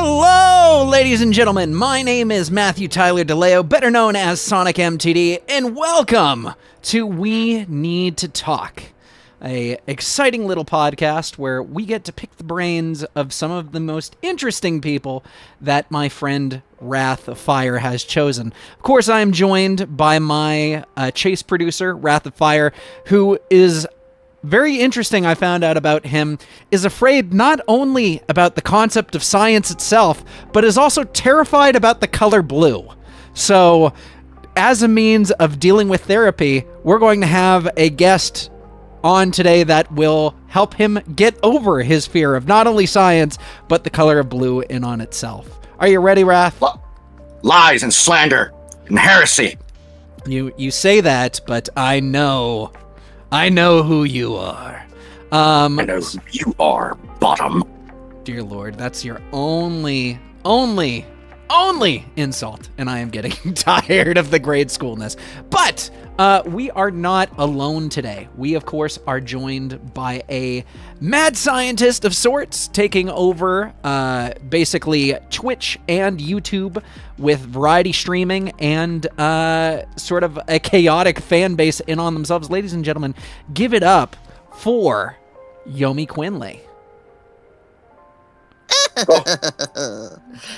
Hello, ladies and gentlemen. My name is Matthew Tyler DeLeo, better known as SonicMTD, and welcome to We Need to Talk, a exciting little podcast where we get to pick the brains of some of the most interesting people that my friend Wrath of Fire has chosen. Of course, I am joined by my chase producer, Wrath of Fire, who is very interesting. I found out about him, is afraid not only about the concept of science itself, but is also terrified about the color blue. So, as a means of dealing with therapy, we're going to have a guest on today that will help him get over his fear of not only science, but the color of blue in on itself. Are you ready, Wrath? Lies and slander and heresy. You say that, but I know who you are. I know who you are, bottom. Dear Lord, that's your only insult, and I am getting tired of the grade schoolness. But we are not alone today. We, of course, are joined by a mad scientist of sorts, taking over basically Twitch and YouTube with variety streaming and sort of a chaotic fan base in on themselves. Ladies and gentlemen, give it up for Yomi Quinnley.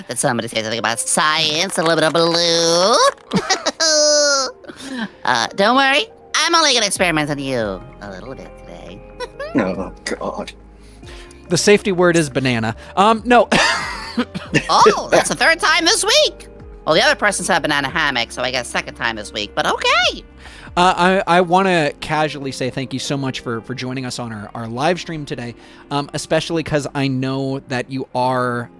Did somebody say something about science? A little bit of blue? Don't worry. I'm only going to experiment on you a little bit today. Oh, God. The safety word is banana. No. Oh, that's the third time this week. Well, the other person said banana hammock, so I guess second time this week, but okay. I want to casually say thank you so much for joining us on our live stream today, especially because I know that you are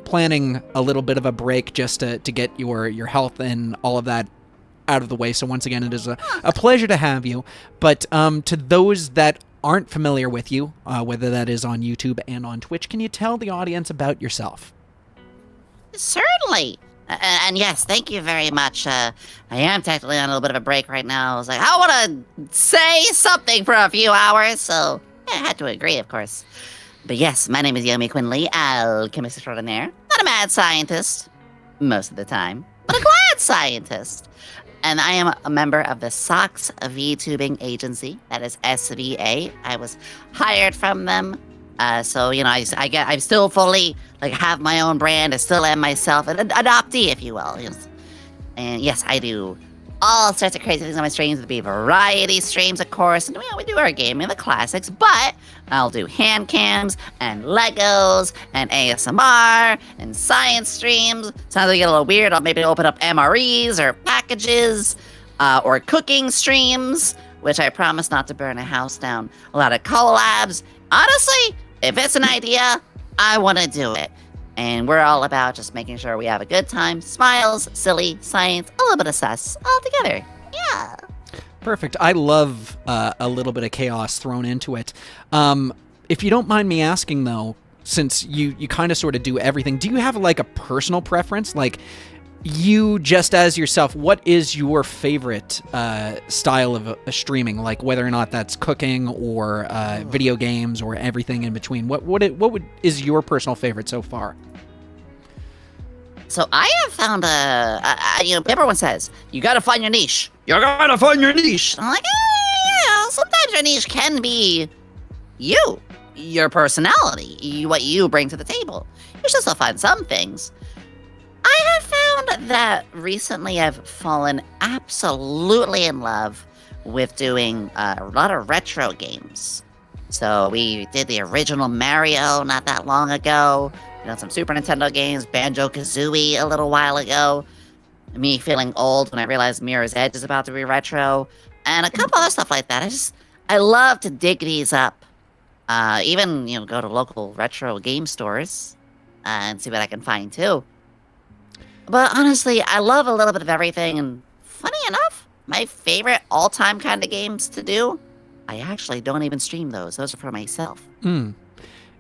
planning a little bit of a break just to get your health and all of that out of the way. So once again, it is a pleasure to have you. But to those that aren't familiar with you, whether that is on YouTube and on Twitch, can you tell the audience about yourself? Certainly. And yes, thank you very much. I am technically on a little bit of a break right now. I was like, I want to say something for a few hours, so yeah, I had to agree, of course. But yes, my name is Yomi Quinnley, alchemist extraordinaire. Not a mad scientist, most of the time, but a glad scientist. And I am a member of the SOC's Vtubing agency, that is SVA. I was hired from them. So, you know, I still fully, have my own brand. I still am myself, an adoptee, if you will. And yes, I do all sorts of crazy things on my streams. There'll be variety streams, of course. And we do our gaming, the classics. But I'll do hand cams and Legos and ASMR and science streams. Sometimes I get a little weird. I'll maybe open up MREs or packages or cooking streams, which I promise not to burn a house down. A lot of collabs. Honestly, if it's an idea, I want to do it. And we're all about just making sure we have a good time. Smiles, silly, science, a little bit of sus, all together. Yeah. Perfect. I love a little bit of chaos thrown into it. If you don't mind me asking, though, since you kind of sort of do everything, do you have a personal preference? You just as yourself, what is your favorite style of streaming? Whether or not that's cooking or video games or everything in between. What is your personal favorite so far? So I have found everyone says you got to find your niche. You're gonna find your niche. I'm like, sometimes your niche can be you, your personality, what you bring to the table. You should still find some things. I have found that recently I've fallen absolutely in love with doing a lot of retro games. So we did the original Mario not that long ago. Some Super Nintendo games, Banjo-Kazooie a little while ago. Me feeling old when I realized Mirror's Edge is about to be retro. And a couple other stuff like that. I love to dig these up. Even, go to local retro game stores and see what I can find too. But honestly, I love a little bit of everything, and funny enough, my favorite all-time kind of games to do, I actually don't even stream those. Those are for myself.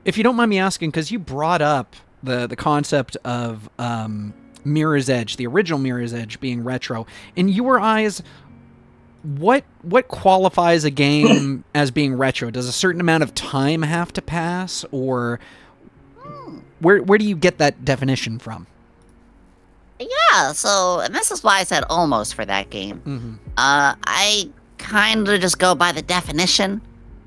If you don't mind me asking, because you brought up the concept of Mirror's Edge, the original Mirror's Edge being retro, in your eyes, what qualifies a game as being retro? Does a certain amount of time have to pass, or Where do you get that definition from? Yeah, so, and this is why I said almost for that game. Mm-hmm. I kind of just go by the definition,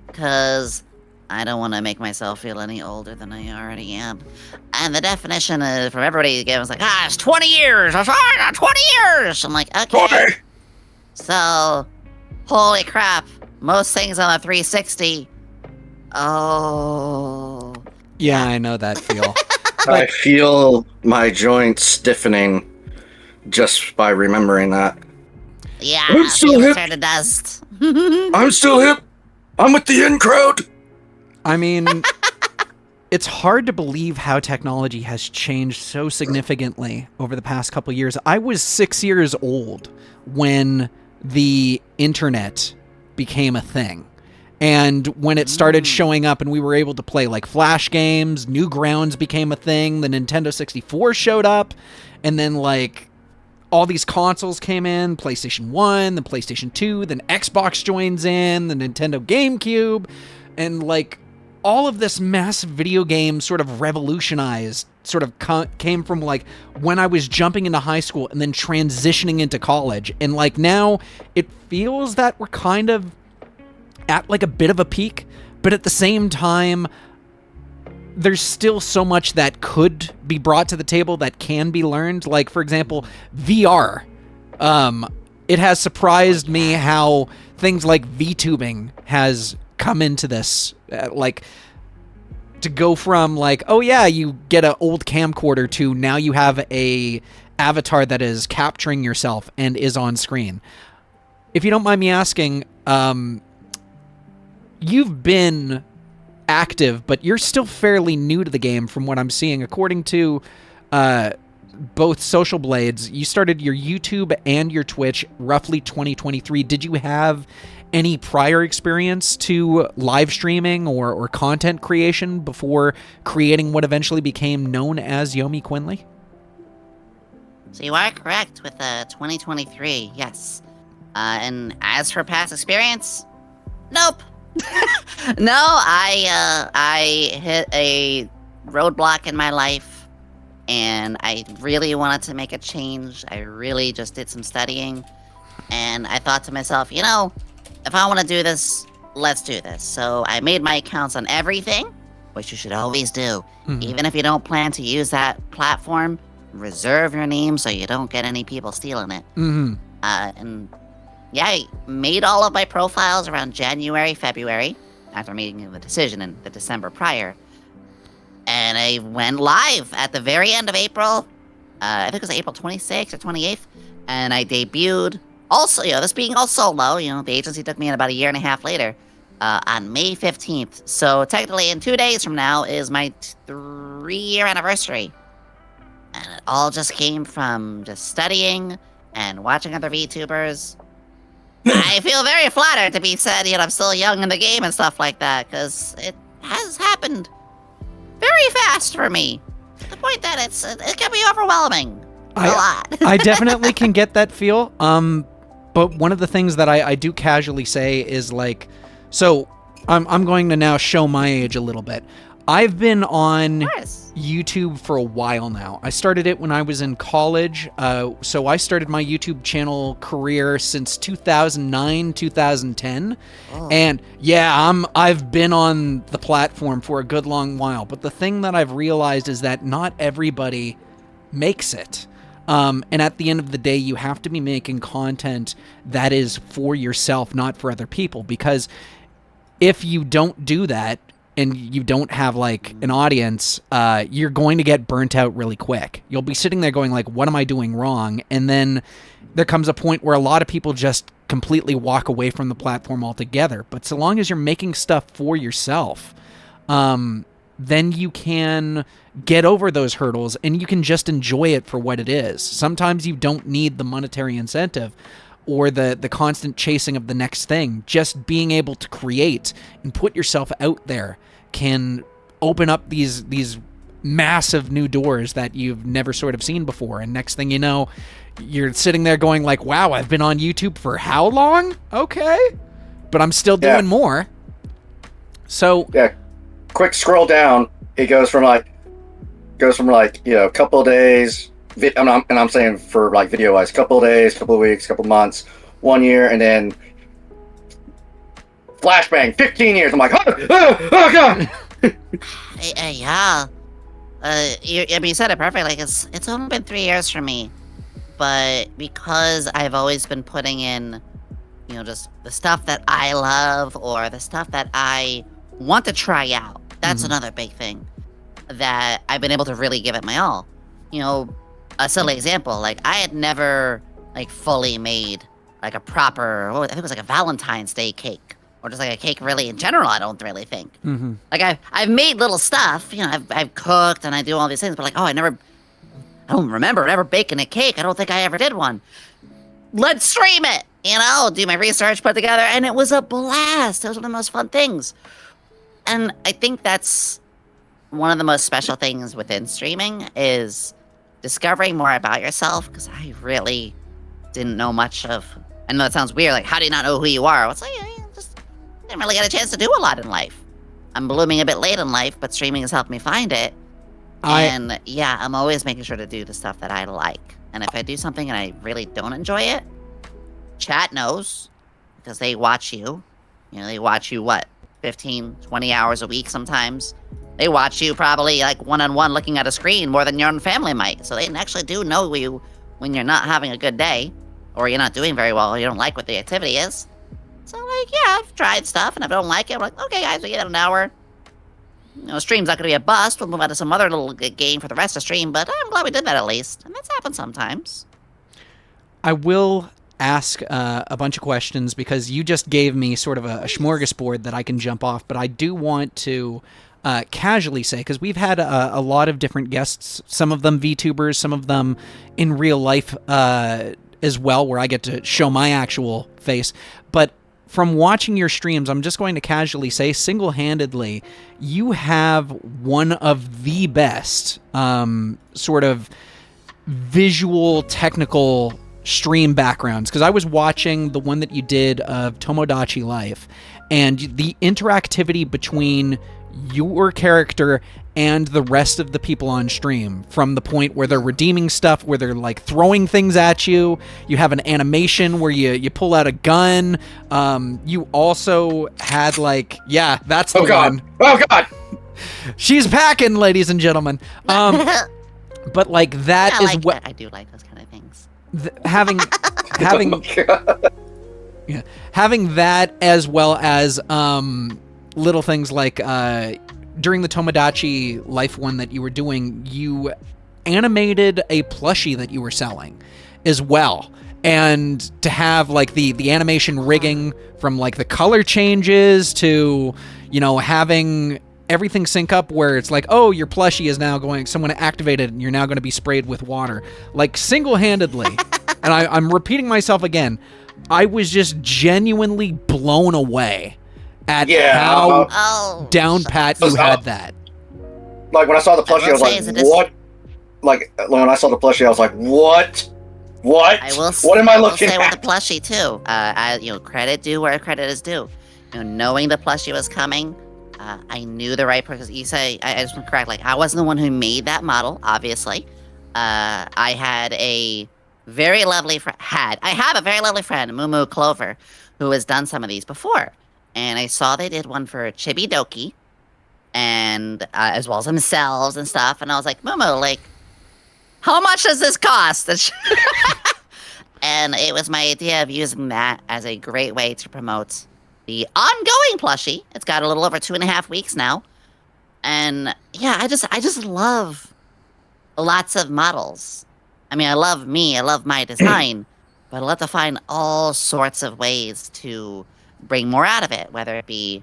because I don't want to make myself feel any older than I already am. And the definition from everybody again was like, it's 20 years! 20 years! I'm like, okay. 20. So, holy crap, most things on the 360. Oh. Yeah, I know that feel. I feel my joints stiffening just by remembering that. Yeah, I'm still people hip. turn to dust. I'm still hip. I'm with the in crowd. I mean, it's hard to believe how technology has changed so significantly over the past couple of years. I was 6 years old when the internet became a thing. And when it started showing up and we were able to play like Flash games, Newgrounds became a thing, the Nintendo 64 showed up, and then like all these consoles came in, PlayStation 1, then PlayStation 2, then Xbox joins in, the Nintendo GameCube, and like all of this massive video game sort of revolutionized, sort of came from like when I was jumping into high school and then transitioning into college. And like now it feels that we're kind of at like a bit of a peak, but at the same time, there's still so much that could be brought to the table that can be learned. Like, for example, VR. It has surprised me how things like VTubing has come into this. Like, to go from like, oh yeah, you get an old camcorder to now you have a avatar that is capturing yourself and is on screen. If you don't mind me asking, you've been active, but you're still fairly new to the game from what I'm seeing. According to both Social Blades, you started your YouTube and your Twitch roughly 2023. Did you have any prior experience to live streaming or content creation before creating what eventually became known as Yomi Quinnley? So you are correct with 2023, yes. And as for past experience, nope. No, I hit a roadblock in my life, and I really wanted to make a change. I really just did some studying, and I thought to myself, you know, if I want to do this, let's do this. So I made my accounts on everything, which you should always do. Mhm. Even if you don't plan to use that platform, reserve your name so you don't get any people stealing it. Mm-hmm. And yeah, I made all of my profiles around January, February, after making the decision in the December prior. And I went live at the very end of April. I think it was April 26th or 28th. And I debuted, also, you know, this being all solo, you know, the agency took me in about a year and a half later, on May 15th. So technically in 2 days from now is my 3-year anniversary. And it all just came from just studying and watching other VTubers. I feel very flattered to be said, you know, I'm still young in the game and stuff like that, because it has happened very fast for me. To the point that it can be overwhelming. A lot. I definitely can get that feel. But one of the things that I do casually say is like, so I'm going to now show my age a little bit. I've been on YouTube for a while now. I started it when I was in college. So I started my YouTube channel career since 2009, 2010. Oh. And yeah, I've been on the platform for a good long while. But the thing that I've realized is that not everybody makes it. And at the end of the day, you have to be making content that is for yourself, not for other people. Because if you don't do that, and you don't have like an audience, you're going to get burnt out really quick. You'll be sitting there going like, what am I doing wrong? And then there comes a point where a lot of people just completely walk away from the platform altogether. But so long as you're making stuff for yourself, then you can get over those hurdles and you can just enjoy it for what it is. Sometimes you don't need the monetary incentive or the constant chasing of the next thing. Just being able to create and put yourself out there can open up these massive new doors that you've never sort of seen before. And next thing you know, you're sitting there going like, wow, I've been on YouTube for how long? Okay. But I'm still doing more. So yeah, quick scroll down. It goes from like goes from like, a couple of days, and I'm saying for like video wise, couple of days, couple of weeks, couple of months, 1 year, and then flashbang, 15 years. I'm like, oh god. Yeah. You said it perfectly. Like, it's only been 3 years for me, but because I've always been putting in, just the stuff that I love or the stuff that I want to try out. That's another big thing that I've been able to really give it my all. A silly example, like I had never like fully made like a proper, I think it was like a Valentine's Day cake. Or just like a cake really in general, I don't really think. Like I've made little stuff, I've cooked and I do all these things, but like, I don't remember ever baking a cake. I don't think I ever did one. Let's stream it, do my research, put it together, and it was a blast. It was one of the most fun things. And I think that's one of the most special things within streaming is discovering more about yourself, because I really didn't know much of, I know that sounds weird, like how do you not know who you are? It's like, didn't really get a chance to do a lot in life. I'm blooming a bit late in life, but streaming has helped me find it. And yeah, I'm always making sure to do the stuff that I like. And if I do something and I really don't enjoy it, chat knows, because they watch you. They watch you, 15, 20 hours a week sometimes. They watch you probably like one-on-one looking at a screen more than your own family might. So they actually do know you when you're not having a good day, or you're not doing very well, or you don't like what the activity is. So, like, yeah, I've tried stuff, and if I don't like it, I'm like, okay, guys, we get an hour. Stream's not going to be a bust. We'll move on to some other little game for the rest of the stream, but I'm glad we did that at least. And that's happened sometimes. I will ask a bunch of questions, because you just gave me sort of a smorgasbord that I can jump off, but I do want to casually say, because we've had a lot of different guests, some of them VTubers, some of them in real life as well, where I get to show my actual face, but from watching your streams, I'm just going to casually say, single-handedly, you have one of the best sort of visual, technical stream backgrounds. Because I was watching the one that you did of Tomodachi Life, and the interactivity between your character and the rest of the people on stream, from the point where they're redeeming stuff, where they're like throwing things at you. You have an animation where you pull out a gun. You also had like, yeah, that's the one. Oh god. She's packing, ladies and gentlemen. But like that is what I do like those kind of things. Having having that, as well as little things like during the Tomodachi Life one that you were doing, you animated a plushie that you were selling as well. And to have like the animation rigging from like the color changes to, having everything sync up where it's like, oh, your plushie is now someone activated and you're now going to be sprayed with water. Like single-handedly, and I'm repeating myself again, I was just genuinely blown away at how down pat you had that. Like when I saw the plushie, I was like, what? Like when I saw the plushie, I was like, what? What? What am I looking at? I will say with the plushie too. Credit due where credit is due. Knowing the plushie was coming, I knew the right person. You say, I just want to correct. Like I wasn't the one who made that model, obviously. I had a very lovely friend. I have a very lovely friend, Mumu Clover, who has done some of these before. And I saw they did one for Chibi Doki, and as well as themselves and stuff. And I was like, Momo, like, how much does this cost? And it was my idea of using that as a great way to promote the ongoing plushie. It's got a little over 2.5 weeks now. And yeah, I just love lots of models. I mean, I love me, I love my design, but I love to find all sorts of ways to bring more out of it, whether it be,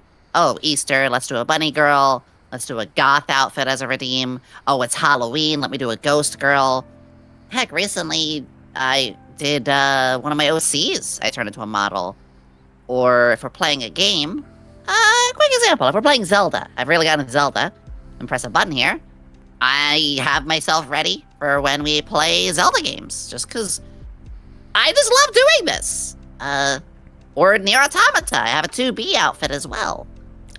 Easter, let's do a bunny girl, let's do a goth outfit as a redeem, it's Halloween, let me do a ghost girl. Heck, recently I did one of my OCs, I turned into a model. Or if we're playing a game, quick example, if we're playing Zelda, I've really gotten into Zelda, and press a button here, I have myself ready for when we play Zelda games, just because I just love doing this. Or Nier Automata, I have a 2B outfit as well.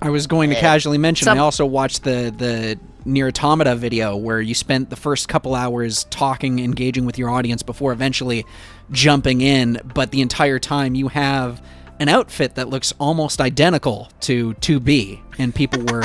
I was going to casually mention, I also watched the Nier Automata video where you spent the first couple hours talking, engaging with your audience before eventually jumping in, but the entire time you have an outfit that looks almost identical to 2B, and people were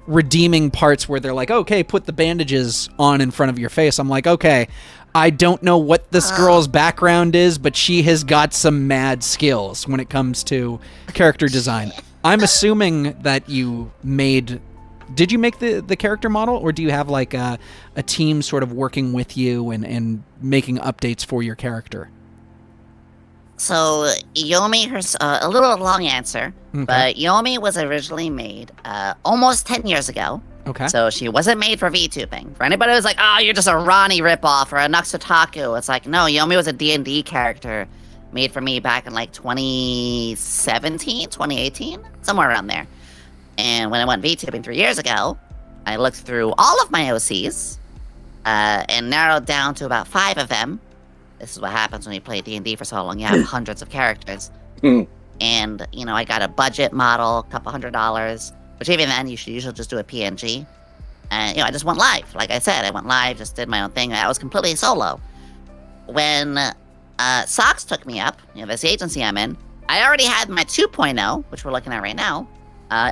redeeming parts where they're like, okay, put the bandages on in front of your face. I'm like, okay, I don't know what this girl's background is, but she has got some mad skills when it comes to character design. I'm assuming that you made... Did you make the character model, or do you have like a team sort of working with you and making updates for your character? So Yomi, a little long answer, but Yomi was originally made almost 10 years ago. Okay. So she wasn't made for VTubing. For anybody who's like, oh, you're just a Ronnie ripoff or a Nuxotaku, it's like, no, Yomi was a D&D character made for me back in like 2017, 2018, somewhere around there. And when I went VTubing 3 years ago, I looked through all of my OCs and narrowed down to about 5 of them. This is what happens when you play D&D for so long. You have hundreds of characters. And, you know, I got a budget model, a couple $100, which even then you should usually just do a PNG. And, you know, I just went live. Like I said, I went live, just did my own thing. I was completely solo. When Socks took me up, you know, this agency I'm in, I already had my 2.0, which we're looking at right now,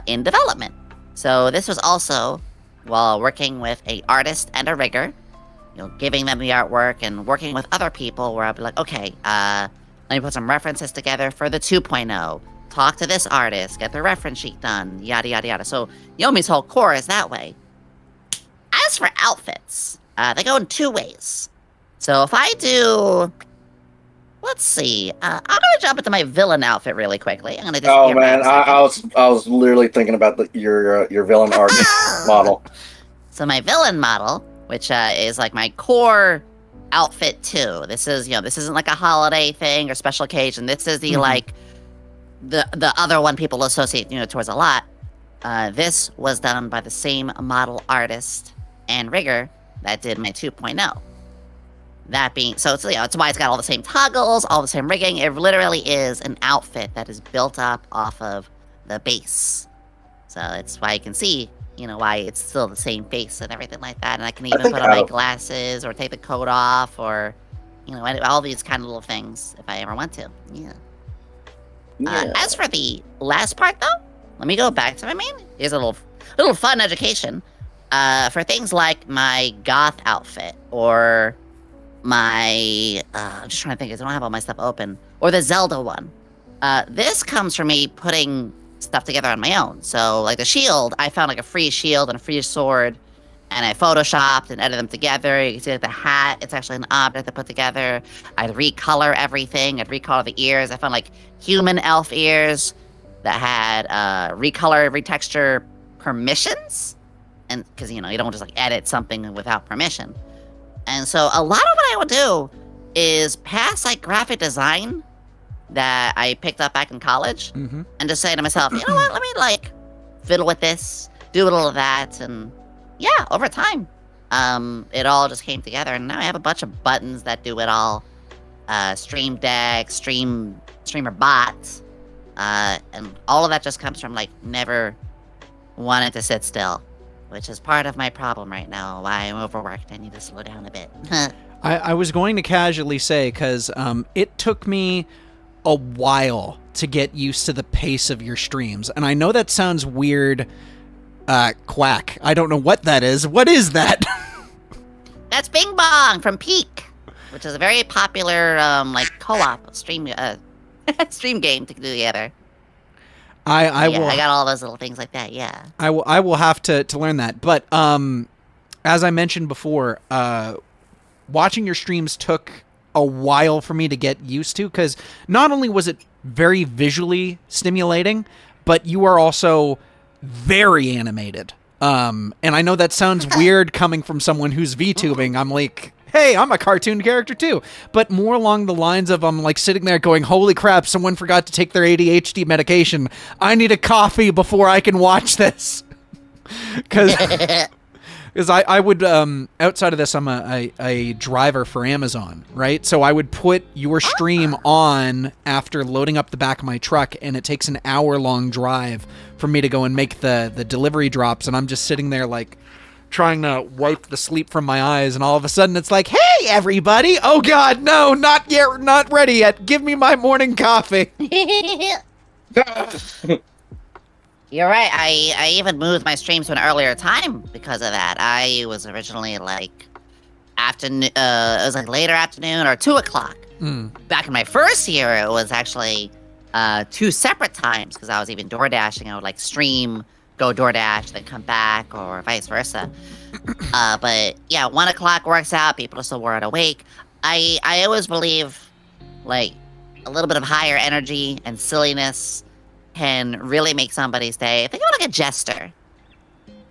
in development. So this was also while working with an artist and a rigger, you know, giving them the artwork and working with other people where I'd be like, okay, let me put some references together for the 2.0, talk to this artist, get the reference sheet done, yada, yada, yada. So Yomi's whole core is that way. As for outfits, they go in 2 ways. So if I do... Let's see. I'm gonna jump into my villain outfit really quickly. I'm gonna disappear. Oh man, I was literally thinking about your villain art model. So my villain model, which is like my core outfit too. This is, you know, this isn't like a holiday thing or special occasion. This is the like the other one people associate, you know, towards a lot. This was done by the same model artist and rigger that did my 2.0. That being, so it's, you know, it's why it's got all the same toggles, all the same rigging. It literally is an outfit that is built up off of the base. So it's why you can see, you know, why it's still the same face and everything like that. And I can even put on my glasses or take the coat off or, you know, all these kind of little things if I ever want to. Yeah. As for the last part, though, let me go back to my main. Here's a little fun education. For things like my goth outfit or my I'm just trying to think, I don't have all my stuff open, or the Zelda one. This comes from me putting stuff together on my own. So like the shield, I found like a free shield and a free sword, and I photoshopped and edited them together. You can see like the hat, it's actually an object I put together. I'd recolor everything, I'd recolor the ears. I found like human elf ears that had recolor, retexture permissions, and because, you know, you don't just like edit something without permission. And so a lot of what I would do is pass like graphic design that I picked up back in college and just say to myself, you know what, let me like fiddle with this, do a little of that. And yeah, over time, it all just came together. And now I have a bunch of buttons that do it all. Stream Deck, Streamer Bots. And all of that just comes from like never wanting to sit still, which is part of my problem right now, why I'm overworked. I need to slow down a bit. I was going to casually say, because it took me a while to get used to the pace of your streams. And I know that sounds weird, quack. I don't know what that is. What is that? That's Bing Bong from Peak, which is a very popular like co-op stream game to do together. I got all those little things like that. Yeah. I will have to learn that. But as I mentioned before, watching your streams took a while for me to get used to, because not only was it very visually stimulating, but you are also very animated. And I know that sounds weird coming from someone who's VTubing. I'm like, hey, I'm a cartoon character too. But more along the lines of I'm like sitting there going, holy crap, someone forgot to take their ADHD medication. I need a coffee before I can watch this. Because I would, outside of this, I'm a driver for Amazon, right? So I would put your stream on after loading up the back of my truck, and it takes an hour-long drive for me to go and make the delivery drops, and I'm just sitting there like trying to wipe the sleep from my eyes, and all of a sudden it's like, hey, everybody. Oh, God, no, not yet, not ready yet. Give me my morning coffee. You're right. I even moved my streams to an earlier time because of that. I was originally like afternoon. It was like later afternoon or 2 o'clock. Back in my first year, it was actually 2 separate times because I was even door dashing. I would like stream, go door dash, then come back, or vice versa. But yeah, 1 o'clock works out. People are still wide awake. I always believe like a little bit of higher energy and silliness can really make somebody's day. Think of it like a jester.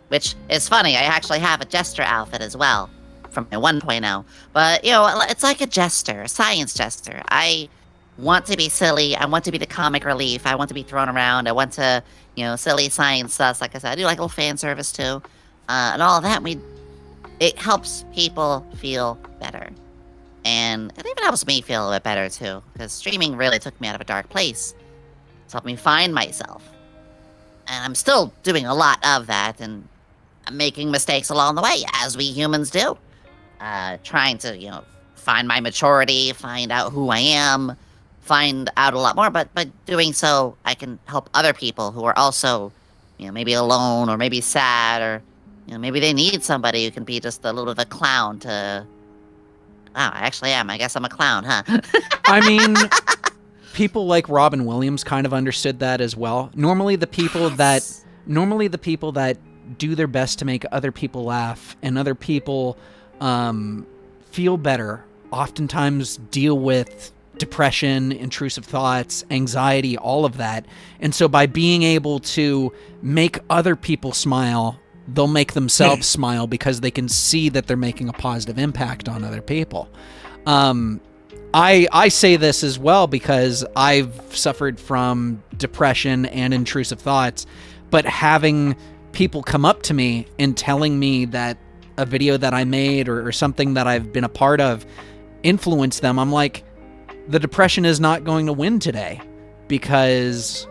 Which is funny, I actually have a jester outfit as well from my 1.0. But, you know, it's like a jester, a science jester. I want to be silly, I want to be the comic relief, I want to be thrown around, I want to, you know, silly science stuff. Like I said, I do like a little fan service too. And all of that, it helps people feel better. And it even helps me feel a bit better too, because streaming really took me out of a dark place. It's helped me find myself. And I'm still doing a lot of that, and I'm making mistakes along the way, as we humans do. Trying to, you know, find my maturity, find out who I am, find out a lot more, but by doing so, I can help other people who are also, you know, maybe alone, or maybe sad, or, you know, maybe they need somebody who can be just a little bit of a clown to... Wow, I actually am. I guess I'm a clown, huh? I mean... People like Robin Williams kind of understood that as well. Normally the people that do their best to make other people laugh and other people feel better oftentimes deal with depression, intrusive thoughts, anxiety, all of that. And so by being able to make other people smile, they'll make themselves smile because they can see that they're making a positive impact on other people. I say this as well because I've suffered from depression and intrusive thoughts, but having people come up to me and telling me that a video that I made or something that I've been a part of influenced them, I'm like, the depression is not going to win today because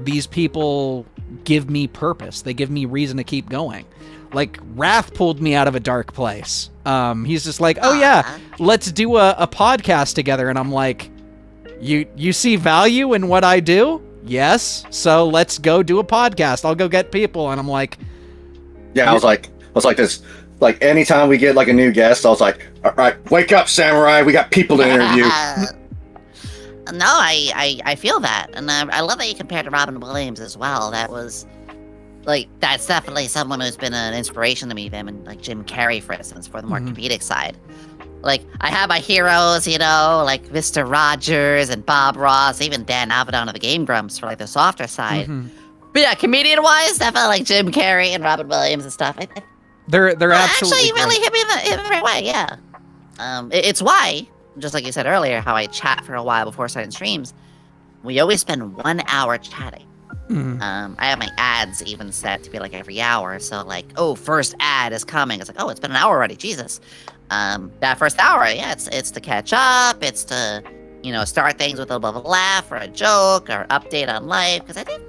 these people give me purpose. They give me reason to keep going. Like, Wrath pulled me out of a dark place. He's just like, oh yeah, let's do a podcast together. And I'm like, you see value in what I do? Yes. So let's go do a podcast. I'll go get people. And I'm like, yeah, I was like this. Like, anytime we get like a new guest, I was like, all right, wake up, Samurai. We got people to interview. No, I feel that. And I love that you compared to Robin Williams as well. That was... Like, that's definitely someone who's been an inspiration to me, them and like Jim Carrey, for instance, for the more comedic side. Like, I have my heroes, you know, like Mr. Rogers and Bob Ross, even Dan Avedon of the Game Grumps for like the softer side. But yeah, comedian-wise, definitely like Jim Carrey and Robin Williams and stuff. They're absolutely actually really hit me in the right way, yeah. It's why, just like you said earlier, how I chat for a while before starting streams. We always spend 1 hour chatting. I have my ads even set to be like every hour. So like, oh, first ad is coming. It's like, oh, it's been an hour already. Jesus. That first hour, yeah, it's to catch up. It's to, you know, start things with a little bit of a laugh or a joke or update on life. Because I think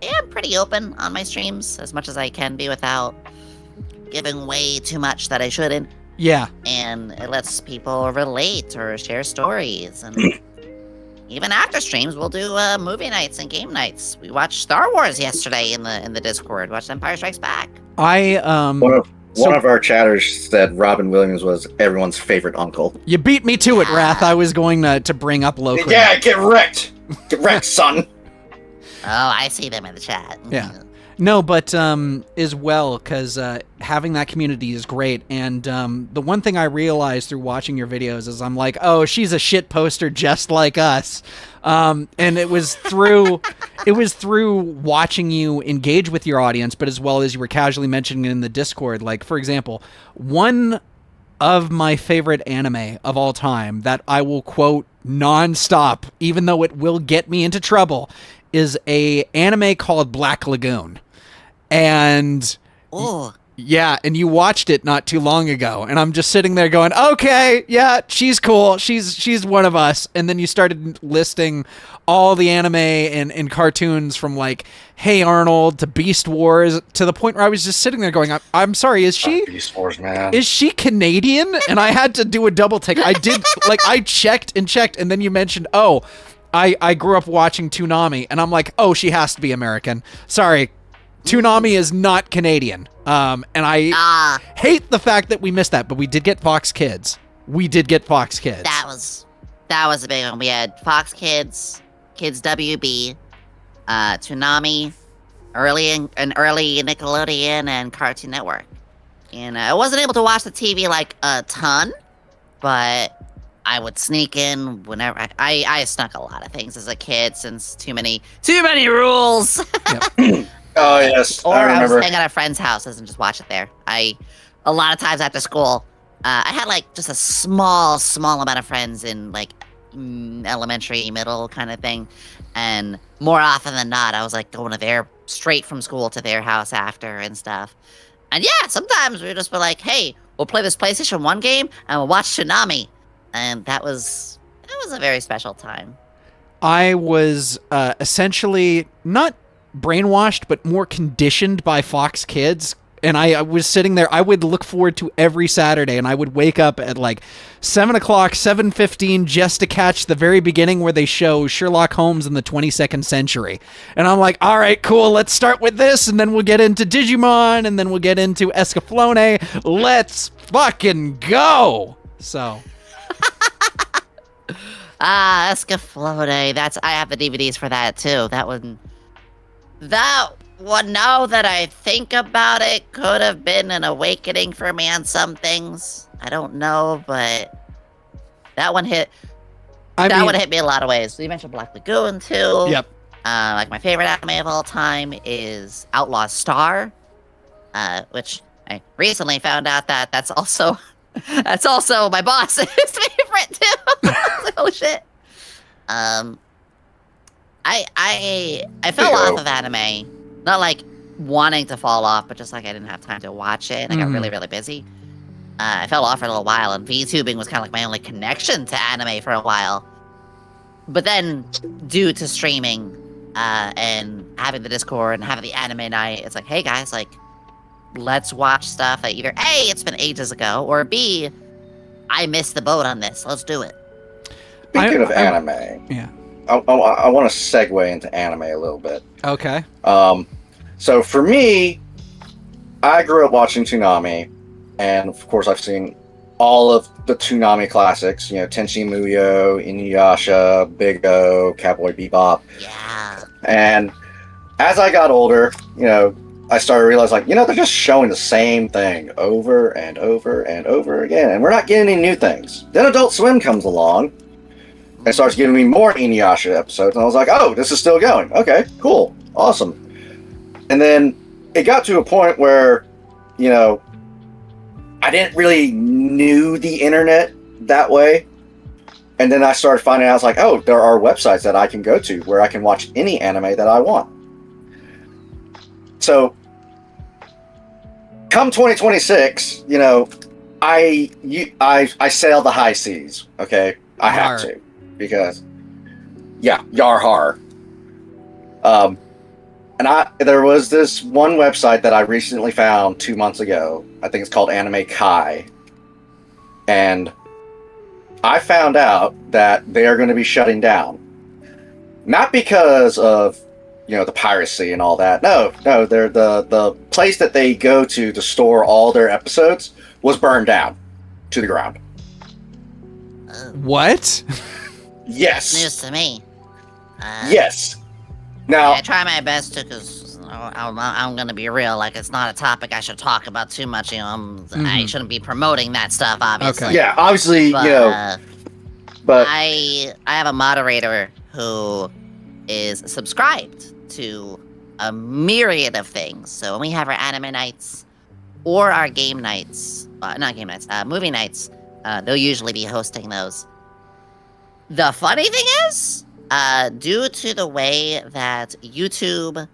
I'm pretty open on my streams as much as I can be without giving way too much that I shouldn't. Yeah. And it lets people relate or share stories. And even after streams, we'll do movie nights and game nights. We watched Star Wars yesterday in the Discord. Watched Empire Strikes Back. One of our chatters said Robin Williams was everyone's favorite uncle. You beat me to it, Wrath. I was going to bring up locally. Yeah, get wrecked. Get wrecked, son. Oh, I see them in the chat. Yeah. No, but as well, because having that community is great. And the one thing I realized through watching your videos is I'm like, oh, she's a shit poster just like us. And it was through watching you engage with your audience, but as well as you were casually mentioning in the Discord. Like, for example, one of my favorite anime of all time that I will quote nonstop, even though it will get me into trouble, is a anime called Black Lagoon. And Yeah, and you watched it not too long ago, and I'm just sitting there going, okay, yeah, she's cool, she's one of us. And then you started listing all the anime and cartoons from like Hey Arnold to Beast Wars to the point where I was just sitting there going, I'm sorry, is she Beast Wars, man? Is she Canadian? And I had to do a double take. I did, like, I checked, and then you mentioned, oh, I grew up watching Toonami, and I'm like, oh, she has to be American. Sorry, Toonami is not Canadian. And I hate the fact that we missed that, but we did get Fox Kids. That was a big one. We had Fox Kids, Kids WB, Toonami, early Nickelodeon and Cartoon Network. And I wasn't able to watch the TV like a ton, but I would sneak in whenever. I snuck a lot of things as a kid since too many rules. Yep. Oh yes, Or I remember. I was staying at a friend's house and just watch it there. A lot of times after school, I had like just a small amount of friends in like elementary, middle kind of thing, and more often than not, I was like going to straight from school to their house after and stuff. And yeah, sometimes we would just be like, hey, we'll play this PlayStation 1 game and we'll watch Toonami. And that was a very special time. I was essentially not brainwashed, but more conditioned by Fox Kids. And I was sitting there, I would look forward to every Saturday, and I would wake up at like 7 o'clock, 7:15, just to catch the very beginning where they show Sherlock Holmes in the 22nd century. And I'm like, all right, cool, let's start with this, and then we'll get into Digimon, and then we'll get into Escaflowne. Let's fucking go! So... Escaflowne. I have the DVDs for that too. That one, now that I think about it, could have been an awakening for me on some things. I don't know, but that one hit. That one hit me a lot of ways. So you mentioned Black Lagoon too. Yep. Like my favorite anime of all time is Outlaw Star, which I recently found out that's also my boss's favorite too. I was like, oh shit. I fell off of anime. Not like wanting to fall off, but just like I didn't have time to watch it and I got really, really busy. I fell off for a little while, and VTubing was kind of like my only connection to anime for a while. But then, due to streaming and having the Discord and having the anime night, it's like, hey guys, like, let's watch stuff that either A, it's been ages ago, or B, I missed the boat on this. Let's do it. Speaking of anime, yeah, I want to segue into anime a little bit. Okay. So for me, I grew up watching Toonami, and of course I've seen all of the Toonami classics. You know, Tenchi Muyo, Inuyasha, Big O, Cowboy Bebop. Yeah. And as I got older, you know, I started to realize, like, you know, they're just showing the same thing over and over and over again, and we're not getting any new things. Then Adult Swim comes along and starts giving me more Inuyasha episodes, and I was like, oh, this is still going. Okay, cool, awesome. And then it got to a point where, you know, I didn't really knew the internet that way. And then I started finding out, I was like, oh, there are websites that I can go to where I can watch any anime that I want. So, come 2026, you know, I sail the high seas, okay? I have to, because, yeah, yar har. And there was this one website that I recently found 2 months ago. I think it's called Anime Kai. And I found out that they are going to be shutting down. Not because of, you know, the piracy and all that. No, they're the place that they go to store all their episodes was burned down to the ground. What? Yes. News to me. Yes. Now, I try my best to, because I'm going to be real. Like, it's not a topic I should talk about too much. You know, I shouldn't be promoting that stuff, obviously. Okay. Yeah, obviously, but, you know. But I have a moderator who is subscribed to a myriad of things. So when we have our anime nights or our game nights, not game nights, movie nights, they'll usually be hosting those. The funny thing is, due to the way that YouTube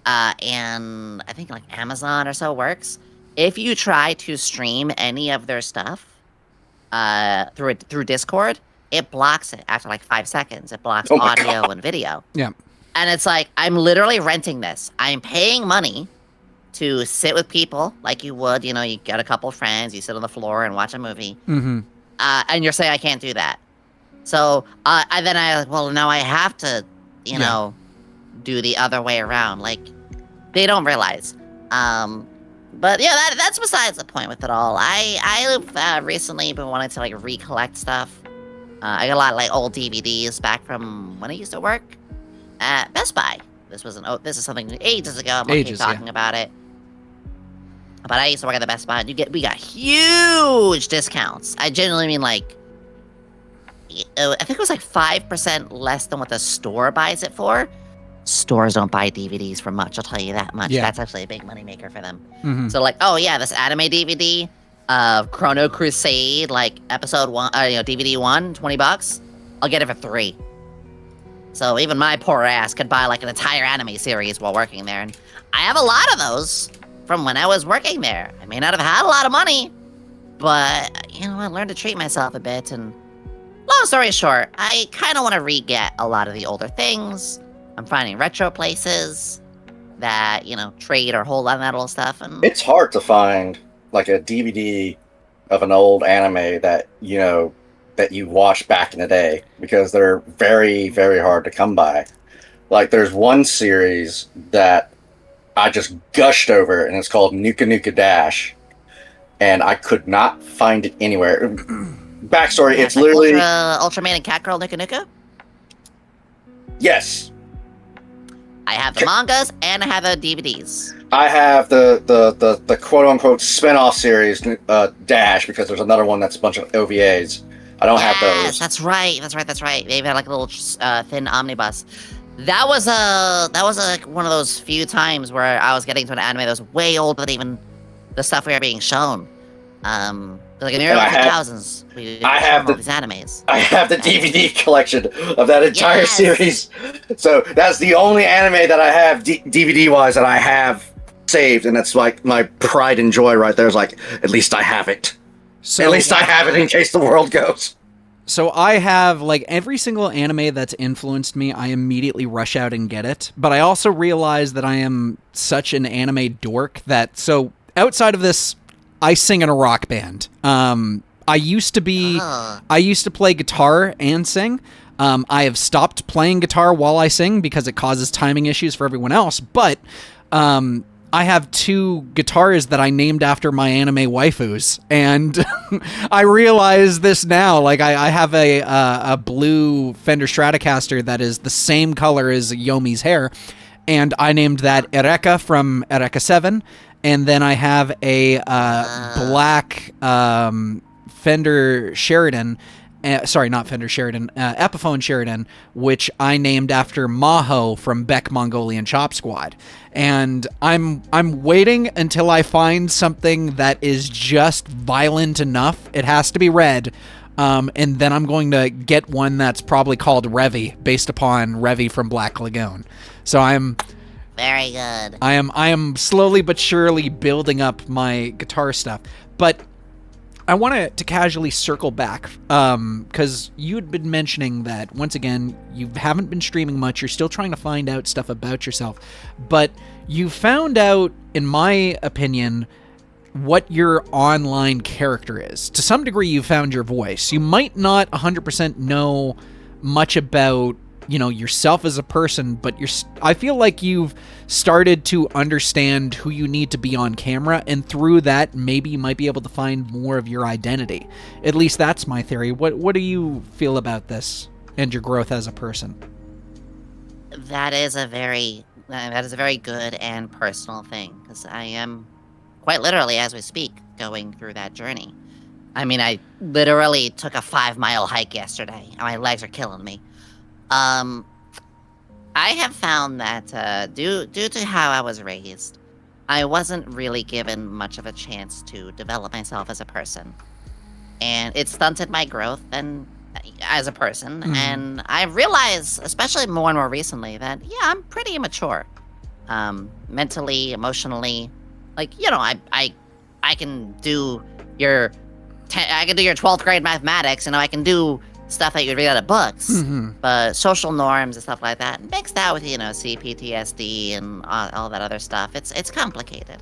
and I think like Amazon or so works, if you try to stream any of their stuff through Discord, it blocks it after like 5 seconds. It blocks Oh my audio God. and video. Yeah. And it's like, I'm literally renting this. I'm paying money to sit with people like you would. You know, you get a couple friends, you sit on the floor and watch a movie. Mm-hmm. And you're saying I can't do that. So now I have to, you know, do the other way around. Like, they don't realize. But yeah, that's besides the point with it all. I've recently been wanting to like recollect stuff. I got a lot of like old DVDs back from when I used to work at Best Buy. This is something ages ago. I'm gonna keep talking about it. But I used to work at the Best Buy, and we got huge discounts. I genuinely mean like, I think it was like 5% less than what the store buys it for. Stores don't buy DVDs for much, I'll tell you that much. Yeah. That's actually a big moneymaker for them. Mm-hmm. So like, oh yeah, this anime DVD of Chrono Crusade, like episode 1, DVD 1, $20. I'll get it for $3. So even my poor ass could buy like an entire anime series while working there. And I have a lot of those from when I was working there. I may not have had a lot of money, but I learned to treat myself a bit. And long story short, I kind of want to re-get a lot of the older things. I'm finding retro places that, trade or hold on that old stuff. And It's hard to find like a DVD of an old anime that you watched back in the day, because they're very, very hard to come by. Like, there's one series that I just gushed over, and it's called Nuka Nuka Dash, and I could not find it anywhere. Backstory, it's like literally... Ultraman and Catgirl Nuka Nuka? Yes. I have the mangas, and I have the DVDs. I have the quote-unquote spin-off series, Dash, because there's another one that's a bunch of OVAs. I don't have those. Yes, that's right. They've had like a little thin omnibus. That was like one of those few times where I was getting to an anime that was way older than even the stuff we were being shown. Like in the early 2000s, I have all these animes. I have the DVD collection of that entire series. So that's the only anime that I have DVD-wise that I have saved, and that's like my pride and joy right there. Is like, at least I have it. So, at least I have it in case the world goes. So I have, like, every single anime that's influenced me, I immediately rush out and get it. But I also realize that I am such an anime dork that, so outside of this, I sing in a rock band. I used to play guitar and sing. I have stopped playing guitar while I sing because it causes timing issues for everyone else. But I have 2 guitars that I named after my anime waifus, and I realize this now. Like, I have a blue Fender Stratocaster that is the same color as Yomi's hair, and I named that Eureka from Eureka 7, and then I have a black Fender Sheridan. Not Fender Sheridan, Epiphone Sheridan, which I named after Maho from Beck Mongolian Chop Squad. And I'm waiting until I find something that is just violent enough. It has to be red. And then I'm going to get one that's probably called Revy, based upon Revy from Black Lagoon. So I'm... Very good. I am slowly but surely building up my guitar stuff. But I want to casually circle back, because you had been mentioning that, once again, you haven't been streaming much, you're still trying to find out stuff about yourself, but you found out, in my opinion, what your online character is. To some degree, you found your voice. You might not 100% know much about, yourself as a person, but I feel like you've started to understand who you need to be on camera, and through that, maybe you might be able to find more of your identity. At least that's my theory. What do you feel about this and your growth as a person? That is a very good and personal thing, because I am quite literally, as we speak, going through that journey. I mean, I literally took a 5-mile hike yesterday, and my legs are killing me. I have found that due to how I was raised, I wasn't really given much of a chance to develop myself as a person. And it stunted my growth and as a person. Mm-hmm. And I realized, especially more and more recently, that, yeah, I'm pretty immature. Mentally, emotionally. Like, I I can do your 12th grade mathematics, I can do stuff that you'd read out of books, but social norms and stuff like that, mixed that with, CPTSD and all that other stuff, it's complicated.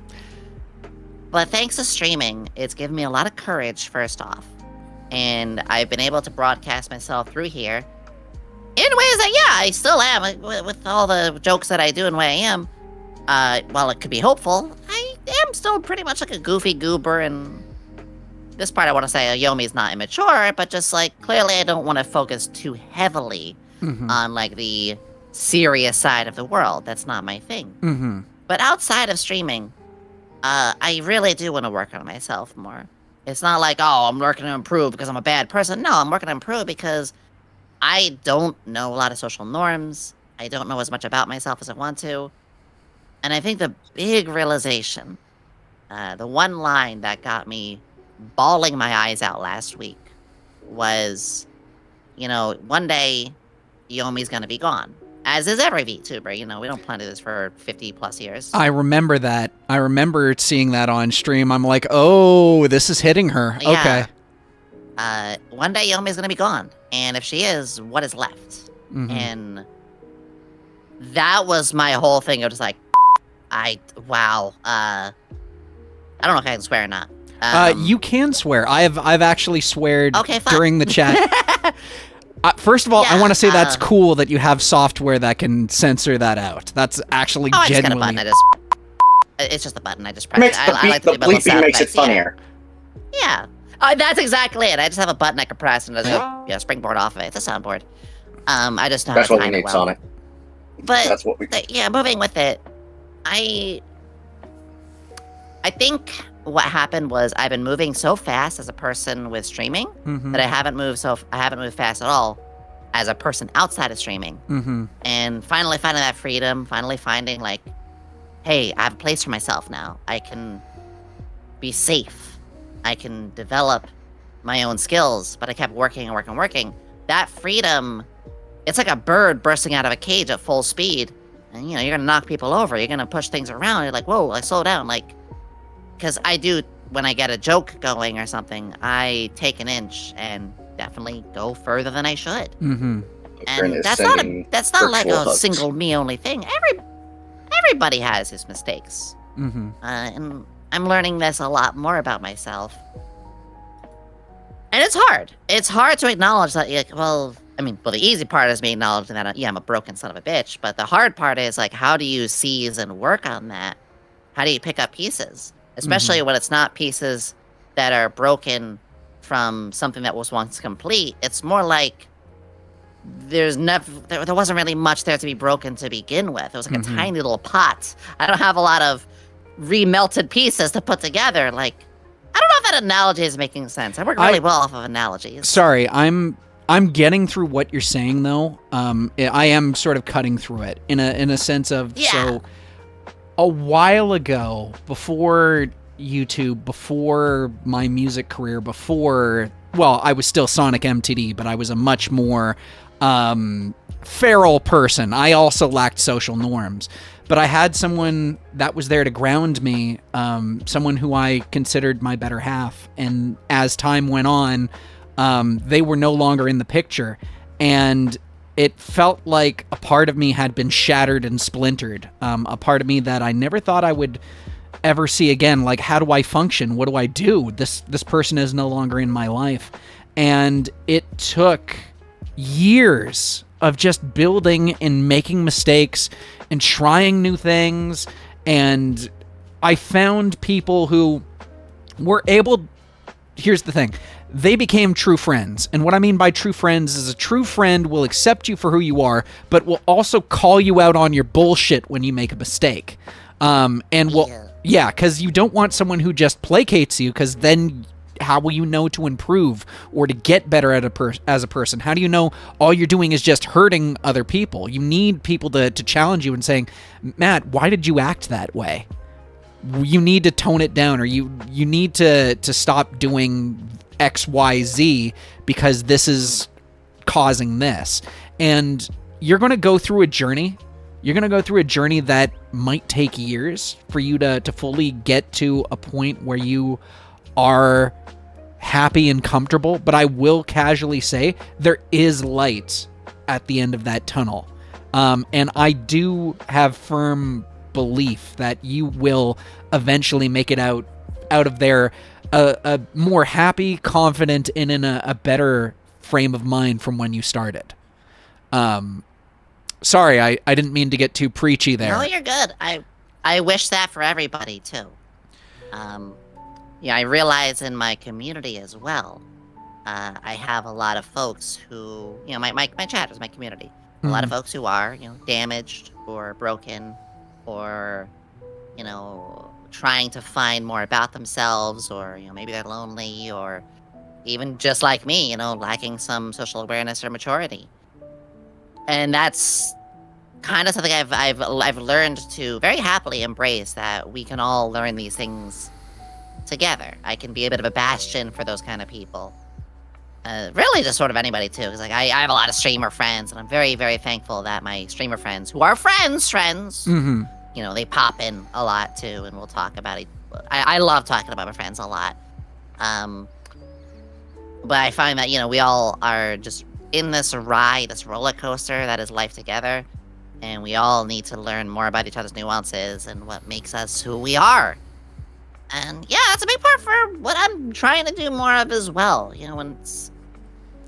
But thanks to streaming, it's given me a lot of courage, first off, and I've been able to broadcast myself through here in ways that, I still am, with all the jokes that I do and the way I am. While it could be hopeful, I am still pretty much like a goofy goober, and this part I want to say Yomi's not immature, but just like clearly I don't want to focus too heavily on like the serious side of the world. That's not my thing. But outside of streaming, I really do want to work on myself more. It's not like, I'm working to improve because I'm a bad person. No, I'm working to improve because I don't know a lot of social norms. I don't know as much about myself as I want to. And I think the big realization, the one line that got me bawling my eyes out last week was, one day Yomi's going to be gone. As is every VTuber, we don't plan to do this for 50 plus years. I remember that. I remember seeing that on stream. I'm like, oh, this is hitting her. Yeah. Okay. One day Yomi's going to be gone. And if she is, what is left? And that was my whole thing. It was like, wow. I don't know if I can swear or not. You can swear. I've actually sweared okay, during the chat. First of all, I want to say that's cool that you have software that can censor that out. That's actually genuinely. I just got a button. It's just a button. I just press it. I like the bleeping makes it funnier. Yeah. That's exactly it. I just have a button I can press and just springboard off of it. It's a soundboard. I just know that's how to what time we it need, well. Sonic. But that's what we. Moving with it, I think what happened was I've been moving so fast as a person with streaming that I haven't moved fast at all as a person outside of streaming. And finally finding that freedom, finally finding like, hey, I have a place for myself now. I can be safe. I can develop my own skills, but I kept working and working and working. That freedom, it's like a bird bursting out of a cage at full speed. And, you're going to knock people over. You're going to push things around. You're like, whoa, slow down. Like, because I do, when I get a joke going or something, I take an inch and definitely go further than I should. And that's not like a single me only thing. Everybody has his mistakes. And I'm learning this a lot more about myself. And it's hard. It's hard to acknowledge that, the easy part is me acknowledging that, I'm a broken son of a bitch. But the hard part is, like, how do you seize and work on that? How do you pick up pieces? Especially when it's not pieces that are broken from something that was once complete. It's more like there wasn't really much there to be broken to begin with. It was like a tiny little pot. I don't have a lot of remelted pieces to put together. Like, I don't know if that analogy is making sense. I work really well off of analogies. Sorry, I'm getting through what you're saying though. I am sort of cutting through it in a sense of so a while ago, before YouTube, before my music career, I was still SonicMTD, but I was a much more feral person. I also lacked social norms. But I had someone that was there to ground me, someone who I considered my better half. And as time went on, they were no longer in the picture. And it felt like a part of me had been shattered and splintered. A part of me that I never thought I would ever see again. Like, how do I function? What do I do? This person is no longer in my life. And it took years of just building and making mistakes and trying new things. And I found people who were able... Here's the thing. They became true friends. And what I mean by true friends is a true friend will accept you for who you are, but will also call you out on your bullshit when you make a mistake. Because you don't want someone who just placates you, because then how will you know to improve or to get better as a person? How do you know all you're doing is just hurting other people? You need people to challenge you and saying, Matt, why did you act that way? You need to tone it down, or you need to stop doing X, Y, Z because this is causing this. And you're going to go through a journey You're going to go through a journey that might take years for you to fully get to a point where you are happy and comfortable. But I will casually say there is light at the end of that tunnel. And I do have firm belief that you will eventually make it out of there a more happy, confident, and in a better frame of mind from when you started. Sorry, I didn't mean to get too preachy there. No, you're good. I wish that for everybody too. I realize in my community as well. I have a lot of folks who, my chat is my community. A lot of folks who are, damaged or broken, or, trying to find more about themselves, or maybe they're lonely, or even just like me, lacking some social awareness or maturity. And that's kind of something I've learned to very happily embrace, that we can all learn these things together. I can be a bit of a bastion for those kind of people. Really just sort of anybody too, because I have a lot of streamer friends, and I'm very, very thankful that my streamer friends, who are friends, they pop in a lot too, and we'll talk about it. I love talking about my friends a lot. But I find that, we all are just in this ride, this roller coaster that is life together, and we all need to learn more about each other's nuances and what makes us who we are. And yeah, that's a big part for what I'm trying to do more of as well. When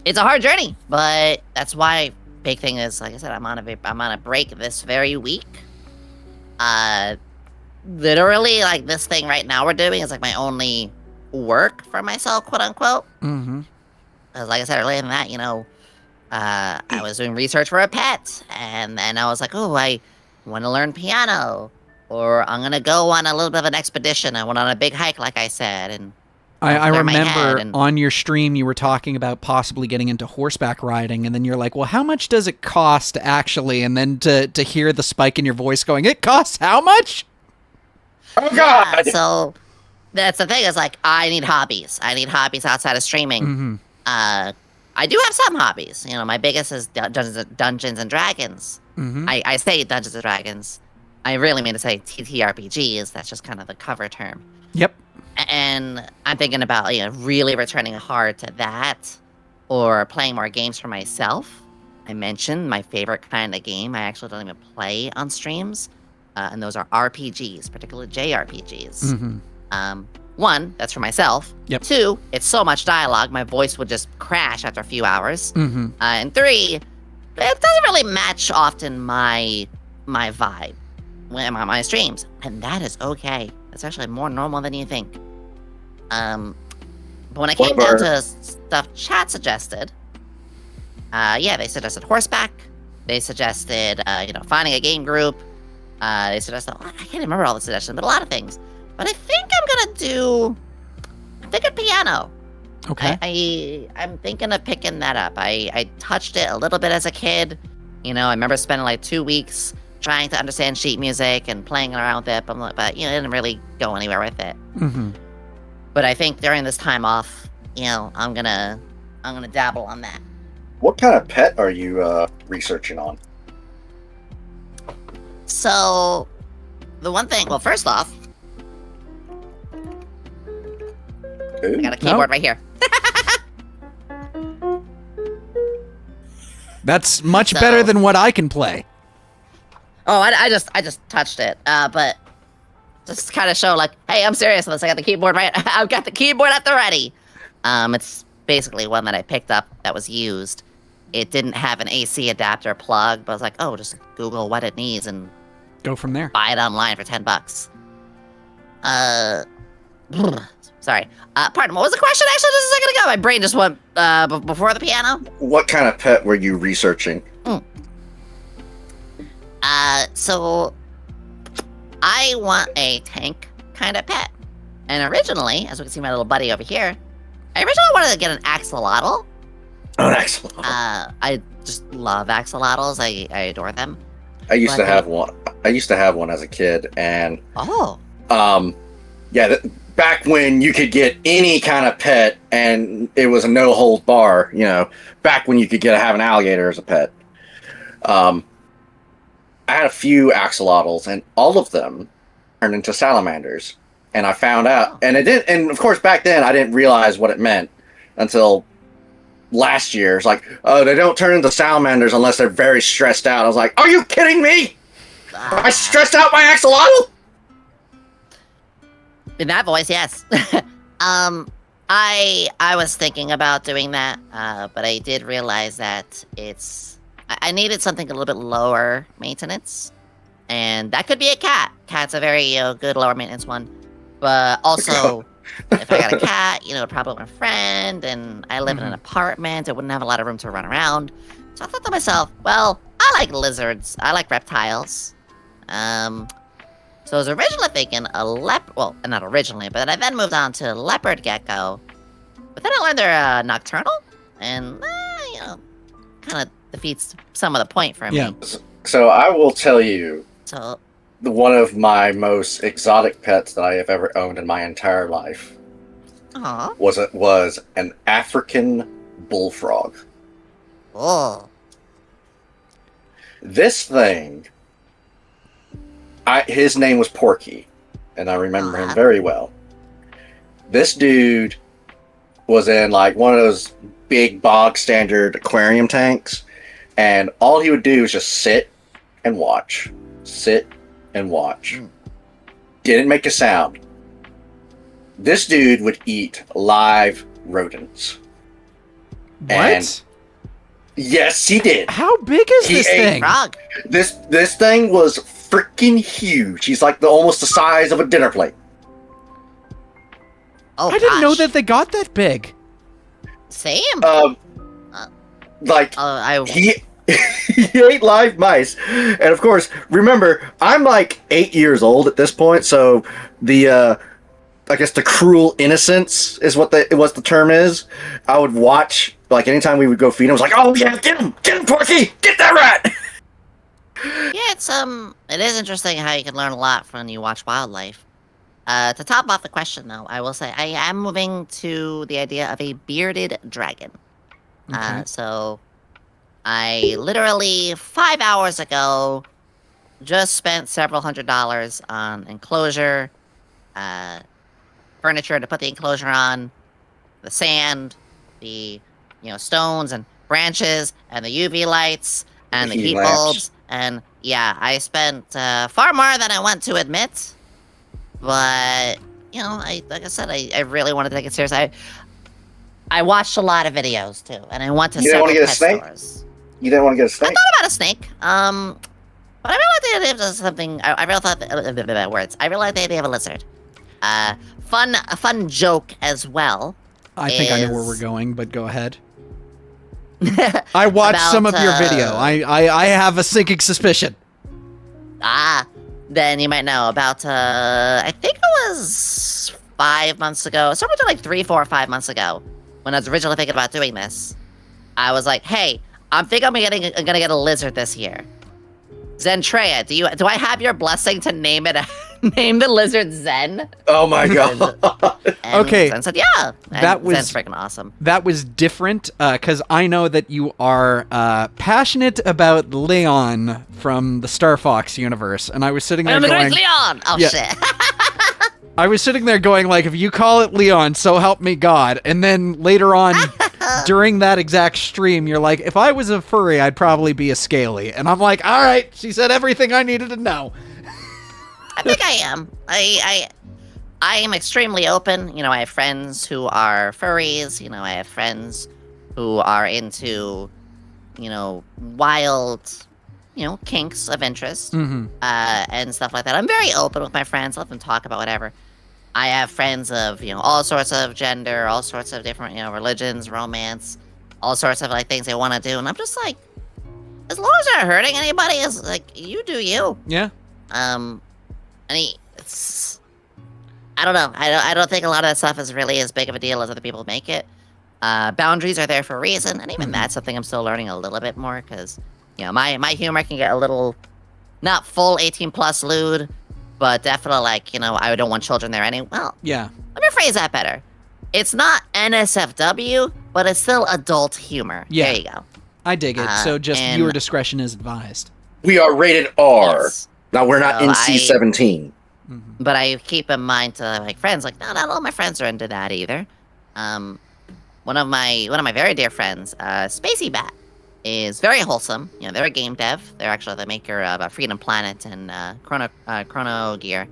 it's a hard journey, but that's why big thing is, like I said, I'm on a break this very week. Literally, like, this thing right now we're doing is like my only work for myself, quote unquote. Because like I said earlier than that, I was doing research for a pet, and then I was like, oh, I want to learn piano, or I'm going to go on a little bit of an expedition. I went on a big hike, like I said, and I remember on your stream you were talking about possibly getting into horseback riding, and then you're like, well, how much does it cost actually? And then to hear the spike in your voice going, it costs how much? Oh, God! Yeah, so that's the thing, is like, I need hobbies. I need hobbies outside of streaming. I do have some hobbies. My biggest is Dungeons and Dragons. I say Dungeons and Dragons. I really mean to say TTRPGs. That's just kind of the cover term. Yep. And I'm thinking about, really returning hard to that, or playing more games for myself. I mentioned my favorite kind of game I actually don't even play on streams, and those are RPGs, particularly JRPGs. One, that's for myself. Yep. Two, it's so much dialogue, my voice would just crash after a few hours. And three, it doesn't really match often my vibe when I'm on my streams, and that is okay. It's actually more normal than you think. But when I came down to stuff chat suggested, they suggested horseback. They suggested, finding a game group. They suggested, I can't remember all the suggestions, but a lot of things. But I think I'm thinking piano. Okay. I'm thinking of picking that up. I touched it a little bit as a kid. I remember spending like 2 weeks trying to understand sheet music and playing around with it, but it didn't really go anywhere with it. But I think during this time off, I'm gonna dabble on that. What kind of pet are you researching on? So, the one thing, well, first off, I got a keyboard right here. That's much better than what I can play. Oh, I just touched it, but just kind of show, like, hey, I'm serious on this. I got the keyboard right. I've got the keyboard at the ready. It's basically one that I picked up that was used. It didn't have an AC adapter plug, but I was like, oh, just Google what it needs and go from there. Buy it online for $10. Sorry. Pardon, what was the question actually just a second ago? My brain just went before the piano. What kind of pet were you researching? So I want a tank kind of pet. And originally, as we can see my little buddy over here, I originally wanted to get an axolotl. Oh, an axolotl. I just love axolotls. I adore them. I used to have one. I used to have one as a kid, and back when you could get any kind of pet and it was a no hold bar, back when you could have an alligator as a pet. I had a few axolotls, and all of them turned into salamanders. And I found out, and it did. And of course, back then I didn't realize what it meant until last year. It's like, oh, they don't turn into salamanders unless they're very stressed out. I was like, are you kidding me? I stressed out my axolotl. In that voice, yes. I was thinking about doing that, but I did realize that I needed something a little bit lower maintenance, and that could be a cat. Cat's a very good lower maintenance one, but also if I got a cat, it'd probably be a friend, and I live in an apartment. I wouldn't have a lot of room to run around. So I thought to myself, well, I like lizards. I like reptiles. So I was originally thinking well, not originally, but I then moved on to leopard gecko. But then I learned they're nocturnal, and kind of defeats some of the point for me. So I will tell you, So one of my most exotic pets that I have ever owned in my entire life was an African bullfrog. Oh. This thing, his name was Porky, and I remember him very well. This dude was in like one of those big bog standard aquarium tanks, and all he would do was just sit and watch. Sit and watch. Didn't make a sound. This dude would eat live rodents. What? And yes, he did. How big is this thing? Frog. This thing was freaking huge. He's like almost the size of a dinner plate. Oh, I didn't know that they got that big. Same. He he ate live mice, and of course, remember, I'm like 8 years old at this point, so the I guess the cruel innocence is what the term is. I would watch, like, anytime we would go feed him, I was like, oh yeah, get him, Porky, get that rat. Yeah, it is interesting how you can learn a lot when you watch wildlife. To top off the question, though, I will say I am moving to the idea of a bearded dragon. Okay. So I literally 5 hours ago just spent several $100s on enclosure, furniture to put the enclosure on, the sand, the stones and branches, and the UV lights and the heat bulbs, and yeah, I spent far more than I want to admit. But like I said, I really wanted to take it serious. I watched a lot of videos too, and I went to several pet stores. You didn't want to get a snake? I thought about a snake. But I really like the idea of something. I really thought I really like the idea of a lizard. A fun joke as well. I think I know where we're going, but go ahead. I watched some of your video. I have a sinking suspicion. Then you might know about, I think it was 5 months ago, somewhere like 3, 4, 5 months ago, when I was originally thinking about doing this. I was like, hey, I'm gonna get a lizard this year. Zentreya, do I have your blessing to name the lizard Zen? Oh my god. Okay. Zen said, yeah. Zen's freaking awesome. That was different, because I know that you are passionate about Leon from the Star Fox universe, and I was sitting there going, Leon! Oh, yeah. shit. I was sitting there going, like, if you call it Leon, so help me God. And then later on, during that exact stream, you're like, if I was a furry, I'd probably be a scaly. And I'm like, all right, she said everything I needed to know. I think I am. I am extremely open. I have friends who are furries. I have friends who are into, wild, kinks of interest, and stuff like that. I'm very open with my friends. Let them talk about whatever. I have friends of, all sorts of gender, all sorts of different, religions, romance, all sorts of like things they want to do. And I'm just like, as long as they're not hurting anybody, is like, you do you. Yeah. I don't know. I don't think a lot of that stuff is really as big of a deal as other people make it. Boundaries are there for a reason, and even that's something I'm still learning a little bit more, because, my humor can get a little, not full 18 plus lewd, but definitely like, I don't want children there anyway. Well, yeah. Let me phrase that better. It's not NSFW, but it's still adult humor. Yeah. There you go. I dig it. So just and- viewer discretion is advised. We are rated R. Yes. Now we're not So NC-17. But I keep in mind to like friends, like no, not all my friends are into that either. One of my very dear friends, Spacey Bat, is very wholesome. You know, they're a game dev. They're actually the maker of Freedom Planet and Chrono Gear.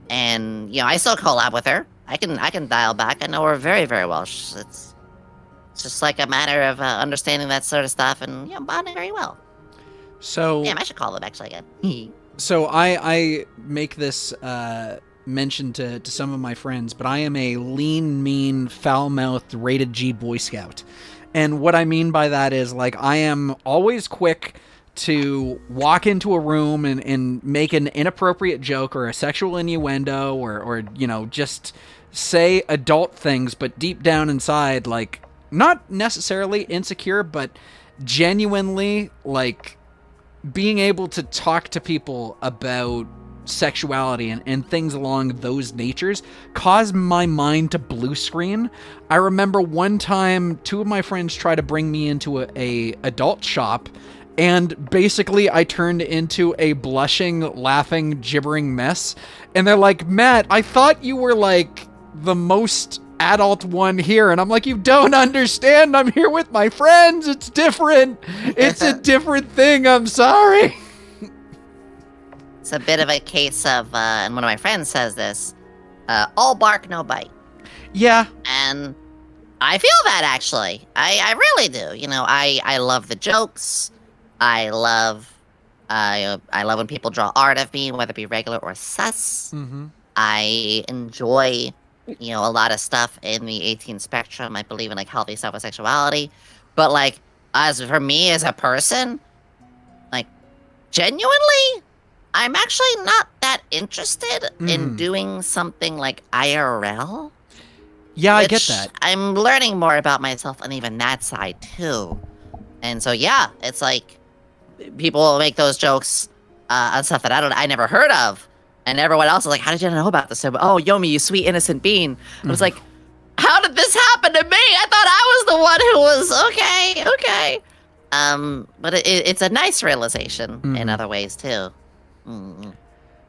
And you know, I still collab with her. I can dial back. I know her very very well. It's just like a matter of understanding that sort of stuff and bonding very well. So Damn, I should call them actually again. So I make this mention to some of my friends, but I am a lean, mean, foul-mouthed, rated G Boy Scout. And what I mean by that is, like, I am always quick to walk into a room and make an inappropriate joke or a sexual innuendo or just say adult things, but deep down inside, like, not necessarily insecure, but genuinely, like, being able to talk to people about sexuality and things along those natures caused my mind to blue screen. I remember one time 2 of my friends tried to bring me into a adult shop, and basically I turned into a blushing, laughing, gibbering mess. And they're like, Matt, I thought you were like the most adult one here. And I'm like, you don't understand. I'm here with my friends. It's different. It's a different thing. I'm sorry. It's a bit of a case of, and one of my friends says this, all bark, no bite. Yeah. And I feel that, actually. I really do. You know, I love the jokes. I love when people draw art of me, whether it be regular or sus. Mm-hmm. I enjoy, a lot of stuff in the 18 spectrum. I believe in, like, healthy self-sexuality. But, like, as for me as a person, like, genuinely, I'm actually not that interested in doing something like IRL. Yeah, I get that. I'm learning more about myself on even that side, too. And so, yeah, it's like, people will make those jokes on stuff that I never heard of. And everyone else is like, how did you know about this? So, oh, Yomi, you sweet innocent bean. I was like, how did this happen to me? I thought I was the one who was okay. But it's a nice realization in other ways, too.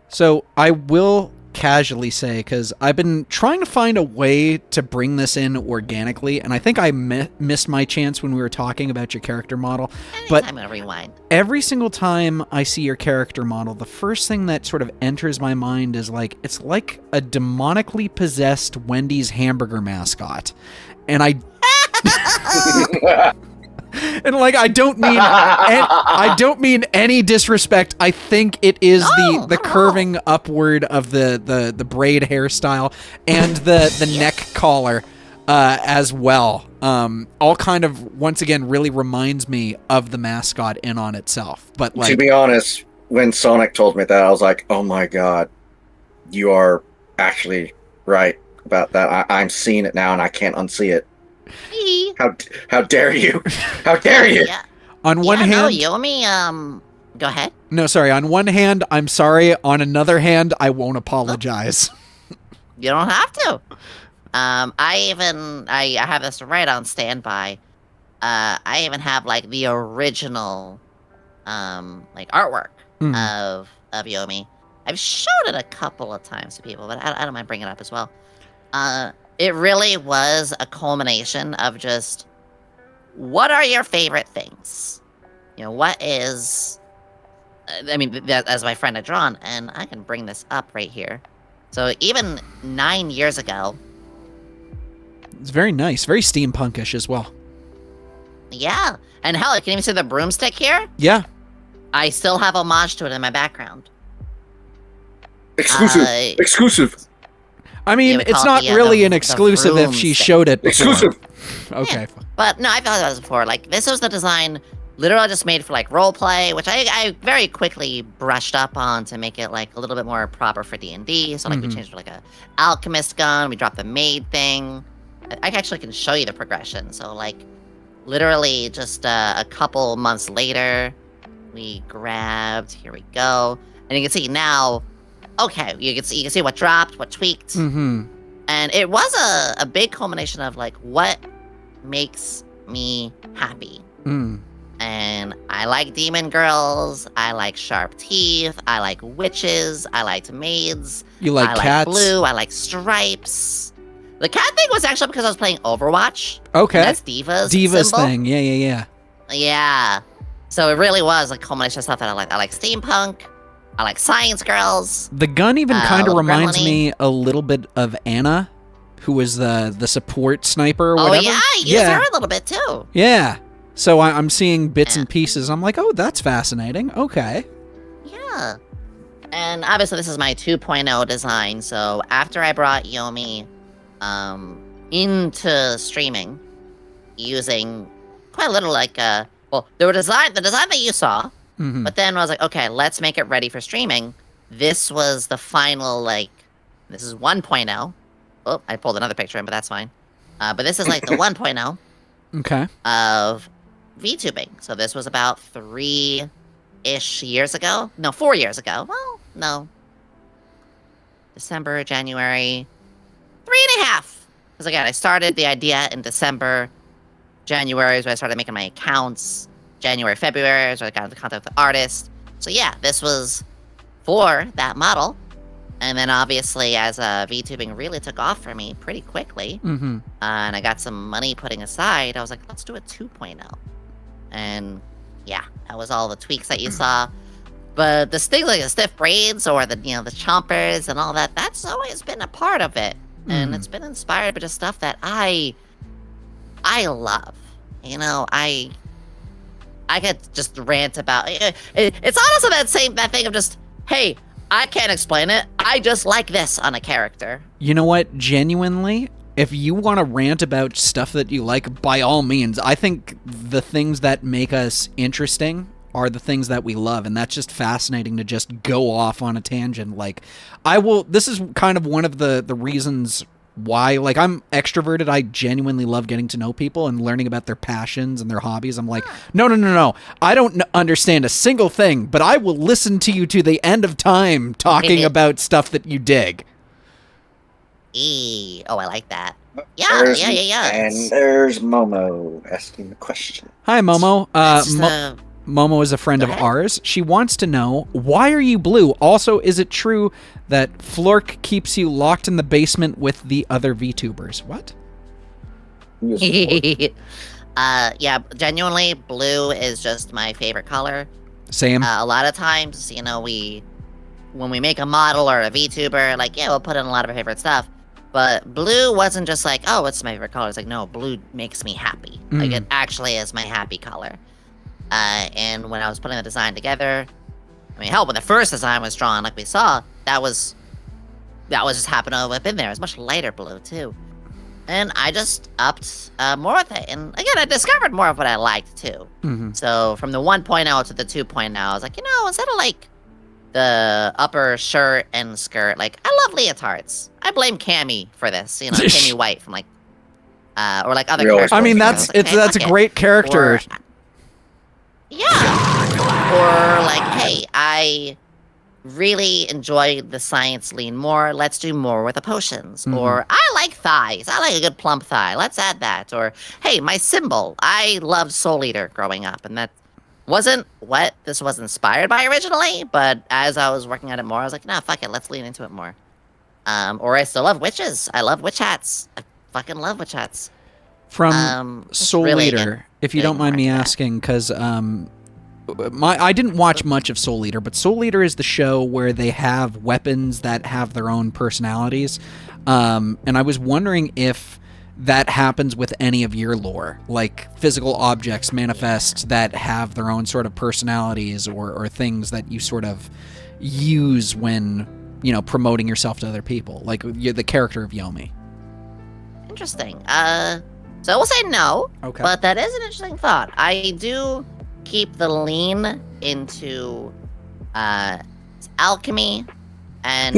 So I will casually say, because I've been trying to find a way to bring this in organically, and I think I missed my chance when we were talking about your character model. But I'm going to rewind. Every single time I see your character model, the first thing that sort of enters my mind is like, it's like a demonically possessed Wendy's hamburger mascot. And I... And like, I don't mean any disrespect. I think it is the curving upward of the braid hairstyle and the neck collar as well. All kind of, once again, really reminds me of the mascot in on itself. But like, to be honest, when Sonic told me that, I was like, oh my god, you are actually right about that. I'm seeing it now and I can't unsee it. How dare you? How dare you? Yeah. On one hand, no, Yomi, go ahead. No, sorry. On one hand, I'm sorry. On another hand, I won't apologize. You don't have to. I have this right on standby. I even have like the original, like artwork of Yomi. I've showed it a couple of times to people, but I don't mind bringing it up as well. It really was a culmination of just, what are your favorite things? What is... I mean, as my friend had drawn, and I can bring this up right here. So even 9 years ago... It's very nice. Very steampunkish as well. Yeah. And hell, you can even see the broomstick here? Yeah. I still have homage to it in my background. Exclusive. I mean, it's not really an exclusive if she showed it before. Exclusive. Okay. Yeah. But no, I've thought about this before. Like, this was the design literally just made for like role play, which I very quickly brushed up on to make it like a little bit more proper for D&D. So like we changed it to like a alchemist gun. We dropped the maid thing. I actually can show you the progression. So like literally just a couple months later, we grabbed. Here we go, and you can see now. Okay, you can see what dropped, what tweaked, and it was a big culmination of like what makes me happy. And I like demon girls. I like sharp teeth. I like witches. I liked maids. You like I cats? like blue. I like stripes. The cat thing was actually because I was playing Overwatch. Okay. And that's Diva's symbol. Thing. Yeah. Yeah. So it really was like a culmination of stuff that I like. I like steampunk. I like science girls. The gun even kind of little reminds gremlin-y. me a little bit of Anna, who was the support sniper or Oh whatever. yeah, I use her a little bit too. Yeah. So I'm seeing bits Yeah. and pieces. I'm like, oh, that's fascinating. Okay. Yeah. And obviously this is my 2.0 design, so after I brought Yomi into streaming using quite a little the design that you saw, Mhm. but then I was like, okay, let's make it ready for streaming. This was the final, this is 1.0. Oh, I pulled another picture in, but that's fine. But this is like the 1.0 Okay. of VTubing. So this was about 3-ish years ago. No, 4 years ago. Well, no. December, January, 3.5. Because again, I started the idea in December. January is when I started making my accounts. January, February is when I got into contact with the artist. So yeah, this was for that model. And then obviously as VTubing really took off for me pretty quickly, Mm-hmm. and I got some money putting aside, I was like, let's do a 2.0. And yeah, that was all the tweaks that you saw. But this thing like the stiff braids or the the chompers and all that, that's always been a part of it. And it's been inspired by just stuff that I love. I could just rant about it's honestly that thing of just, hey, I can't explain it. I just like this on a character. You know what? Genuinely, if you want to rant about stuff that you like, by all means. I think the things that make us interesting are the things that we love, and that's just fascinating to just go off on a tangent. This is kind of one of the reasons why, I'm extroverted. I genuinely love getting to know people and learning about their passions and their hobbies. I'm like, no. I don't understand a single thing, but I will listen to you to the end of time talking about stuff that you dig. Oh, I like that. Yeah. And there's Momo asking the question. Hi, Momo. It's just, Momo is a friend Go of ahead. ours. She wants to know, why are you blue? Also, is it true that Flork keeps you locked in the basement with the other VTubers? What? Who is it yeah, genuinely, blue is just my favorite color. Same. A lot of times, when we make a model or a VTuber, we'll put in a lot of our favorite stuff. But blue wasn't just like, oh, it's my favorite color. It's like, no, blue makes me happy. It actually is my happy color. And when I was putting the design together, when the first design was drawn, like we saw, that was just happened to have been there. It was much lighter blue, too. And I just upped more with it. And again, I discovered more of what I liked, too. Mhm. So from the 1.0 to the 2.0, I was like, instead of the upper shirt and skirt, I love leotards. I blame Cammy for this, Cammy White from or other Real characters. I mean, I was like, hey, that's a fuck it. great character. Yeah. Or hey, I really enjoy the science lean more. Let's do more with the potions. Or I like thighs. I like a good plump thigh. Let's add that. Or hey, my symbol. I loved Soul Eater growing up, and that wasn't what this was inspired by originally. But as I was working on it more, I was like, nah, fuck it. Let's lean into it more. Or I still love witches. I love witch hats. I fucking love witch hats. From just Soul really, Eater, again, if you getting don't mind more me into that. asking, because I didn't watch much of Soul Eater, but Soul Eater is the show where they have weapons that have their own personalities. And I was wondering if that happens with any of your lore, like physical objects manifest that have their own sort of personalities or things that you sort of use when, promoting yourself to other people, like you're the character of Yomi. Interesting. So I will say no. Okay. But that is an interesting thought. I do keep the lean into alchemy and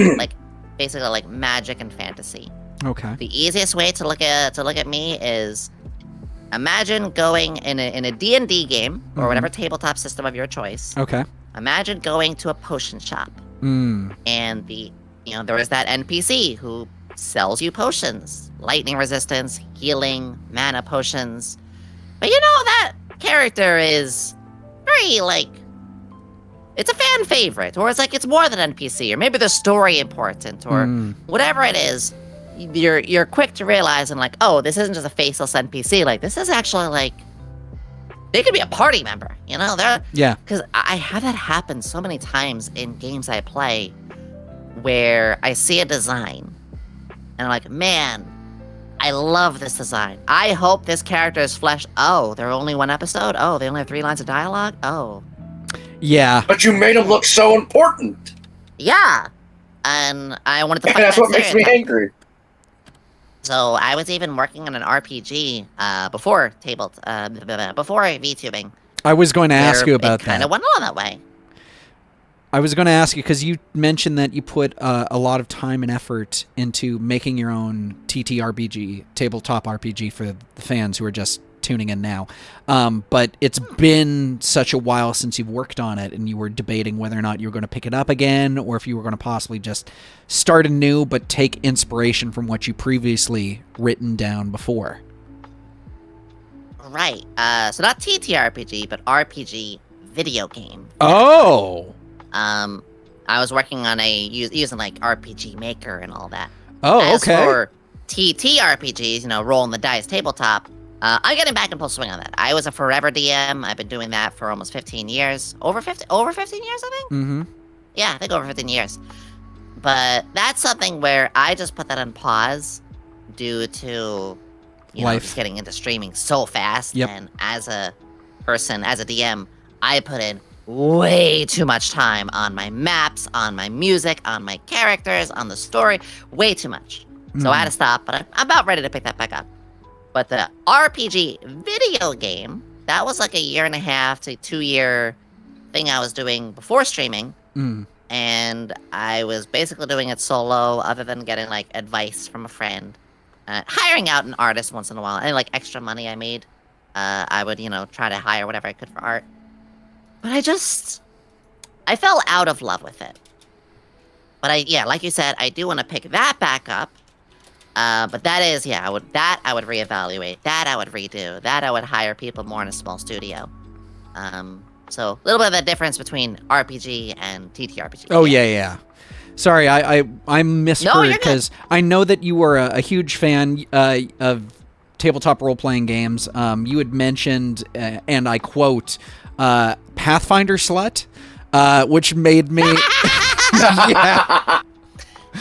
basically magic and fantasy. Okay. The easiest way to look at me is imagine going in a D&D game or whatever tabletop system of your choice. Okay. Imagine going to a potion shop Mm. and there is that NPC who sells you potions, lightning resistance, healing, mana potions. But that character is very very, like, it's a fan favorite, or it's like it's more than NPC, or maybe the story important, or whatever it is. You're quick to realize and like, oh, this isn't just a faceless NPC. Like, this is actually like, they could be a party member, you know? Yeah. Because I have that happen so many times in games I play, where I see a design, and I'm like, man, I love this design. I hope this character is fleshed. Oh, they're only one episode. Oh, they only have 3 lines of dialogue. Oh. Yeah. But you made him look so important. Yeah. And I wanted to fight That's that what makes me stereotype. angry. So I was even working on an RPG before VTubing. I was going to ask you about it kind that. of went on that way. I was going to ask you because you mentioned that you put a lot of time and effort into making your own TTRPG, tabletop RPG, for the fans who are just tuning in now. But it's been such a while since you've worked on it, and you were debating whether or not you were going to pick it up again, or if you were going to possibly just start anew but take inspiration from what you previously written down before. Right. So not TTRPG, but RPG video game. Oh. I was working on using like RPG Maker and all that. Oh, As okay. for TTRPGs, you know, rolling the dice tabletop, I'm getting back in full swing on that. I was a forever DM. I've been doing that for almost 15 years. Over 15 years, I think? Mm-hmm. Yeah, I think over 15 years. But that's something where I just put that on pause due to, you know, Life. just getting into streaming so fast. Yep. And as a person, as a DM, I put in way too much time on my maps, on my music, on my characters, on the story. Way too much. So I had to stop, but I'm about ready to pick that back up. But the RPG video game, that was like 1.5 to 2 year thing I was doing before streaming. And I was basically doing it solo, other than getting like advice from a friend, hiring out an artist once in a while. Any like extra money I made, I would, you know, try to hire whatever I could for art. But I fell out of love with it. But yeah, like you said, I do want to pick that back up. But that is, yeah, I would reevaluate. That I would redo. That I would hire people more in a small studio. So a little bit of a difference between RPG and TTRPG. Oh, yeah. Sorry, I misheard you're good. because I know that you were a huge fan of tabletop role-playing games. You had mentioned, and I quote, Pathfinder slut, which made me... yeah.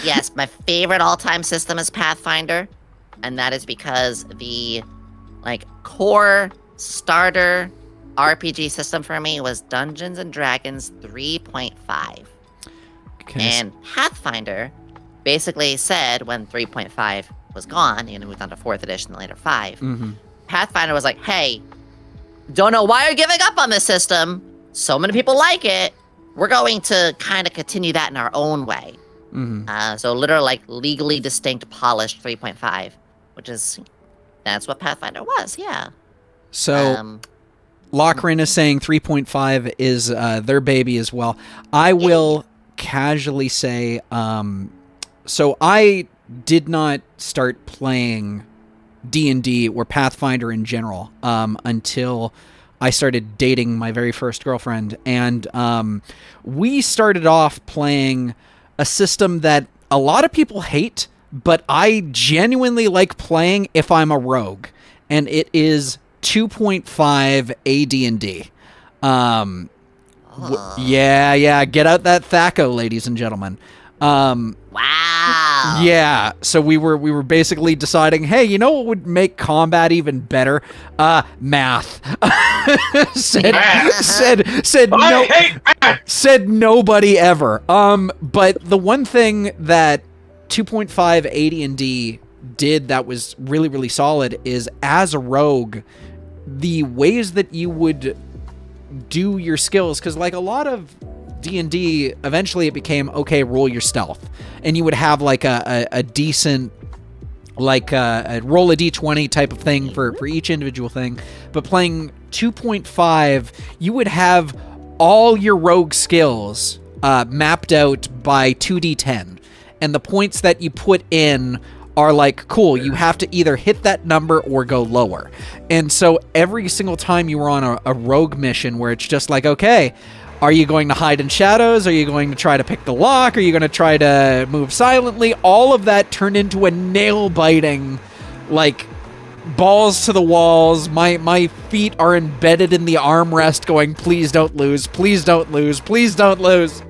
Yes, my favorite all-time system is Pathfinder, and that is because the like core starter RPG system for me was Dungeons and Dragons 3.5. Okay. And Pathfinder basically said when 3.5 was gone, you know, moved on to 4th edition and later 5. Pathfinder was like, hey, don't know why you're giving up on this system. So many people like it. We're going to kind of continue that in our own way. So literally like legally distinct polished 3.5, which is, that's what Pathfinder was, yeah. So Lochran is saying 3.5 is their baby as well. I will casually say, so I did not start playing D&D or Pathfinder in general until I started dating my very first girlfriend. And we started off playing a system that a lot of people hate, but I genuinely like playing if I'm a rogue. And it is 2.5 AD&D. Yeah, get out that THACO, ladies and gentlemen. Wow. Yeah, so we were basically deciding, hey, you know what would make combat even better? Math. said I hate math! Said nobody ever. But the one thing that 2.5 AD&D did that was really, really solid is, as a rogue, the ways that you would do your skills, because like a lot of D&D, eventually it became, okay, roll your stealth, and you would have like a decent, like a roll a d20 type of thing for each individual thing. But playing 2.5, you would have all your rogue skills mapped out by 2d10, and the points that you put in are like, cool, you have to either hit that number or go lower. And so every single time you were on a rogue mission where it's just like, okay, are you going to hide in shadows? Are you going to try to pick the lock? Are you going to try to move silently? All of that turned into a nail-biting, like, balls to the walls. My feet are embedded in the armrest going, please don't lose, please don't lose, please don't lose.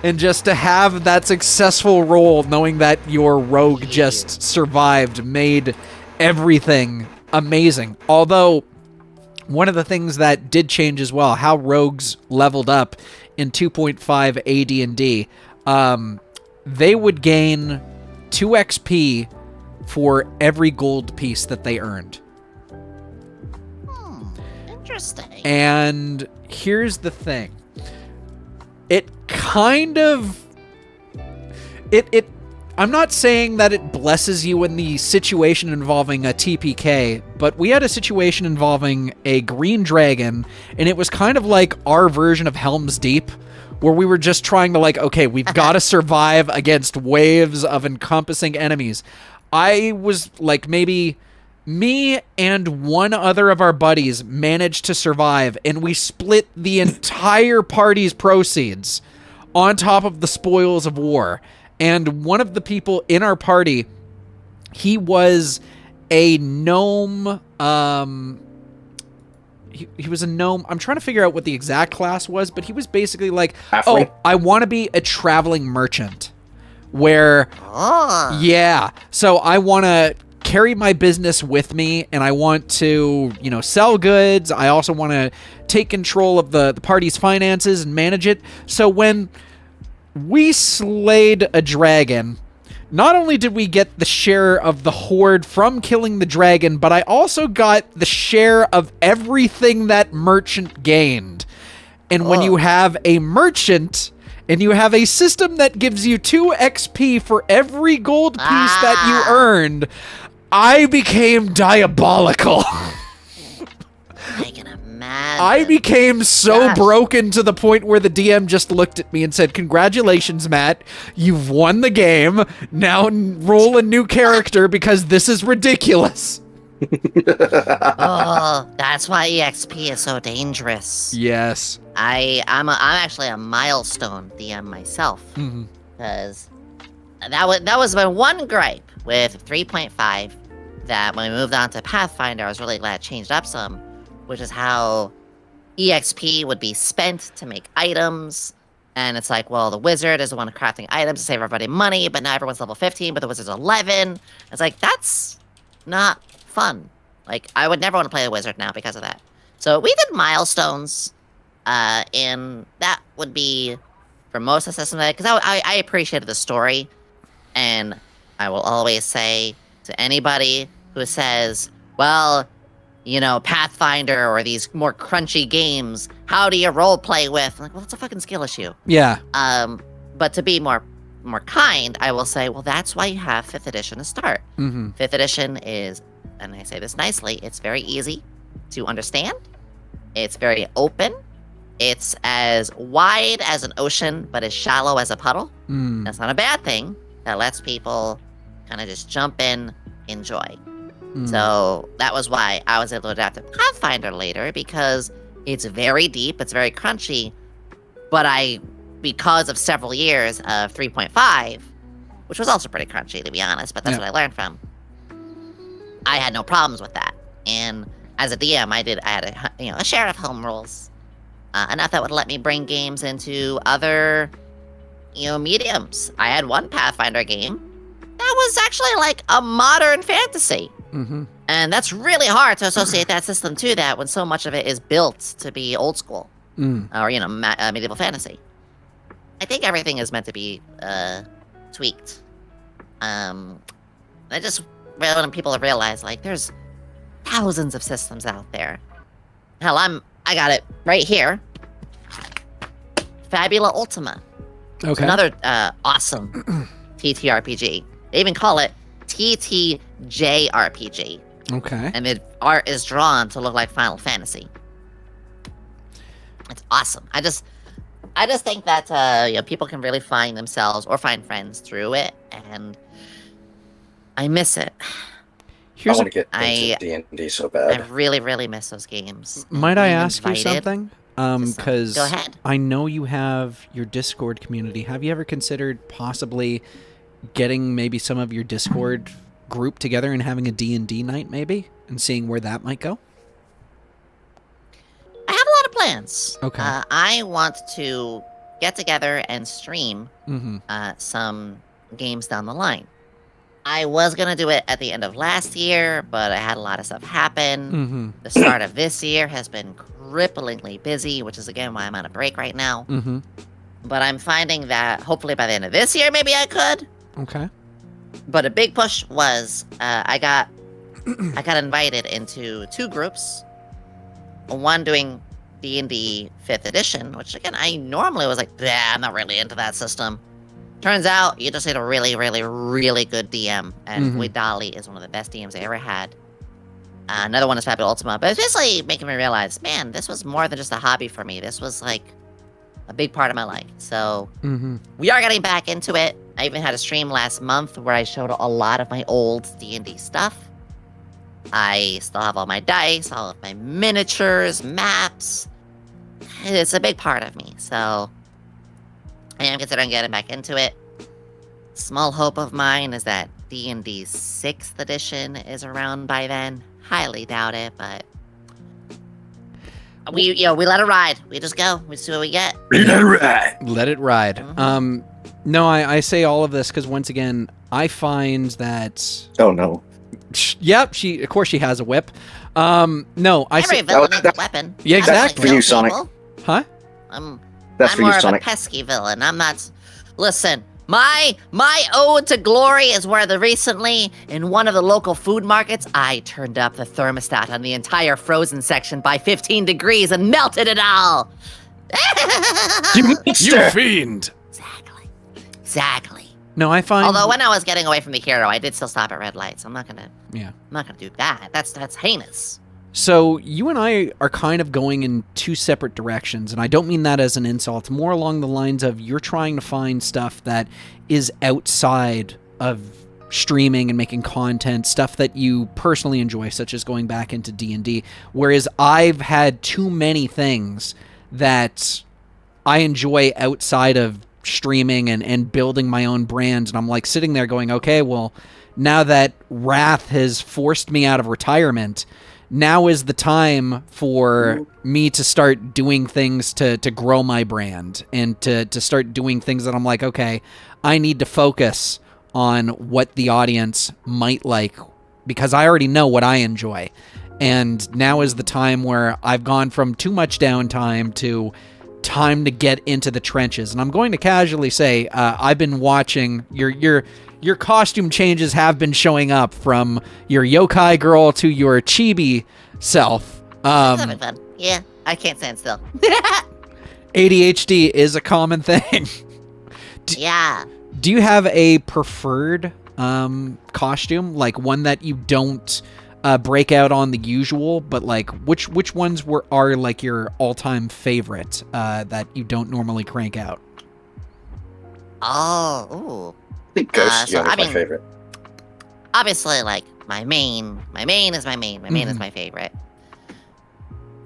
And just to have that successful roll, knowing that your rogue just survived, made everything amazing. Although, one of the things that did change as well, how rogues leveled up in 2.5 AD&D, they would gain 2 XP for every gold piece that they earned. Interesting. And here's the thing. It kind of... I'm not saying that it blesses you in the situation involving a TPK, but we had a situation involving a green dragon, and it was kind of like our version of Helm's Deep, where we were just trying to like, okay, we've got to survive against waves of encompassing enemies. I was like, maybe me and one other of our buddies managed to survive, and we split the entire party's proceeds on top of the spoils of war. And one of the people in our party, he was a gnome. He was a gnome. I'm trying to figure out what the exact class was, but he was basically like, Halfling. oh, I want to be a traveling merchant. Where, yeah. So I want to carry my business with me, and I want to, you know, sell goods. I also want to take control of the party's finances and manage it. So when we slayed a dragon, not only did we get the share of the horde from killing the dragon, but I also got the share of everything that merchant gained. And when you have a merchant and you have a system that gives you 2 XP for every gold piece that you earned, I became diabolical. I can imagine. I became so broken to the point where the DM just looked at me and said, congratulations, Matt. You've won the game. Now roll a new character because this is ridiculous. Oh, that's why EXP is so dangerous. Yes. I'm actually a milestone DM myself, because that was my one gripe with 3.5. That when we moved on to Pathfinder, I was really glad it changed up some, which is how EXP would be spent to make items. And it's like, well, the wizard is the one crafting items to save everybody money, but now everyone's level 15, but the wizard's 11. It's like, that's not fun. Like, I would never want to play the wizard now because of that. So we did milestones, and that would be for most of the system, because I appreciated the story, and I will always say to anybody who says, well, you know, Pathfinder or these more crunchy games, how do you role play with? I'm like, well, it's a fucking skill issue. Yeah. But to be more kind, I will say, well, that's why you have 5th edition to start. 5th edition is, and I say this nicely, it's very easy to understand. It's very open. It's as wide as an ocean, but as shallow as a puddle. That's not a bad thing. That lets people kind of just jump in, enjoy. So that was why I was able to adapt to Pathfinder later, because it's very deep, it's very crunchy, but because of several years of 3.5, which was also pretty crunchy, to be honest, but that's what I learned from, I had no problems with that. And as a DM, I had a share of home rules, enough that would let me bring games into other, mediums. I had one Pathfinder game that was actually like a modern fantasy. And that's really hard to associate that system to that when so much of it is built to be old school or, medieval fantasy. I think everything is meant to be tweaked. I just really want people to realize, like, there's thousands of systems out there. Hell, I got it right here. Fabula Ultima. Okay. It's another awesome TTRPG. They even call it TTJRPG. Okay. And the art is drawn to look like Final Fantasy. It's awesome. I just think that people can really find themselves or find friends through it, and I miss it. I Here's want to get I- into D&D so I bad. really, really miss those games. and might I being ask you invited something? to some- Because Go ahead. I know you have your Discord community. Have you ever considered possibly getting maybe some of your Discord group together and having a D&D night maybe and seeing where that might go? I have a lot of plans. Okay. I want to get together and stream Mm-hmm. some games down the line. I was gonna do it at the end of last year, but I had a lot of stuff happen. Mm-hmm. The start of this year has been cripplingly busy, which is again why I'm on a break right now. Mm-hmm. But I'm finding that hopefully by the end of this year, maybe I could. Okay. But a big push was I got invited into 2 groups. One doing D&D 5th edition, which again I normally was like, I'm not really into that system. Turns out you just need a really, really, really good DM, and Mhm. Dolly is one of the best DMs I ever had. Another one is Fabio Ultima, but it's basically making me realize, man, this was more than just a hobby for me. This was like a big part of my life. So Mm-hmm. we are getting back into it. I even had a stream last month where I showed a lot of my old D&D stuff. I still have all my dice, all of my miniatures, maps. It's a big part of me, so I am considering getting back into it. Small hope of mine is that D&D 6th edition is around by then. Highly doubt it, but we let it ride. We just go. We see what we get. Let it ride. Mhm. No, I say all of this because once again, I find that. Oh no. Yep, of course she has a whip. No, I Every say, villain needs a weapon. Yeah, I don't like exactly. For you, kill Sonic. people. huh? That's I'm for more you, of Sonic. a pesky villain. I'm not. Listen, my ode to glory is where recently in one of the local food markets, I turned up the thermostat on the entire frozen section by 15 degrees and melted it all. You fiend! Exactly. No, I find. Although when I was getting away from the hero, I did still stop at red lights. I'm not gonna do that. That's heinous. So you and I are kind of going in 2 separate directions, and I don't mean that as an insult. More along the lines of you're trying to find stuff that is outside of streaming and making content, stuff that you personally enjoy, such as going back into D&D, whereas I've had too many things that I enjoy outside of streaming and building my own brand, and I'm like sitting there going, okay, well, now that Wrath has forced me out of retirement, now is the time for me to start doing things to grow my brand and to start doing things that I'm like, okay, I need to focus on what the audience might like because I already know what I enjoy. And now is the time where I've gone from too much downtime to time to get into the trenches. And I'm going to casually say, I've been watching your costume changes have been showing up from your yokai girl to your chibi self. It's having fun. Yeah, I can't stand still. ADHD is a common thing. Yeah. Do you have a preferred costume, like one that you don't break out on the usual, but like which ones are like your all-time favorite that you don't normally crank out? Oh, ooh. I think Ghost so, Young is I my mean- favorite. Obviously, like my main is my main. My main is my favorite.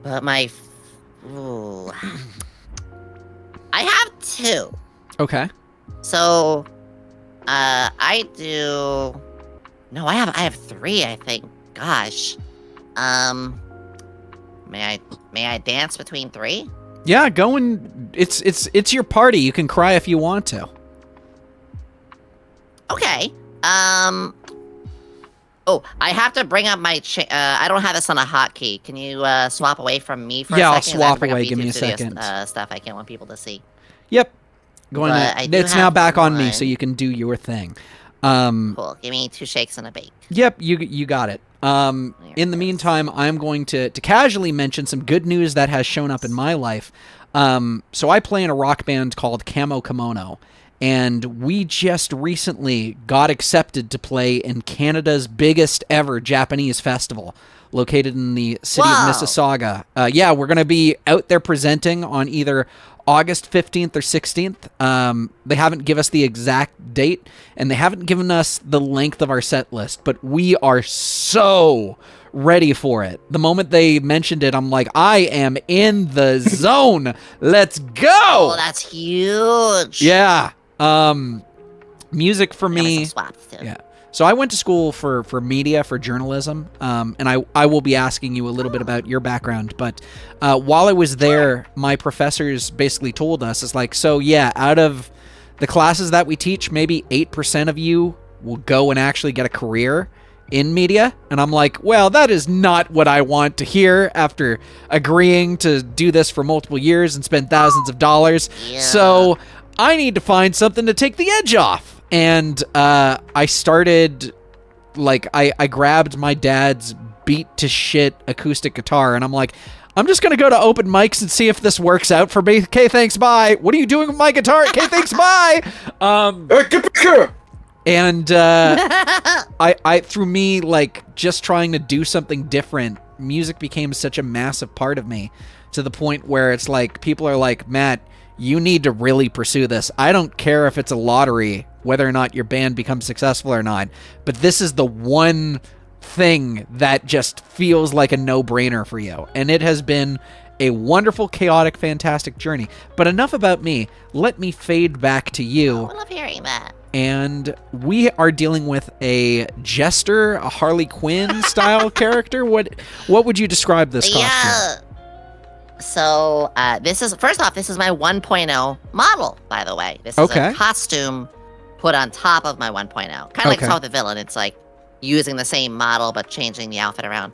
But ooh. I have 2. Okay. So, I do. No, I have 3. I think. Gosh. May I dance between 3? Yeah, go and it's your party. You can cry if you want to. Okay. Oh, I have to bring up my. I don't have this on a hotkey. Can you swap away from me for Yeah, a I'll second? 'Cause I have to swap bring up away. Give me YouTube a Studio, second. Stuff I can't want people to see. Yep. Going But I do it's now have back on me, one. so you can do your thing. Cool. Give me 2 shakes and a bake. Yep, you got it. In the meantime, I'm going to casually mention some good news that has shown up in my life. So I play in a rock band called Camo Kimono, and we just recently got accepted to play in Canada's biggest ever Japanese festival, located in the city Wow. of Mississauga. Yeah, we're going to be out there presenting on either August 15th or 16th. They haven't given us the exact date, and they haven't given us the length of our set list, but we are so ready for it. The moment they mentioned it, I'm like, I am in the zone. Let's go. Oh, that's huge. Yeah. Music for me. Some swaps too. Yeah. So I went to school for media, for journalism, and I will be asking you a little bit about your background. But while I was there, my professors basically told us, it's like, so yeah, out of the classes that we teach, maybe 8% of you will go and actually get a career in media. And I'm like, well, that is not what I want to hear after agreeing to do this for multiple years and spend thousands of dollars. Yeah. So I need to find something to take the edge off. And I started, like, I grabbed my dad's beat to shit acoustic guitar, and I'm like, I'm just going to go to open mics and see if this works out for me. Okay, thanks, bye. What are you doing with my guitar? Okay, thanks, bye. Get back here! And I through me, like, just trying to do something different, music became such a massive part of me, to the point where it's like, people are like, Matt, you need to really pursue this. I don't care if it's a lottery, whether or not your band becomes successful or not, but this is the one thing that just feels like a no-brainer for you. And it has been a wonderful, chaotic, fantastic journey. But enough about me. Let me fade back to you. I love hearing that. And we are dealing with a jester, a Harley Quinn style character. What would you describe this costume? Yeah. So this is, first off, this is my 1.0 model, by the way. This is a costume put on top of my 1.0. Kind of like Saw the Villain. It's like using the same model but changing the outfit around.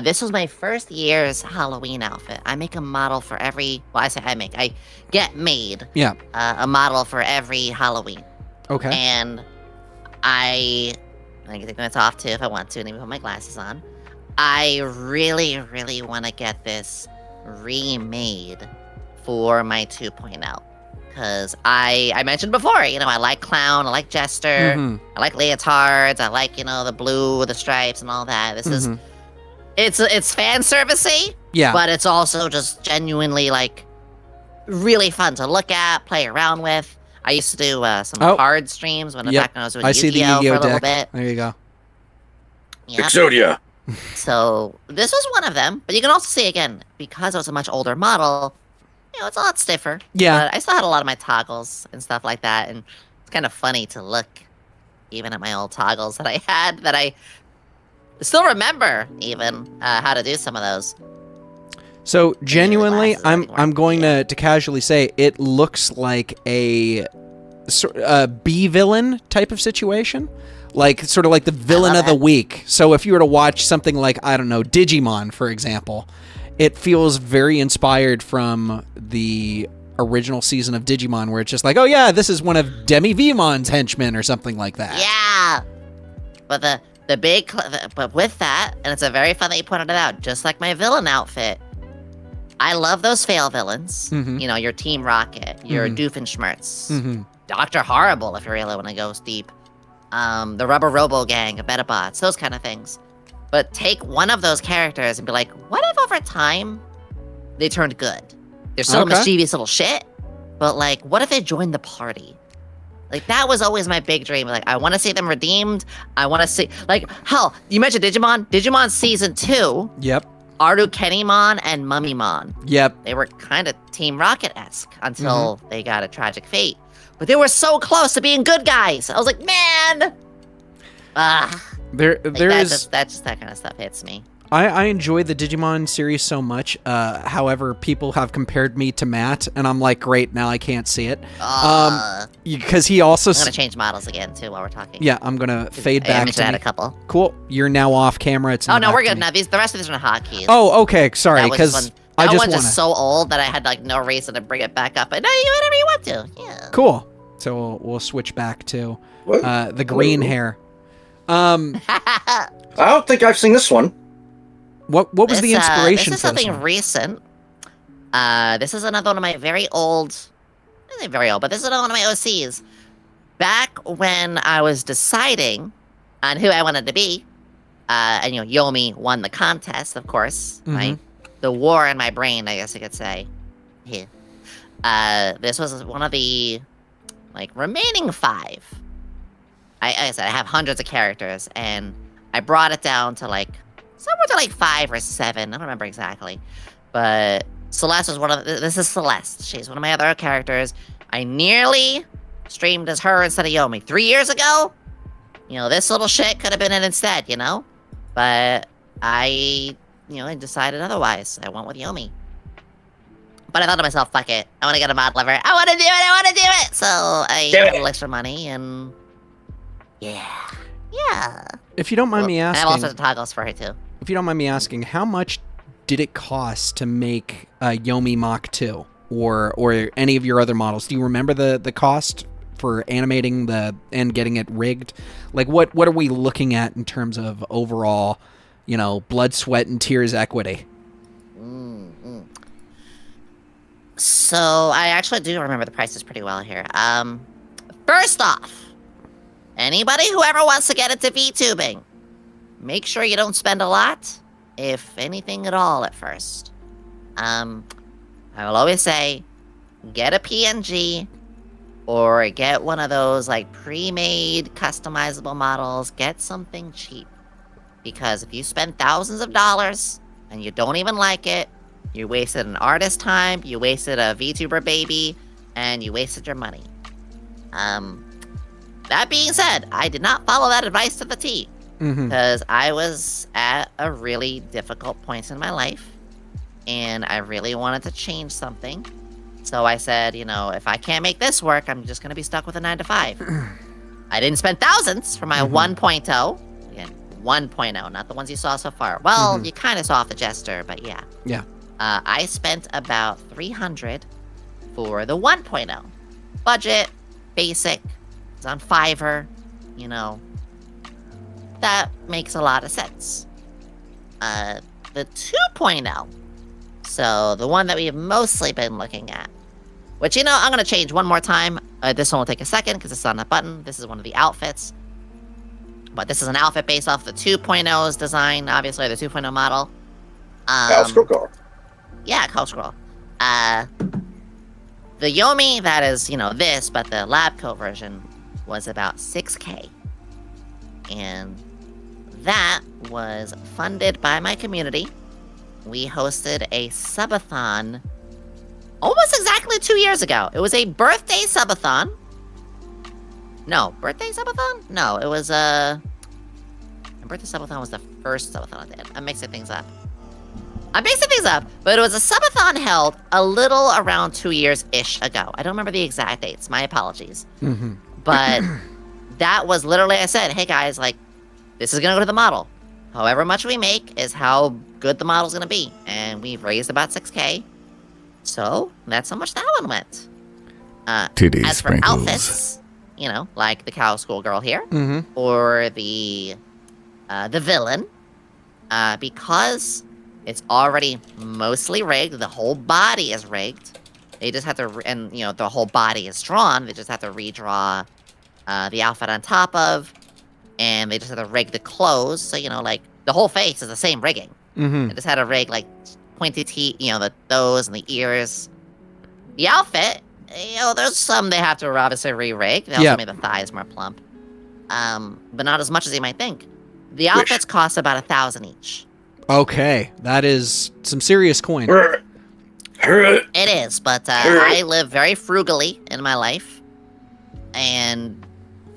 This was my first year's Halloween outfit. I make a model for every, well, I get made a model for every Halloween. Okay. And I can take this off too if I want to, and even put my glasses on. I really, really want to get this remade for my 2.0. Because I mentioned before, I like clown, I like jester, I like leotards, I like, the blue with the stripes and all that. This is, it's fan servicey, but it's also just genuinely, like, really fun to look at, play around with. I used to do some card streams back when I was doing Yu-Gi-Oh for a little bit. There you go. Yep. Exodia. So this was one of them, but you can also see, again, because it was a much older model, it's a lot stiffer. Yeah. But I still had a lot of my toggles and stuff like that, and it's kind of funny to look even at my old toggles that I had that I still remember even how to do some of those. So genuinely, I'm going to casually say it looks like a B villain type of situation. Like, sort of like the villain of the week. So if you were to watch something like, I don't know, Digimon, for example, it feels very inspired from the original season of Digimon, where it's just like, oh yeah, this is one of Demi Vemon's henchmen or something like that. Yeah. But but with that, and it's a very fun that you pointed it out, just like my villain outfit, I love those fail villains. Your Team Rocket, your Doofenshmirtz, Dr. Horrible, if you really want to go deep. The Rubber Robo Gang of Metabots, those kind of things. But take one of those characters and be like, what if over time they turned good? They're still mischievous little shit, but like, what if they joined the party? Like, that was always my big dream. Like, I want to see them redeemed. I want to see, like, hell, you mentioned Digimon. Digimon Season 2. Yep. Arukennimon and Mummymon. Yep. They were kind of Team Rocket-esque until they got a tragic fate. But they were so close to being good guys. I was like, man. That kind of stuff hits me. I enjoy the Digimon series so much. However, people have compared me to Matt, and I'm like, great, now I can't see it. Because he also... I'm going to change models again, too, while we're talking. Yeah, I'm going to fade back to me. A couple. Cool. You're now off camera. It's no, we're good. Now, the rest of these are hotkeys. Oh, okay. Sorry, because I just want to... just so old that I had, like, no reason to bring it back up. But no, you whatever you want to. Yeah. Cool. So we'll switch back to the green hair. I don't think I've seen this one. What was the inspiration this is for this something one? recent. This is another one of my very old... I don't think very old, but this is another one of my OCs. Back when I was deciding on who I wanted to be, and Yomi won the contest, of course. The war in my brain, I guess I could say. Yeah. This was one of the remaining 5. I said I have hundreds of characters, and I brought it down to somewhere to 5 or 7. I don't remember exactly, but Celeste was one of this is Celeste. She's one of my other characters. I nearly streamed as her instead of Yomi 3 years ago. This little shit could have been it instead, but I decided otherwise. I went with Yomi. But I thought to myself, fuck it. I want to get a mod liver. I want to do it. So I got a little extra money, and yeah. If you don't mind me and I asking, have all sorts of toggles for her too. if you don't mind me asking, how much did it cost to make Yomi Mach 2 or any of your other models? Do you remember the cost for animating and getting it rigged? What are we looking at in terms of overall, blood, sweat, and tears equity? So I actually do remember the prices pretty well here. First off, anybody who ever wants to get into VTubing, make sure you don't spend a lot, if anything at all, at first. I will always say, get a PNG, or get one of those pre-made customizable models. Get something cheap, because if you spend thousands of dollars and you don't even like it, you wasted an artist's time, you wasted a VTuber baby, and you wasted your money. That being said, I did not follow that advice to the T, because I was at a really difficult point in my life, and I really wanted to change something. So I said, if I can't make this work, I'm just going to be stuck with a 9-to-5. I didn't spend thousands for my 1.0. Again, 1.0, not the ones you saw so far. Well, you kind of saw off the Jester, but yeah. Yeah. I spent about $300 for the 1.0. Budget, basic, it's on Fiverr, That makes a lot of sense. The 2.0, so the one that we have mostly been looking at, which, I'm going to change one more time. This one will take a second because it's on that button. This is one of the outfits. But this is an outfit based off the 2.0's design, obviously, the 2.0 model. Scroll. Yeah, Cow Scroll. The Yomi, that is, this, but the lab coat version was about $6K. And that was funded by my community. We hosted a subathon almost exactly 2 years ago. It was a birthday subathon. No, birthday subathon? No, it was a birthday subathon was the first subathon I did. I'm mixing things up, but it was a subathon held a little around 2 years-ish ago. I don't remember the exact dates. My apologies. But that was literally, I said, hey guys, this is gonna go to the model. However much we make is how good the model's gonna be. And we've raised about $6K. So that's how much that one went. Titty as sprinkles. for outfits, like the cow schoolgirl here, or the villain, because it's already mostly rigged, the whole body is rigged. They just have to, and the whole body is drawn. They just have to redraw the outfit on top of, and they just have to rig the clothes. So the whole face is the same rigging. They just had to rig pointy teeth, those and the ears. The outfit, there's some they have to obviously re-rig. They also made the thighs more plump, but not as much as you might think. The outfits cost about 1,000 each. Okay, that is some serious coin. It is, but I live very frugally in my life, and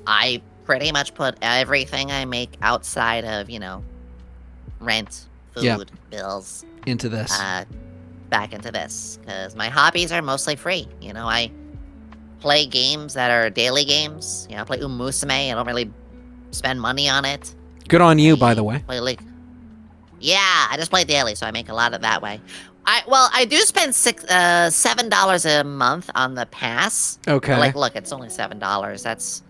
I pretty much put everything I make outside of, rent, food, bills, into this. Back into this, because my hobbies are mostly free. I play games that are daily games. I play Umusume. I don't really spend money on it. Good on you, by the way. Yeah, I just play daily, so I make a lot of that way. I do spend $7 a month on the pass. Okay. Look, it's only $7. That's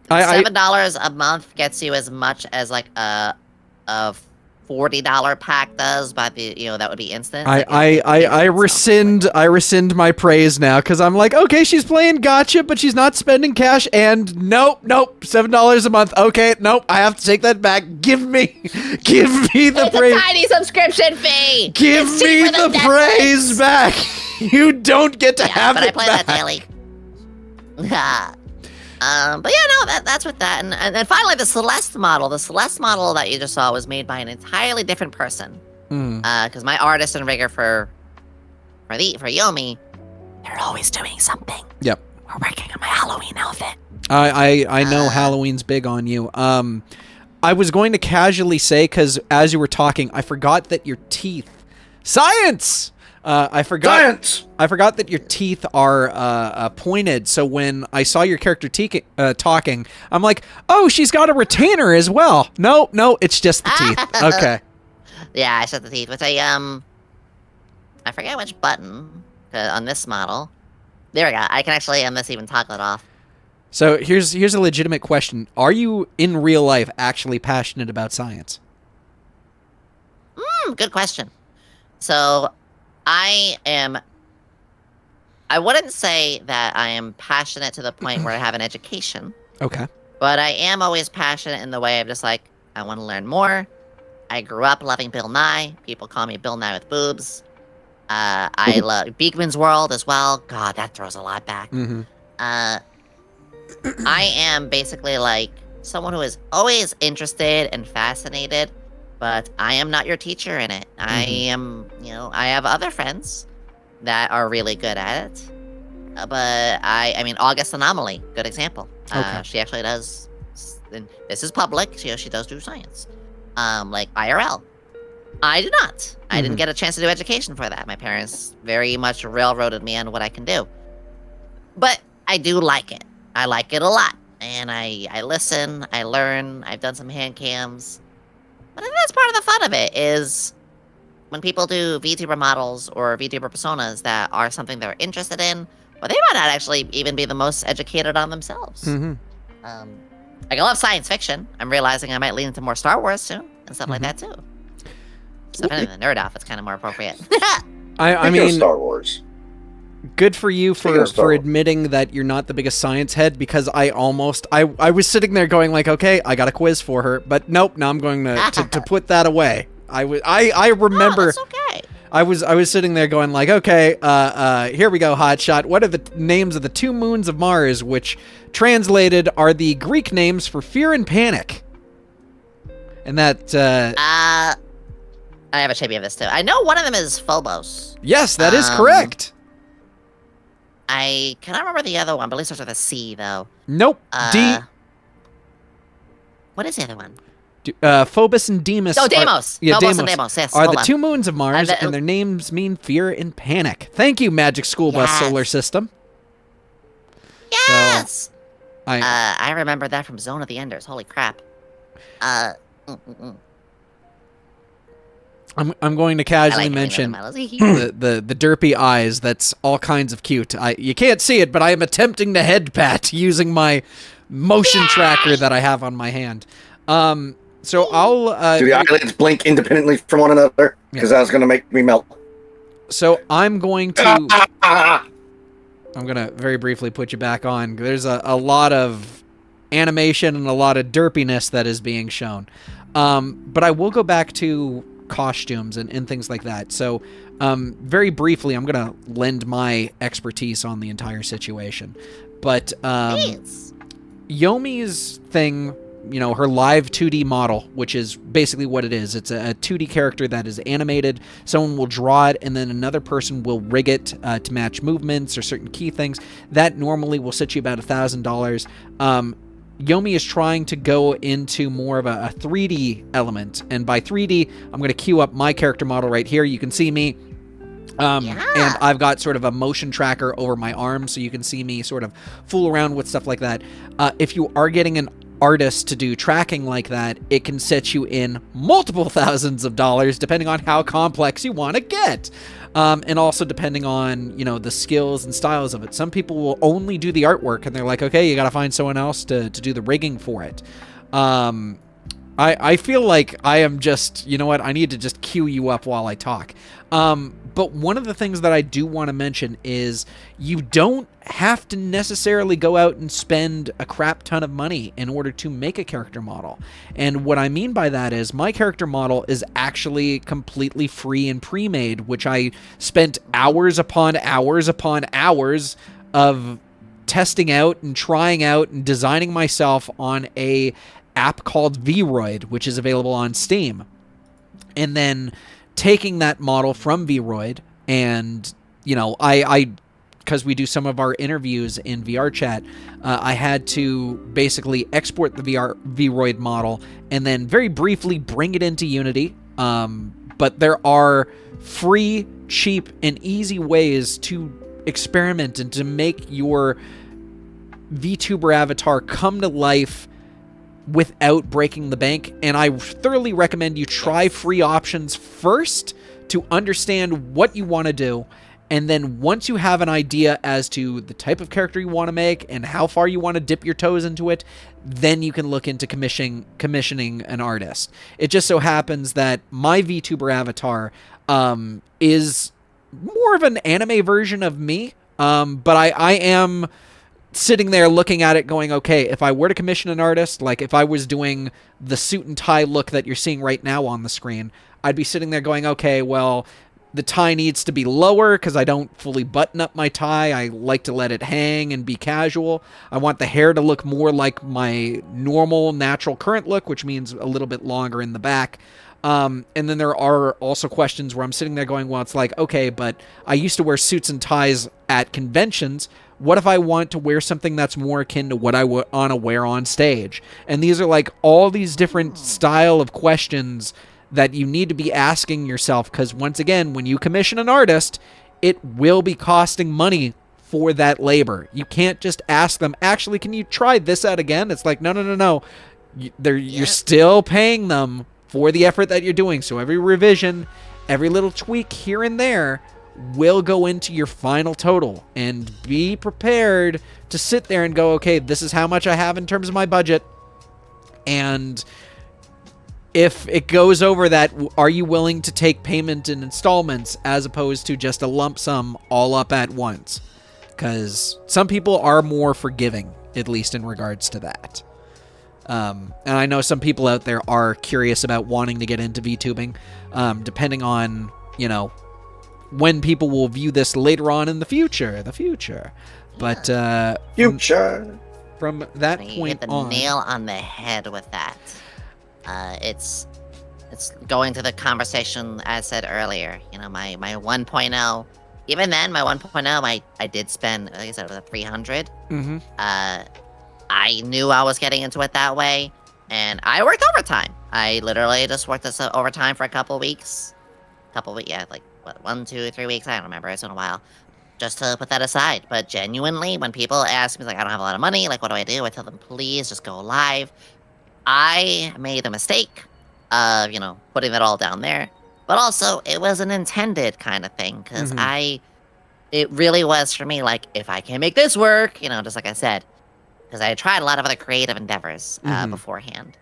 $7 a month gets you as much as a $40 pack does, but that would be instant. I rescind my praise now, because I'm okay, she's playing gotcha, but she's not spending cash, and nope, $7 a month. Okay, nope, I have to take that back. Give me the praise. It's a tiny subscription fee. Give me the praise back. You don't get to have but it I play back. that daily. But yeah, no, that's with that. And then finally, the Celeste model. The Celeste model that you just saw was made by an entirely different person. Because my artist and rigger for Yomi, they're always doing something. Yep. We're working on my Halloween outfit. I know Halloween's big on you. I was going to casually say, because as you were talking, I forgot that your teeth... Science! I forgot that your teeth are pointed, so when I saw your character talking, I'm like, oh, she's got a retainer as well. No, it's just the teeth. Okay. Yeah, I set the teeth, which I forget which button on this model. There we go. I can actually, on this, even toggle it off. So here's a legitimate question. Are you, in real life, actually passionate about science? Good question. So, I wouldn't say that I am passionate to the point where I have an education. Okay. But I am always passionate in the way of just like, I want to learn more. I grew up loving Bill Nye. People call me Bill Nye with boobs. I love Beekman's World as well. God, that throws a lot back. I am basically like someone who is always interested and fascinated, but I am not your teacher in it. I am, I have other friends that are really good at it. But I mean, August Anomaly, good example. Okay. She actually does, and this is public, she does do science. Like IRL. I do not. I didn't get a chance to do education for that. My parents very much railroaded me on what I can do. But I do like it. I like it a lot. And I listen, I learn, I've done some hand cams. But I think that's part of the fun of it, is when people do VTuber models or VTuber personas that are something they're interested in, but they might not actually even be the most educated on themselves. I love science fiction. I'm realizing I might lean into more Star Wars soon and stuff like that too. So depending on the nerd off, it's kind of more appropriate. I mean, Star Wars. Good for you for admitting that you're not the biggest science head, because I was sitting there going like, okay, I got a quiz for her, but nope, now I'm going to put that away. I remember. Oh, that's okay. I was sitting there going like, okay, here we go, hotshot. What are the names of the 2 moons of Mars, which translated are the Greek names for fear and panic? And that I have a trivia of this too. I know one of them is Phobos. Yes, that is correct. I cannot remember the other one, but at least starts with a C though. Nope. D. What is the other one? Phobos and Deimos. Oh, Deimos. Phobos and Deimos, yes. Are the 2 moons of Mars, and their names mean fear and panic. Thank you, Magic School Bus Solar System. Yes! So, I remember that from Zone of the Enders. Holy crap. I'm going to casually mention the derpy eyes. That's all kinds of cute. You can't see it, but I am attempting to head pat using my motion tracker that I have on my hand. So I'll... do the eyelids blink independently from one another? Because that's going to make me melt. So I'm going to... I'm going to very briefly put you back on. There's a lot of animation and a lot of derpiness that is being shown. But I will go back to costumes and things like that. So very briefly, I'm going to lend my expertise on the entire situation. But Yomi's thing... her live 2D model, which is basically what it is. It's a 2D character that is animated. Someone will draw it, and then another person will rig it to match movements or certain key things. That normally will set you about $1,000. Yomi is trying to go into more of a 3D element. And by 3D, I'm going to queue up my character model right here. You can see me. And I've got sort of a motion tracker over my arm, so you can see me sort of fool around with stuff like that. If you are getting an artist to do tracking like that, it can set you in multiple thousands of dollars depending on how complex you want to get, and also depending on the skills and styles of it. Some people will only do the artwork and they're like, okay, you got to find someone else to do the rigging for it. I feel like I am just, you know what, I need to just cue you up while I talk. But one of the things that I do want to mention is you don't have to necessarily go out and spend a crap ton of money in order to make a character model. And what I mean by that is my character model is actually completely free and pre-made, which I spent hours upon hours upon hours of testing out and trying out and designing myself on a app called Vroid, which is available on Steam. And then taking that model from Vroid and, you know, I because we do some of our interviews in VR chat, I had to basically export the Vroid model and then very briefly bring it into Unity. But there are free, cheap, and easy ways to experiment and to make your VTuber avatar come to life without breaking the bank. And I thoroughly recommend you try free options first to understand what you want to do. And then once you have an idea as to the type of character you want to make and how far you want to dip your toes into it, then you can look into commissioning an artist. It just so happens that my VTuber avatar is more of an anime version of me, but I am sitting there looking at it going, okay, if I were to commission an artist, like if I was doing the suit and tie look that you're seeing right now on the screen, I'd be sitting there going, okay, well, the tie needs to be lower because I don't fully button up my tie. I like to let it hang and be casual. I want the hair to look more like my normal, natural current look, which means a little bit longer in the back. And then there are also questions where I'm sitting there going, well, it's like, okay, but I used to wear suits and ties at conventions. What if I want to wear something that's more akin to what I want to wear on stage? And these are like all these different style of questions that you need to be asking yourself, because once again, when you commission an artist, it will be costing money for that labor. You can't just ask them, actually, can you try this out again? It's like, no. You're still paying them for the effort that you're doing. So every revision, every little tweak here and there will go into your final total. And be prepared to sit there and go, okay, this is how much I have in terms of my budget. And if it goes over that, are you willing to take payment in installments as opposed to just a lump sum all up at once? Because some people are more forgiving, at least in regards to that. And I know some people out there are curious about wanting to get into VTubing, depending on, you know, when people will view this later on in the future. But Future. From that You point hit the on, nail on the head with that. It's going to the conversation I said earlier. You know, my 1.0. Even then, my 1.0, I did spend, like I said, it was 300. Mm-hmm. I knew I was getting into it that way, and I worked overtime. I literally just worked this overtime for a couple weeks. Like, what, 1, 2, 3 weeks? I don't remember. It's been a while. Just to put that aside. But genuinely, when people ask me, like, I don't have a lot of money, like, what do? I tell them, please just go live. I made a mistake of, you know, putting it all down there. But also, it was an intended kind of thing, because it really was for me, like, if I can make this work, you know, just like I said, because I tried a lot of other creative endeavors beforehand.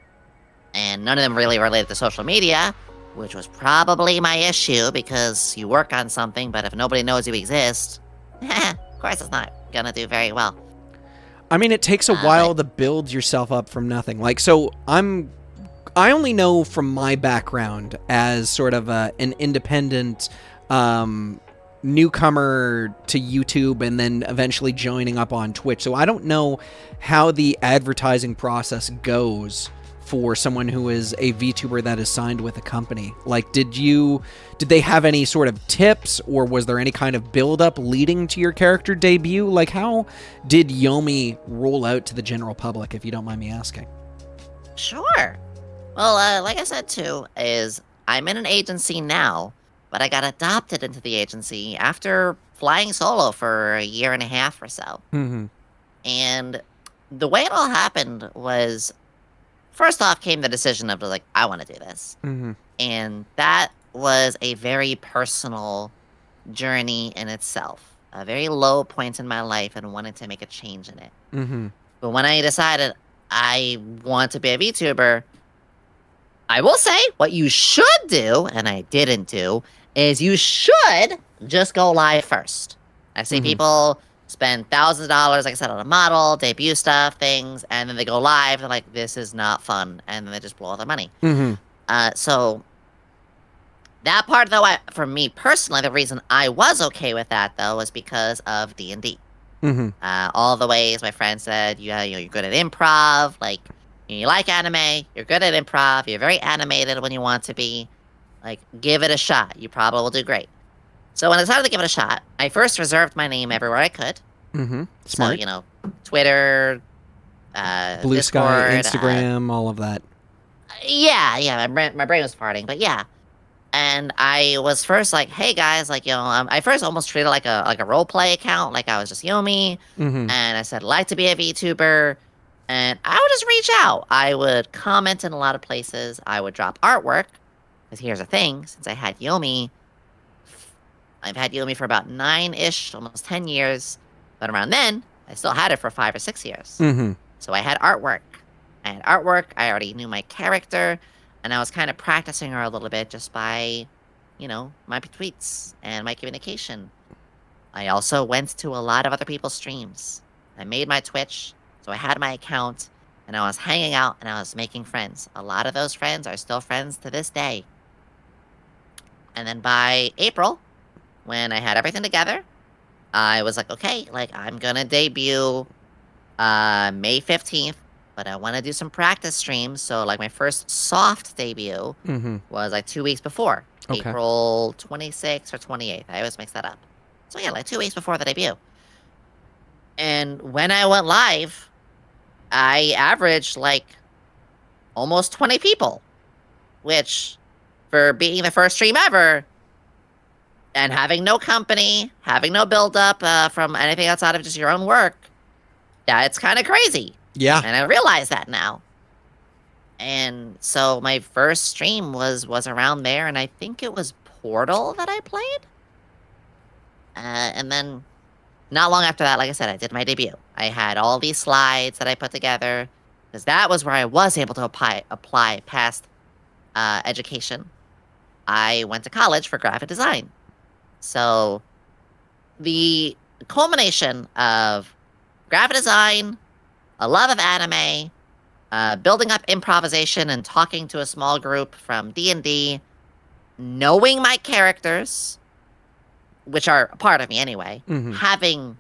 And none of them really related to social media, which was probably my issue, because you work on something, but if nobody knows you exist, of course it's not gonna do very well. I mean, it takes a while to build yourself up from nothing. Like, so I only know from my background as sort of an independent newcomer to YouTube and then eventually joining up on Twitch. So I don't know how the advertising process goes for someone who is a VTuber that is signed with a company. Like, did they have any sort of tips, or was there any kind of build-up leading to your character debut? Like, how did Yomi roll out to the general public, if you don't mind me asking? Sure. Well, like I said, too, is I'm in an agency now, but I got adopted into the agency after flying solo for 1.5 years or so. Mm-hmm. And the way it all happened was, first off came the decision of, like, I want to do this. Mm-hmm. And that was a very personal journey in itself. A very low point in my life and wanted to make a change in it. Mm-hmm. But when I decided I want to be a VTuber, I will say what you should do, and I didn't do, is you should just go live first. I see people spend thousands of dollars, like I said, on a model, debut stuff, things, and then they go live. They're like, this is not fun, and then they just blow all their money. So that part, though, for me personally, the reason I was okay with that, though, was because of D&D. All the ways my friend said, you're good at improv, like, you like anime, you're good at improv, you're very animated when you want to be, like, give it a shot. You probably will do great. So when I decided to give it a shot, I first reserved my name everywhere I could. Smart. So, Twitter, Blue Discord, Sky, Instagram, all of that. Yeah, my brain was farting, but yeah. And I was first like, hey guys, like, I first almost treated it like a role play account, like I was just Yomi, and I said, like to be a VTuber, and I would just reach out. I would comment in a lot of places. I would drop artwork, because here's the thing, since I had Yomi, I've had Yomi for about 9-ish, almost 10 years, but around then, I still had it for 5 or 6 years. So I had artwork. I already knew my character, and I was kind of practicing her a little bit just by, my tweets and my communication. I also went to a lot of other people's streams. I made my Twitch, so I had my account, and I was hanging out, and I was making friends. A lot of those friends are still friends to this day. And then by April, when I had everything together, I was like, okay, like, I'm gonna debut May 15th, but I want to do some practice streams. So, like, my first soft debut was, like, 2 weeks before. Okay. April 26th or 28th. I always mix that up. So, yeah, like, 2 weeks before the debut. And when I went live, I averaged, like, almost 20 people. Which, for being the first stream ever, and having no company, having no build-up from anything outside of just your own work, yeah, it's kind of crazy. Yeah. And I realize that now. And so my first stream was around there, and I think it was Portal that I played. And then not long after that, like I said, I did my debut. I had all these slides that I put together, because that was where I was able to apply past education. I went to college for graphic design. So the culmination of graphic design, a love of anime, building up improvisation and talking to a small group from D&D, knowing my characters, which are a part of me anyway, having,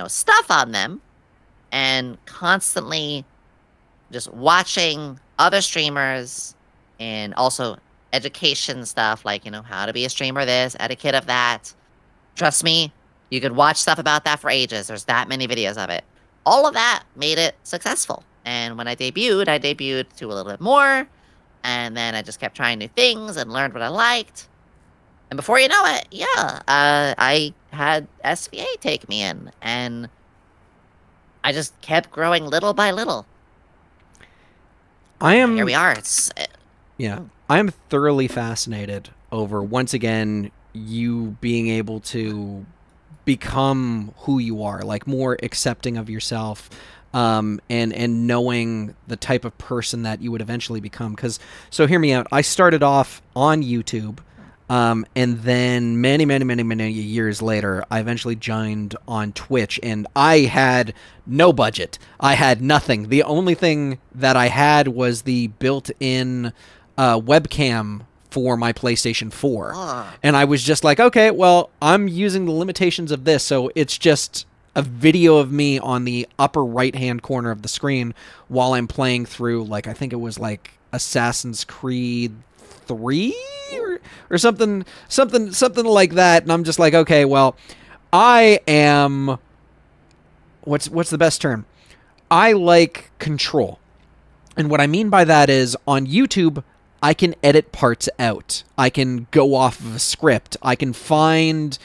stuff on them, and constantly just watching other streamers, and also education stuff, like, how to be a streamer this, etiquette of that. Trust me, you could watch stuff about that for ages. There's that many videos of it. All of that made it successful. And when I debuted to a little bit more, and then I just kept trying new things and learned what I liked. And before you know it, I had SVA take me in, and I just kept growing little by little. Here we are. I am thoroughly fascinated over, once again, you being able to become who you are, like more accepting of yourself, and knowing the type of person that you would eventually become. So hear me out. I started off on YouTube, and then many years later, I eventually joined on Twitch, and I had no budget. I had nothing. The only thing that I had was the built-in webcam for my PlayStation 4. And I was just like, okay, well, I'm using the limitations of this, so it's just a video of me on the upper right-hand corner of the screen while I'm playing through, like, I think it was like Assassin's Creed 3 or something like that. And I'm just like, okay, well, I am, what's the best term? I like control. And what I mean by that is, on YouTube, I can edit parts out. I can go off of a script. I can find,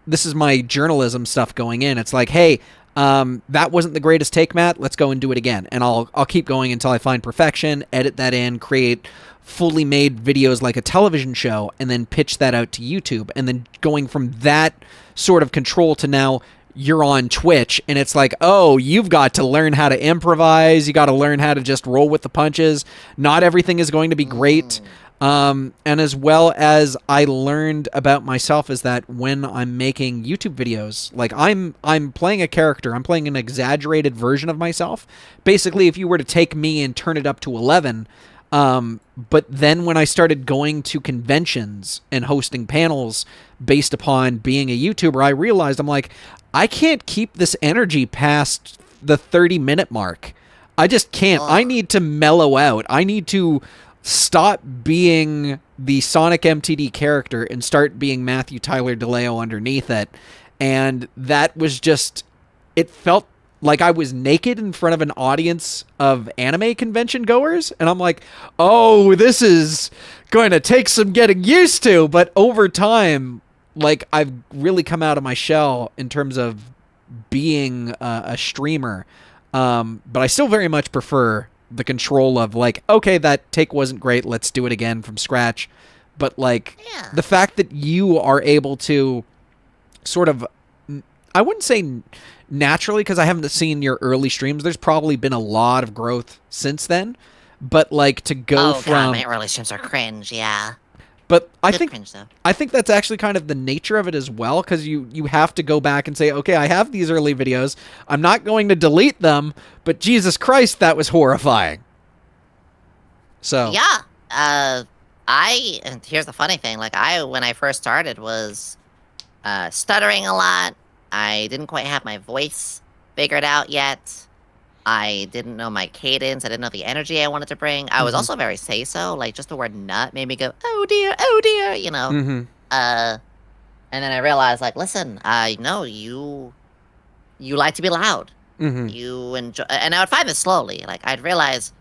this is my journalism stuff going in. It's like, hey, that wasn't the greatest take, Matt. Let's go and do it again. And I'll keep going until I find perfection, edit that in, create fully made videos like a television show, and then pitch that out to YouTube. And then going from that sort of control to now you're on Twitch, and it's like, oh, you've got to learn how to improvise. You got to learn how to just roll with the punches. Not everything is going to be great. And as well as I learned about myself is that when I'm making YouTube videos, like I'm playing a character, I'm playing an exaggerated version of myself. Basically, if you were to take me and turn it up to 11, but then when I started going to conventions and hosting panels based upon being a YouTuber, I realized I'm like, I can't keep this energy past the 30-minute mark. I just can't. I need to mellow out. I need to stop being the SonicMTD character and start being Matthew Tyler DeLeo underneath it. And that was just, it felt like I was naked in front of an audience of anime convention goers. And I'm like, oh, this is going to take some getting used to. But over time, like, I've really come out of my shell in terms of being a streamer. But I still very much prefer the control of, like, okay, that take wasn't great, let's do it again from scratch. But, like, the fact that you are able to sort of, I wouldn't say naturally, because I haven't seen your early streams, there's probably been a lot of growth since then, but, like, to go from... God, my early streams are cringe, yeah. But I Good think cringe, though. I think that's actually kind of the nature of it as well, because you have to go back and say, okay, I have these early videos. I'm not going to delete them, but Jesus Christ, that was horrifying. So Yeah. And here's the funny thing, like, when I first started, was stuttering a lot. I didn't quite have my voice figured out yet. I didn't know my cadence. I didn't know the energy I wanted to bring. I was also very say-so. Like, just the word nut made me go, oh dear, you know. And then I realized, like, listen, no, you like to be loud. You enjoy, and I would find this slowly. Like, I'd realize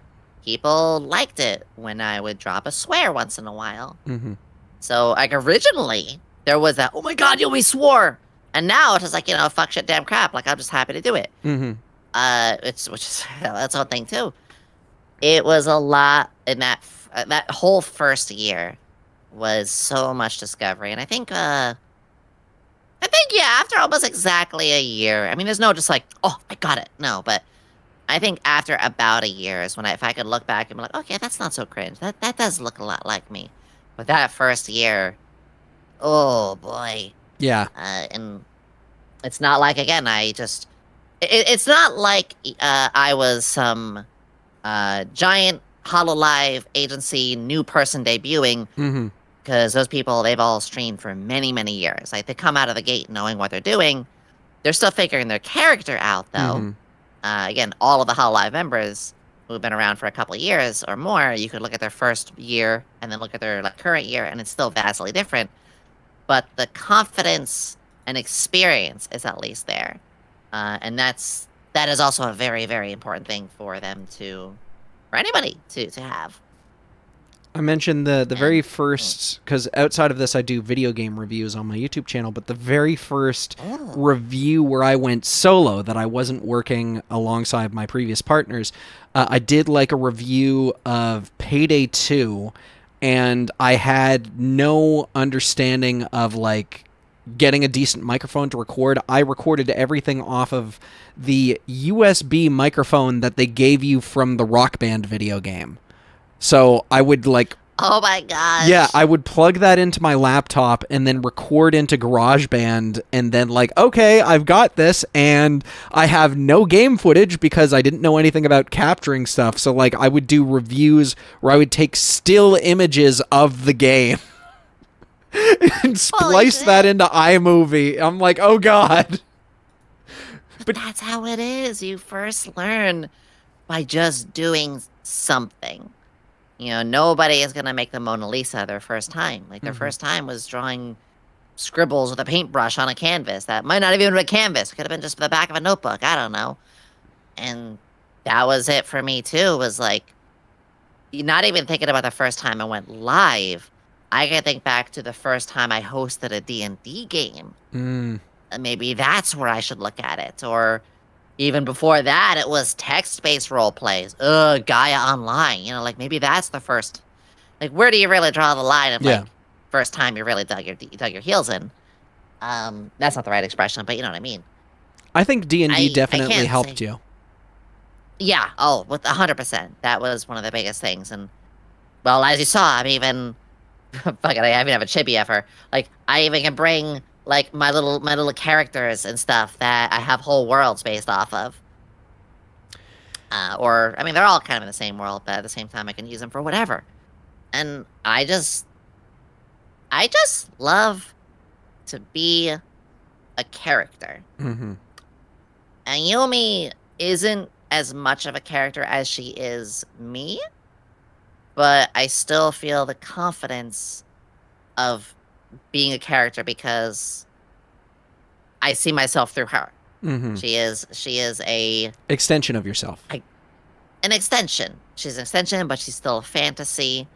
people liked it when I would drop a swear once in a while. So, like, originally, there was that, oh my god, Yomi swore! And now it's just like, you know, fuck, shit, damn, crap. Like, I'm just happy to do it. Which is that's a thing too. It was a lot in that whole first year was so much discovery, and I think yeah, after almost exactly a year. I mean, there's no just like, oh, I got it. No, but I think after about a year is when if I could look back and be like, okay, that's not so cringe. That does look a lot like me. But that first year, oh boy. yeah. And it's not like, again, it's not like I was some giant Hololive agency new person debuting, because those people, they've all streamed for many, many years. Like, they come out of the gate knowing what they're doing. They're still figuring their character out, though. Again, all of the Hololive members who've been around for a couple of years or more, you could look at their first year and then look at their current year, and it's still vastly different. But the confidence and experience is at least there. And that is also a very, very important thing for anybody to have. I mentioned the very first, because outside of this I do video game reviews on my YouTube channel, but the very first review where I went solo, that I wasn't working alongside my previous partners, I did like a review of Payday 2, and I had no understanding of, like, getting a decent microphone to record. I recorded everything off of the USB microphone that they gave you from the Rock Band video game. So I would, like... Oh my gosh. Yeah, I would plug that into my laptop and then record into GarageBand, and then, like, okay, I've got this, and I have no game footage because I didn't know anything about capturing stuff. So, like, I would do reviews where I would take still images of the game and splice that into iMovie. I'm like, oh god. But that's how it is. You first learn by just doing something. You know, nobody is going to make the Mona Lisa their first time. Like, their first time was drawing scribbles with a paintbrush on a canvas. That might not have even been a canvas. It could have been just the back of a notebook. I don't know. And that was it for me, too. Was like, not even thinking about the first time I went live. I can think back to the first time I hosted a D&D game. Maybe that's where I should look at it. Or even before that, it was text-based role plays. Gaia Online. You know, like, maybe that's the first. Like, where do you really draw the line of, like, first time you really dug your heels in? That's not the right expression, but you know what I mean. I think D&D I definitely can't helped say- you. Yeah. Oh, with 100%. That was one of the biggest things. And well, as you saw, I'm even fucking. I even have a chibi of her. Like I even can bring like my little characters and stuff that I have whole worlds based off of. Or I mean, they're all kind of in the same world, but at the same time, I can use them for whatever. And I just love to be a character. Mm-hmm. And Yomi isn't as much of a character as she is me, but I still feel the confidence of being a character because I see myself through her. Mm-hmm. She is a Extension of yourself. an extension. She's an extension, but she's still a fantasy.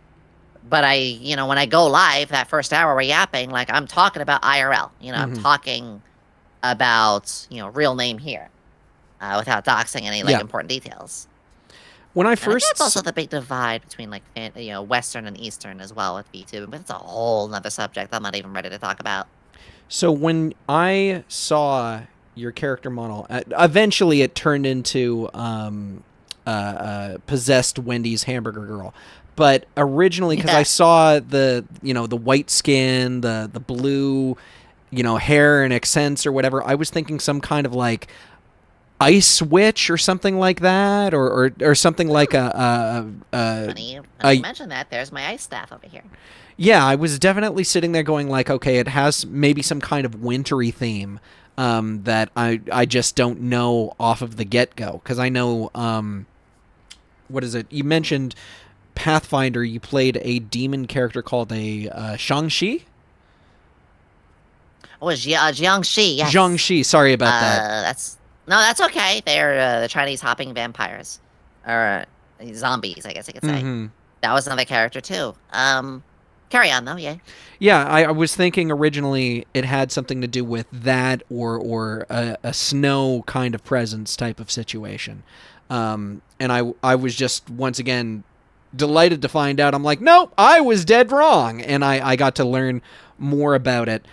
But when I go live, that first hour we're yapping, like I'm talking about IRL. I'm talking about, real name here, without doxing any important details. When I And I think first that's also the big divide between Western and Eastern as well with Vtuber, but it's a whole nother subject I'm not even ready to talk about. So when I saw your character model, eventually it turned into possessed Wendy's hamburger girl. But originally, because I saw the white skin, the blue, hair and accents or whatever, I was thinking some kind of like ice witch or something like that, or something like Funny you mentioned that. There's my ice staff over here. Yeah, I was definitely sitting there going like, okay, it has maybe some kind of wintry theme that I just don't know off of the get-go. Because I know, what is it? You mentioned Pathfinder, you played a demon character called a Shang-Chi? Oh, it's Jiangxi, yes. Jiangxi, sorry about that. That's okay. They're the Chinese hopping vampires. Or zombies, I guess you could say. Mm-hmm. That was another character, too. Carry on, though, yeah. Yeah, I was thinking originally it had something to do with that or a snow kind of presence type of situation. And I was just, once again, delighted to find out. I'm like, nope, I was dead wrong. And I got to learn more about it.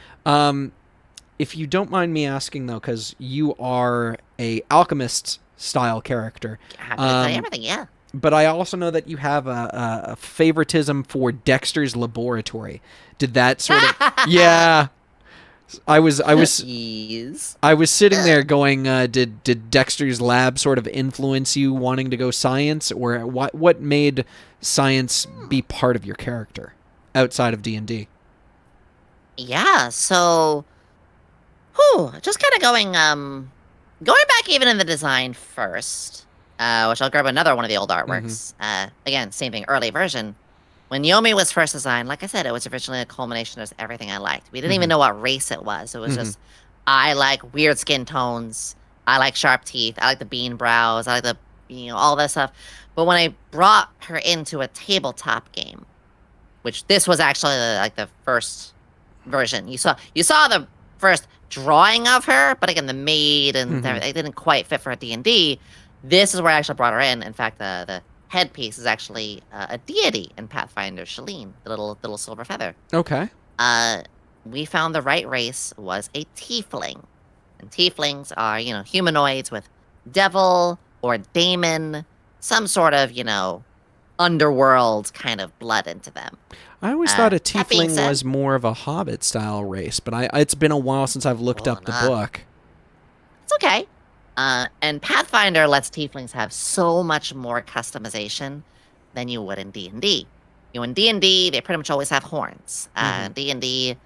If you don't mind me asking, though, because you are a alchemist-style character. Happy to tell you everything, yeah. But I also know that you have a favoritism for Dexter's Laboratory. Did that sort of... Yeah. I was Jeez. I was sitting there going, did Dexter's Lab sort of influence you wanting to go science? Or what made science be part of your character outside of D&D? Yeah, so... just kind of going back even in the design first, which I'll grab another one of the old artworks. Again, same thing, early version. When Yomi was first designed, like I said, it was originally a culmination of everything I liked. We didn't even know what race it was. It was just, I like weird skin tones. I like sharp teeth. I like the bean brows. I like the, all that stuff. But when I brought her into a tabletop game, which this was actually the first version. You saw the first drawing of her, but again, the maid and everything, it didn't quite fit for a D&D. This is where I actually brought her in. In fact, the headpiece is actually a deity in Pathfinder, Shalene, the little silver feather. Okay. We found the right race was a tiefling. And tieflings are, humanoids with devil or daemon, some sort of, underworld kind of blood into them. I always thought a that being tiefling said- was more of a hobbit-style race, but it's been a while since I've looked up the book. It's okay. And Pathfinder lets tieflings have so much more customization than you would in D&D. In D&D, they pretty much always have horns. D&D,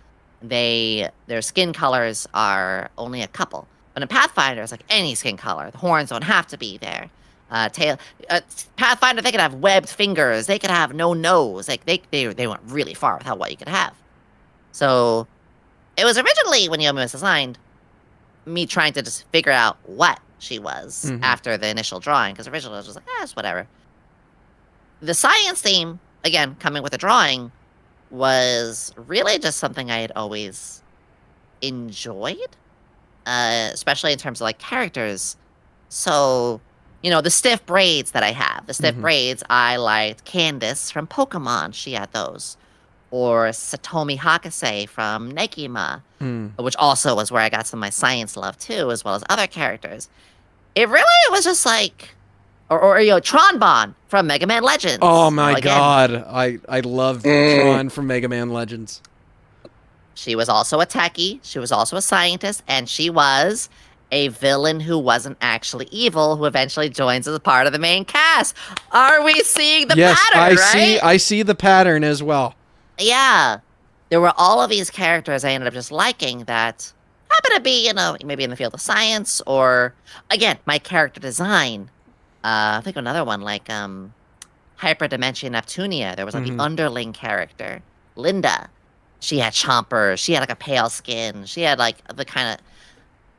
their skin colors are only a couple. But in Pathfinder, it's like any skin color. The horns don't have to be there. Pathfinder, they could have webbed fingers. They could have no nose. Like they went really far with what you could have. So it was originally, when Yomi was designed, me trying to just figure out what she was after the initial drawing, because originally I was just like, it's whatever. The science theme, again, coming with a drawing, was really just something I had always enjoyed, especially in terms of like characters. So, the stiff braids that I have, I liked Candace from Pokemon. She had those. or Satomi Hakase from Negima, Hmm. which also was where I got some of my science love too, as well as other characters. It really was just like, or Tronbon from Mega Man Legends. Oh my again, god, I love Tron from Mega Man Legends. she was also a techie, she was also a scientist, and she was a villain who wasn't actually evil, who eventually joins as a part of the main cast. Are we seeing the Yes, pattern, right? I see the pattern as well. Yeah. There were all of these characters I ended up just liking that happen to be, maybe in the field of science, or, again, my character design. I think another one, like, Hyperdimension Neptunia. There was, like, the underling character, Linda. She had chompers. She had, like, a pale skin. She had, like, the kind of...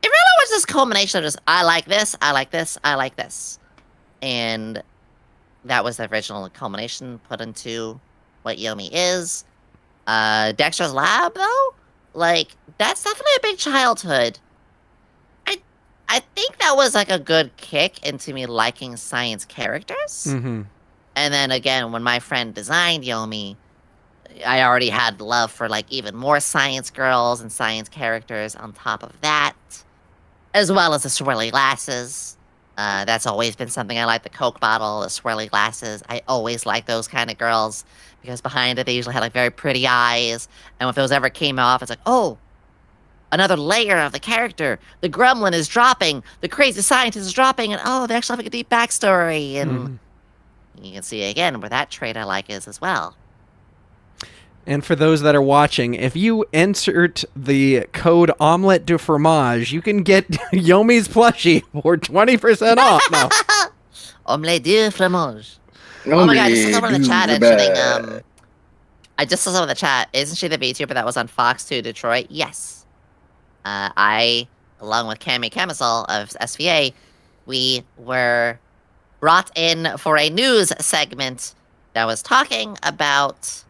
It really was this culmination of just, I like this, I like this, I like this. And that was the original culmination put into what Yomi is. Dexter's Lab, though? Like, that's definitely a big childhood. I think that was, like, a good kick into me liking science characters. Mm-hmm. And then, again, when my friend designed Yomi, I already had love for, like, even more science girls and science characters on top of that. As well as the swirly glasses. That's always been something I like. The Coke bottle, the swirly glasses. I always like those kind of girls. Because behind it, they usually had, like, very pretty eyes. And if those ever came off, it's like, oh, another layer of the character. The gremlin is dropping. The crazy scientist is dropping. And, oh, they actually have, like, a deep backstory. And you can see, again, where that trait I like is as well. And for those that are watching, if you insert the code Omelette du Fromage, you can get Yomi's plushie for 20% off. No. Omelette du fromage. Oh my god, I just saw someone in the chat mentioning, I just saw someone in the chat. Isn't she the VTuber that was on Fox 2 Detroit? Yes. I, along with Cammy Camisol of SVA, we were brought in for a news segment that was talking about,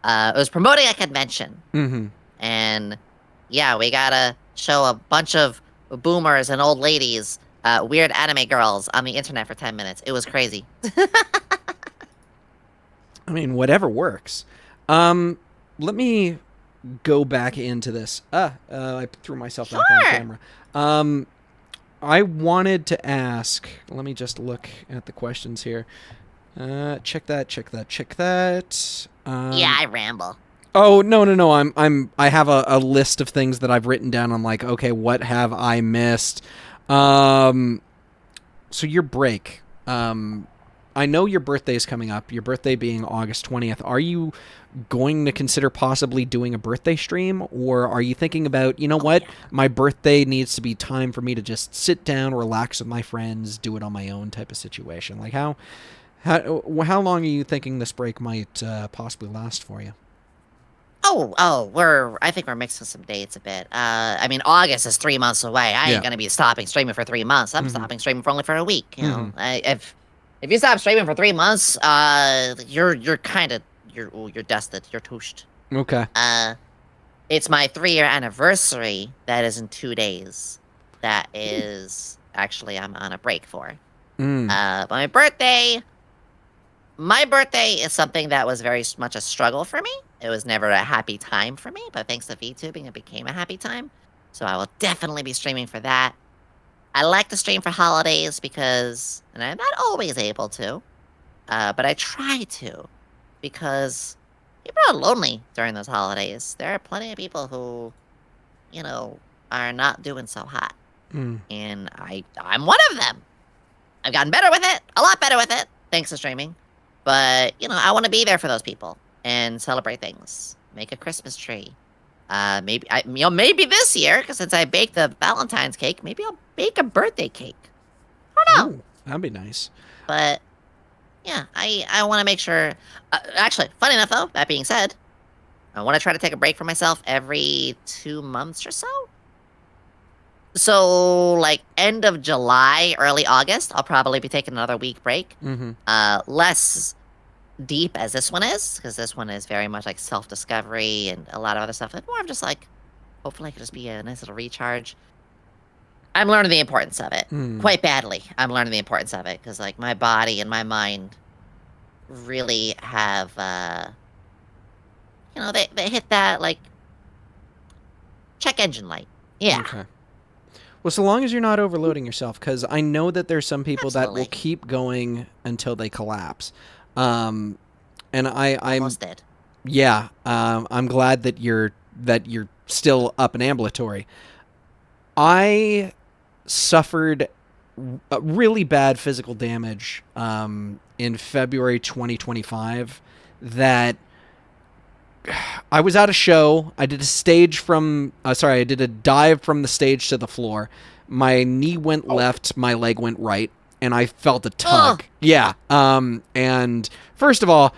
it was promoting a convention. Mm-hmm. And yeah, we gotta show a bunch of boomers and old ladies, weird anime girls on the internet for 10 minutes. It was crazy. I mean, whatever works. Let me go back into this. I threw myself back on camera. I wanted to ask, let me just look at the questions here. Check that. Yeah, I ramble. Oh, no. I have a list of things that I've written down. I'm like, okay, what have I missed? So your break, I know your birthday is coming up, your birthday being August 20th. Are you going to consider possibly doing a birthday stream, or are you thinking about, my birthday needs to be time for me to just sit down, relax with my friends, do it on my own type of situation? Like how long are you thinking this break might possibly last for you? I think we're mixing some dates a bit. I mean, August is 3 months away. I ain't gonna be stopping streaming for 3 months. I'm stopping streaming for only for a week. You know, if you stop streaming for 3 months, you're destined. You're toast. Okay. It's my 3-year anniversary. That is in 2 days. That is actually I'm on a break for. But my birthday is something that was very much a struggle for me. It was never a happy time for me, but thanks to VTubing, it became a happy time. So I will definitely be streaming for that. I like to stream for holidays because, and I'm not always able to, but I try to, because people are lonely during those holidays. There are plenty of people who, are not doing so hot. And I'm one of them. I've gotten better with it, a lot better with it, thanks to streaming. But, I want to be there for those people and celebrate things. Make a Christmas tree. Maybe this year, because since I baked the Valentine's cake, maybe I'll bake a birthday cake. I don't know. Ooh, that'd be nice. But, yeah, I want to make sure... actually, funny enough, though, that being said, I want to try to take a break for myself every 2 months or so. So, like, end of July, early August, I'll probably be taking another week break. Less deep as this one is, because this one is very much like self-discovery and a lot of other stuff. More of just like, hopefully I could just be a nice little recharge. I'm learning the importance of it. Quite badly. I'm learning the importance of it, because like my body and my mind really have they hit that like check engine light. Yeah. Okay. Well, so long as you're not overloading yourself, because I know that there's some people that will Absolutely. keep going until they collapse. And I'm Almost dead. yeah, I'm glad that you're still up and ambulatory. I suffered really bad physical damage in February 2025 that I was at a show. I did a stage from I did a dive from the stage to the floor. My knee went left, my leg went right, and I felt a tug. Ugh. Yeah. And first of all,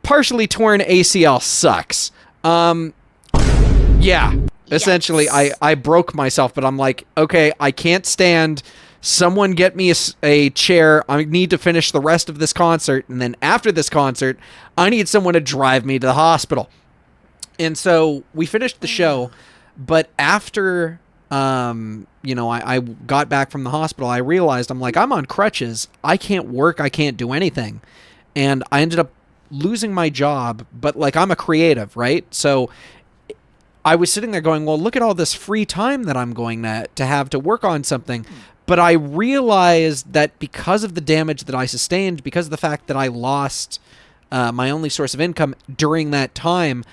partially torn ACL sucks. Yeah. Essentially, Yikes. I broke myself, but I'm like, okay, I can't stand. Someone get me a chair. I need to finish the rest of this concert. And then after this concert, I need someone to drive me to the hospital. And so we finished the show. But after, I got back from the hospital, I realized I'm on crutches. I can't work. I can't do anything. And I ended up losing my job. But like, I'm a creative, right? So I was sitting there going, well, look at all this free time that I'm going to have to work on something. But I realized that because of the damage that I sustained, because of the fact that I lost my only source of income during that time,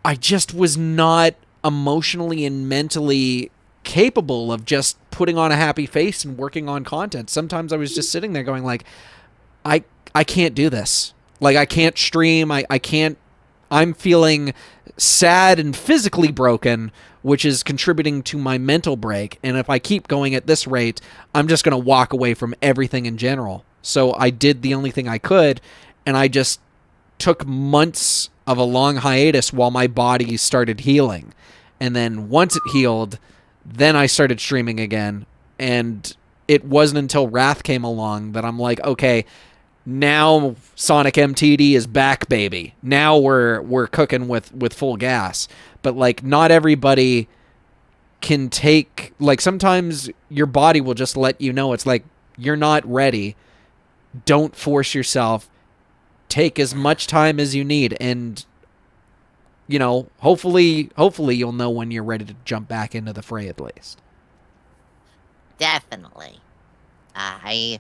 I just was not emotionally and mentally capable of just putting on a happy face and working on content. Sometimes I was just sitting there going like, I can't do this. Like, I can't stream. I can't. I'm feeling sad and physically broken, which is contributing to my mental break. And if I keep going at this rate, I'm just going to walk away from everything in general. So I did the only thing I could, and I just took months of a long hiatus while my body started healing. And then once it healed, then I started streaming again. And it wasn't until Wrath came along that I'm like, okay, now SonicMTD is back, baby. Now we're cooking with full gas. But like, not everybody can take, like, sometimes your body will just let you know it's like, you're not ready. Don't force yourself. Take as much time as you need, and hopefully you'll know when you're ready to jump back into the fray at least. Definitely. I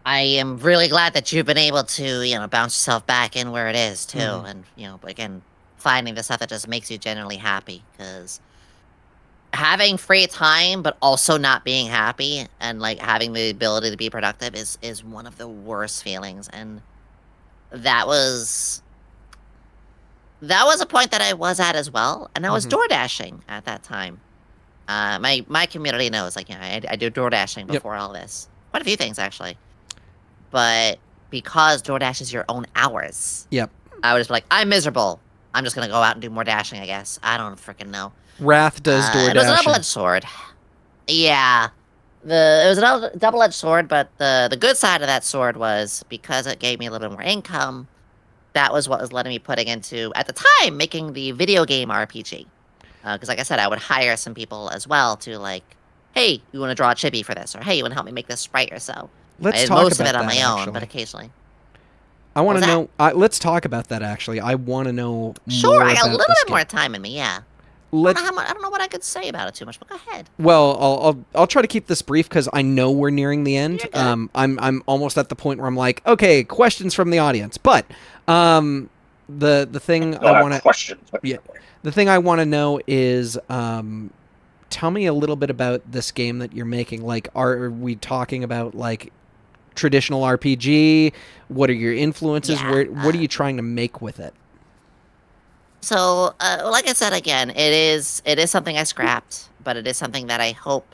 am really glad that you've been able to, bounce yourself back in where it is, too. And, again, finding the stuff that just makes you genuinely happy. Because having free time, but also not being happy and, like, having the ability to be productive is one of the worst feelings. And that was a point that I was at as well. And I was door dashing at that time. My community knows, like, I do door dashing before all this. Quite a few things, actually. But because DoorDash is your own hours, Yep. I would just be like, I'm miserable. I'm just going to go out and do more dashing, I guess. I don't freaking know. Wrath does DoorDash. It was a double-edged sword. Yeah. It was a double-edged sword, but the good side of that sword was because it gave me a little bit more income, that was what was letting me putting into, at the time, making the video game RPG. Because like I said, I would hire some people as well to like, hey, you want to draw a chibi for this? Or hey, you want to help me make this sprite or so. Let's I did talk most about of it on that, my own, actually. but occasionally. I want to What know. Let's talk about that. Actually, I want to know. Sure, more I got a about little this bit more game. time in me, yeah. Let's. I don't know what I could say about it too much, but go ahead. Well, I'll try to keep this brief because I know we're nearing the end. You're good. I'm almost at the point where I'm like, okay, questions from the audience. But the thing I want to questions. the thing I want to know is tell me a little bit about this game that you're making. Like, are we talking about like traditional RPG? What are your influences? Yeah, What are you trying to make with it? So, like I said again, it is something I scrapped, but it is something that I hope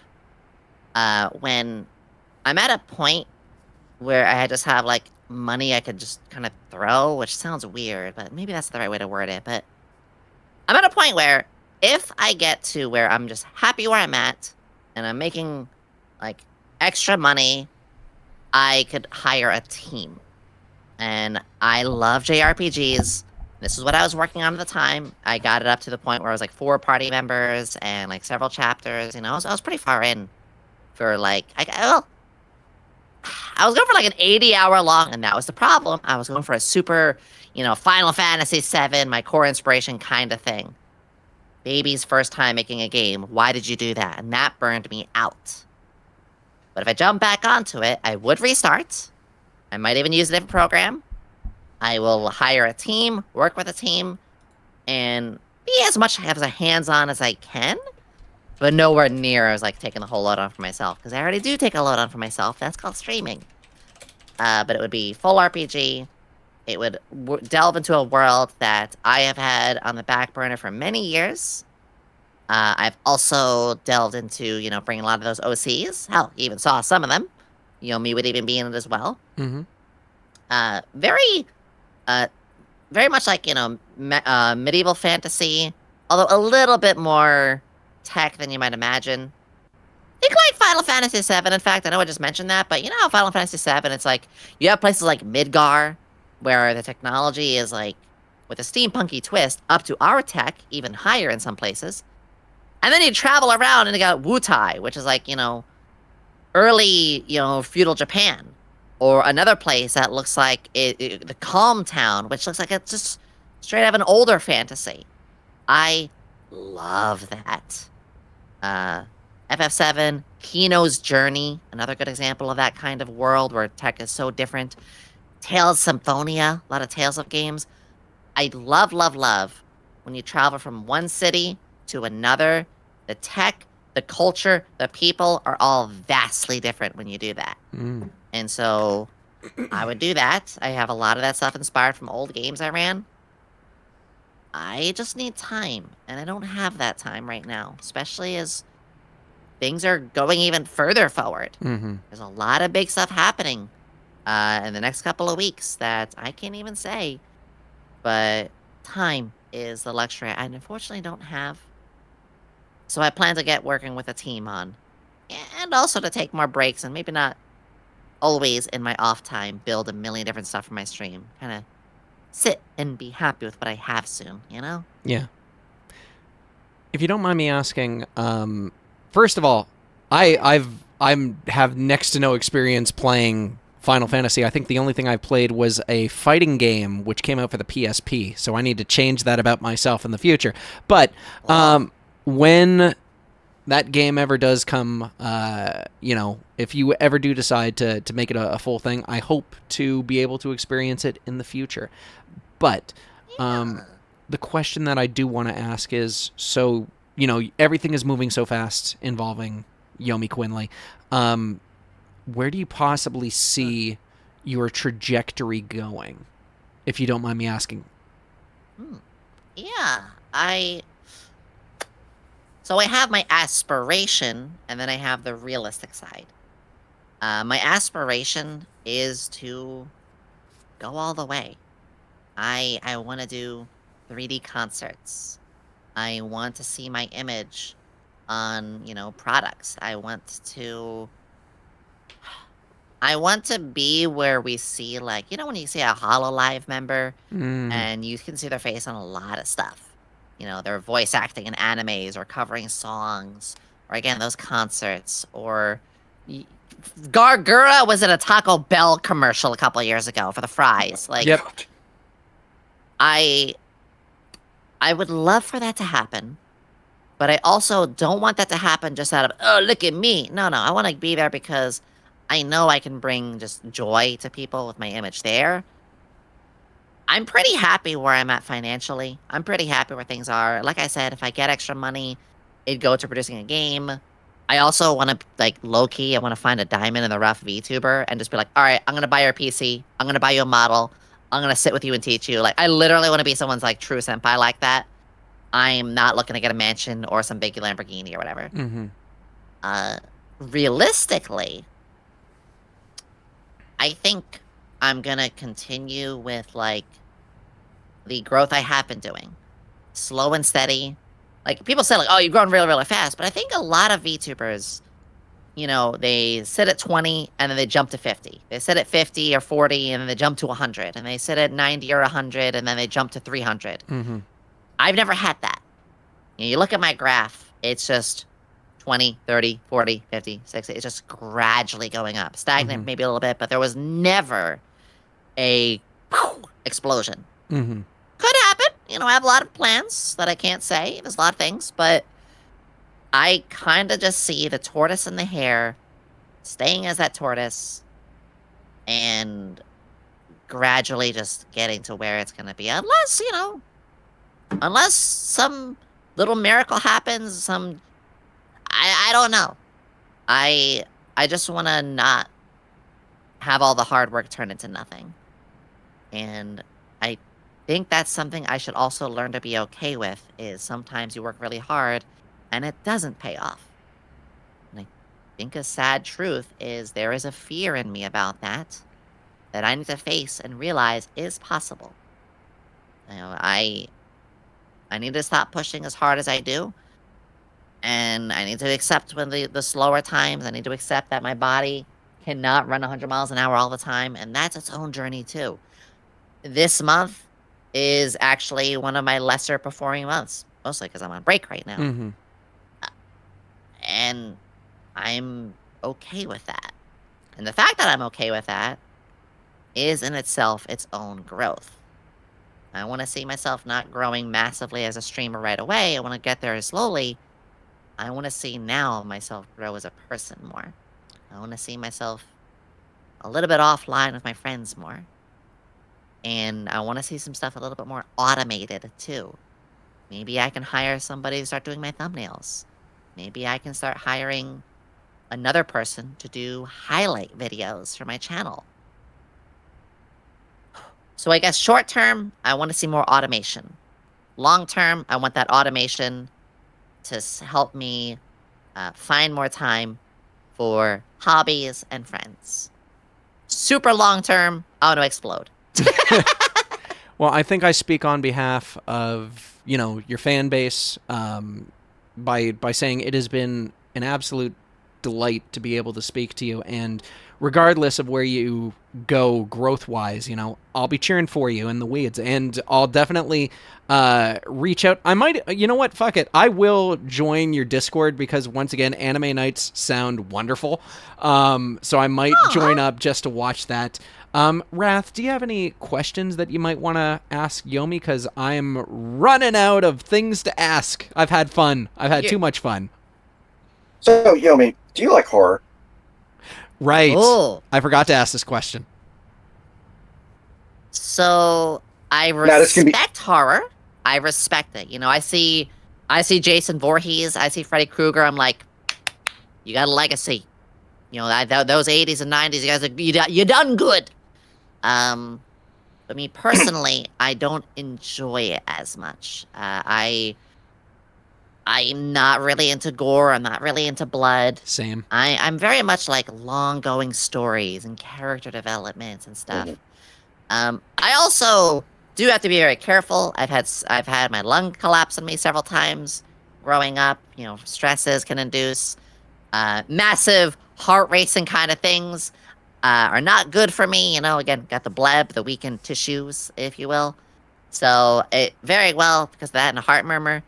when I'm at a point where I just have like money I could just kind of throw, which sounds weird, but maybe that's the right way to word it. But I'm at a point where if I get to where I'm just happy where I'm at and I'm making like extra money, I could hire a team. And I love JRPGs. This is what I was working on at the time. I got it up to the point where I was like 4 party members and like several chapters. I was pretty far in for like, I was going for like an 80-hour long, and that was the problem. I was going for a super, Final Fantasy VII, my core inspiration kind of thing. Baby's first time making a game. Why did you do that? And that burned me out. But if I jump back onto it, I would restart. I might even use a different program. I will hire a team, work with a team, and be as much as a hands-on as I can, but nowhere near as like taking the whole load on for myself, because I already do take a load on for myself. That's called streaming. But it would be full RPG. It would delve into a world that I have had on the back burner for many years. I've also delved into, bringing a lot of those OCs. Hell, you even saw some of them. Yomi would even be in it as well. Mm-hmm. Very much like, medieval fantasy, although a little bit more tech than you might imagine. Think like Final Fantasy VII. In fact, I know I just mentioned that, but you know how Final Fantasy VII, it's like, you have places like Midgar, where the technology is like, with a steampunky twist, up to our tech, even higher in some places. And then you travel around and you got Wutai, which is like, early, feudal Japan. Or another place that looks like the Calm Town, which looks like it's just straight out of an older fantasy. I love that. FF7, Kino's Journey, another good example of that kind of world where tech is so different. Tales Symphonia, a lot of Tales of games. I love, love, love when you travel from one city to another. The tech, the culture, the people are all vastly different when you do that. Mm. And so I would do that. I have a lot of that stuff inspired from old games I ran. I just need time, and I don't have that time right now, especially as things are going even further forward. Mm-hmm. There's a lot of big stuff happening in the next couple of weeks that I can't even say, but time is the luxury I unfortunately don't have. So I plan to get working with a team on, and also to take more breaks and maybe not always in my off time build a million different stuff for my stream. Kind of sit and be happy with what I have soon, Yeah. If you don't mind me asking, first of all, I have next to no experience playing Final Fantasy. I think the only thing I've played was a fighting game which came out for the PSP, so I need to change that about myself in the future. But when that game ever does come, if you ever do decide to make it a full thing, I hope to be able to experience it in the future. But the question that I do want to ask is, so, everything is moving so fast involving Yomi Quinnley. Where do you possibly see your trajectory going, if you don't mind me asking? Yeah, So I have my aspiration, and then I have the realistic side. My aspiration is to go all the way. I want to do 3D concerts. I want to see my image on, products. I want to be where we see, like, when you see a HoloLive member, and you can see their face on a lot of stuff. They're voice acting in animes or covering songs, or again, those concerts, or Gargura was in a Taco Bell commercial a couple of years ago for the fries. Like, Yep. I would love for that to happen, but I also don't want that to happen just out of, oh, look at me. No, I want to be there because I know I can bring just joy to people with my image there. I'm pretty happy where I'm at financially. I'm pretty happy where things are. Like I said, if I get extra money, it'd go to producing a game. I also want to, like, low-key, I want to find a diamond in the rough VTuber and just be like, all right, I'm going to buy your PC. I'm going to buy you a model. I'm going to sit with you and teach you. Like, I literally want to be someone's, like, true senpai like that. I'm not looking to get a mansion or some big Lamborghini or whatever. Mm-hmm. Realistically, I think I'm going to continue with, like, the growth I have been doing. Slow and steady. Like, people say, like, oh, you've grown really, really fast. But I think a lot of VTubers, they sit at 20 and then they jump to 50. They sit at 50 or 40 and then they jump to 100. And they sit at 90 or 100 and then they jump to 300. Mm-hmm. I've never had that. You look at my graph, it's just 20, 30, 40, 50, 60. It's just gradually going up. Stagnant maybe a little bit, but there was never a explosion. Mm-hmm. Could happen. I have a lot of plans that I can't say. There's a lot of things, but I kind of just see the tortoise and the hare staying as that tortoise and gradually just getting to where it's going to be. Unless some little miracle happens, I don't know. I just want to not have all the hard work turn into nothing. And I think that's something I should also learn to be okay with, is sometimes you work really hard and it doesn't pay off. And I think a sad truth is there is a fear in me about that I need to face and realize is possible. I need to stop pushing as hard as I do. And I need to accept when the slower times. I need to accept that my body cannot run 100 miles an hour all the time. And that's its own journey, too. This month is actually one of my lesser performing months. Mostly because I'm on break right now. Mm-hmm. And I'm okay with that. And the fact that I'm okay with that is in itself its own growth. I want to see myself not growing massively as a streamer right away. I want to get there slowly. I want to see now myself grow as a person more. I want to see myself a little bit offline with my friends more. And I want to see some stuff a little bit more automated too. Maybe I can hire somebody to start doing my thumbnails. Maybe I can start hiring another person to do highlight videos for my channel. So I guess short term, I want to see more automation. Long term, I want that automation to help me find more time for hobbies and friends. Super long term, I want to explode. Well, I think I speak on behalf of, your fan base by saying it has been an absolute delight to be able to speak to you. And regardless of where you go growth-wise, I'll be cheering for you in the weeds. And I'll definitely reach out. I might, you know what? Fuck it. I will join your Discord because, once again, anime nights sound wonderful. So I might join up just to watch that. Wrath, do you have any questions that you might want to ask Yomi? Because I'm running out of things to ask. I've had fun. I've had too much fun. So, Yomi, do you like horror? Right. Oh. I forgot to ask this question. So I respect horror. I respect it. I see Jason Voorhees. I see Freddy Krueger. I'm like, you got a legacy. Those 80s and 90s, you guys, you done good. But me personally, I don't enjoy it as much. I'm not really into gore. I'm not really into blood. Same. I'm very much like long-going stories and character developments and stuff. Mm-hmm. I also do have to be very careful. I've had my lung collapse on me several times growing up. Stresses can induce massive heart racing kind of things. Are not good for me. Again, got the bleb, the weakened tissues, if you will. So it very well because of that and a heart murmur.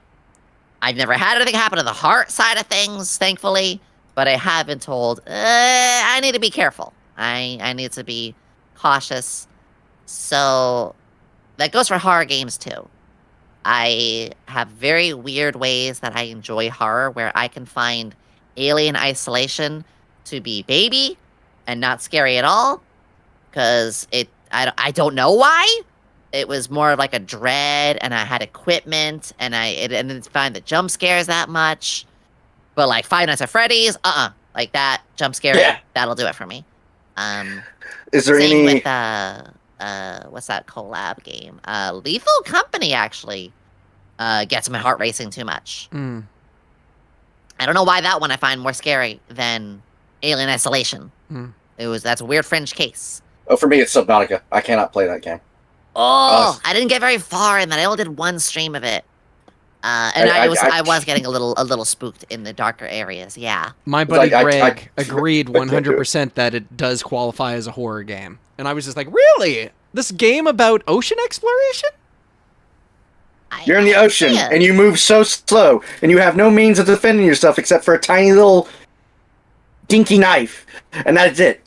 I've never had anything happen to the heart side of things, thankfully, but I have been told I need to be careful. I need to be cautious. So that goes for horror games too. I have very weird ways that I enjoy horror where I can find Alien Isolation to be baby and not scary at all because I don't know why. It was more of like a dread, and I had equipment, and didn't find the jump scares that much. But like Five Nights at Freddy's, like that jump scare, that'll do it for me. Is there same any? With what's that collab game? Lethal Company actually gets my heart racing too much. Mm. I don't know why that one I find more scary than Alien Isolation. Mm. That's a weird fringe case. Oh, for me, it's Subnautica. I cannot play that game. Oh, I didn't get very far in that. I only did one stream of it. And I was getting a little spooked in the darker areas. Yeah. My buddy Greg agreed 100% that it does qualify as a horror game, and I was just like, "Really? This game about ocean exploration?" You're in the ocean, and you move so slow, and you have no means of defending yourself except for a tiny little dinky knife, and that's it.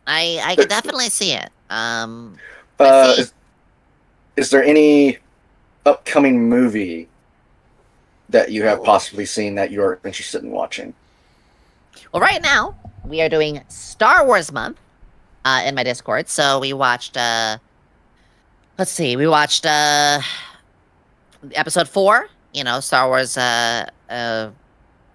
I can definitely see it. is there any upcoming movie that you have possibly seen that you're interested in watching? Well, right now we are doing Star Wars month in my Discord. So we watched. Let's see. We watched episode 4. You know, Star Wars.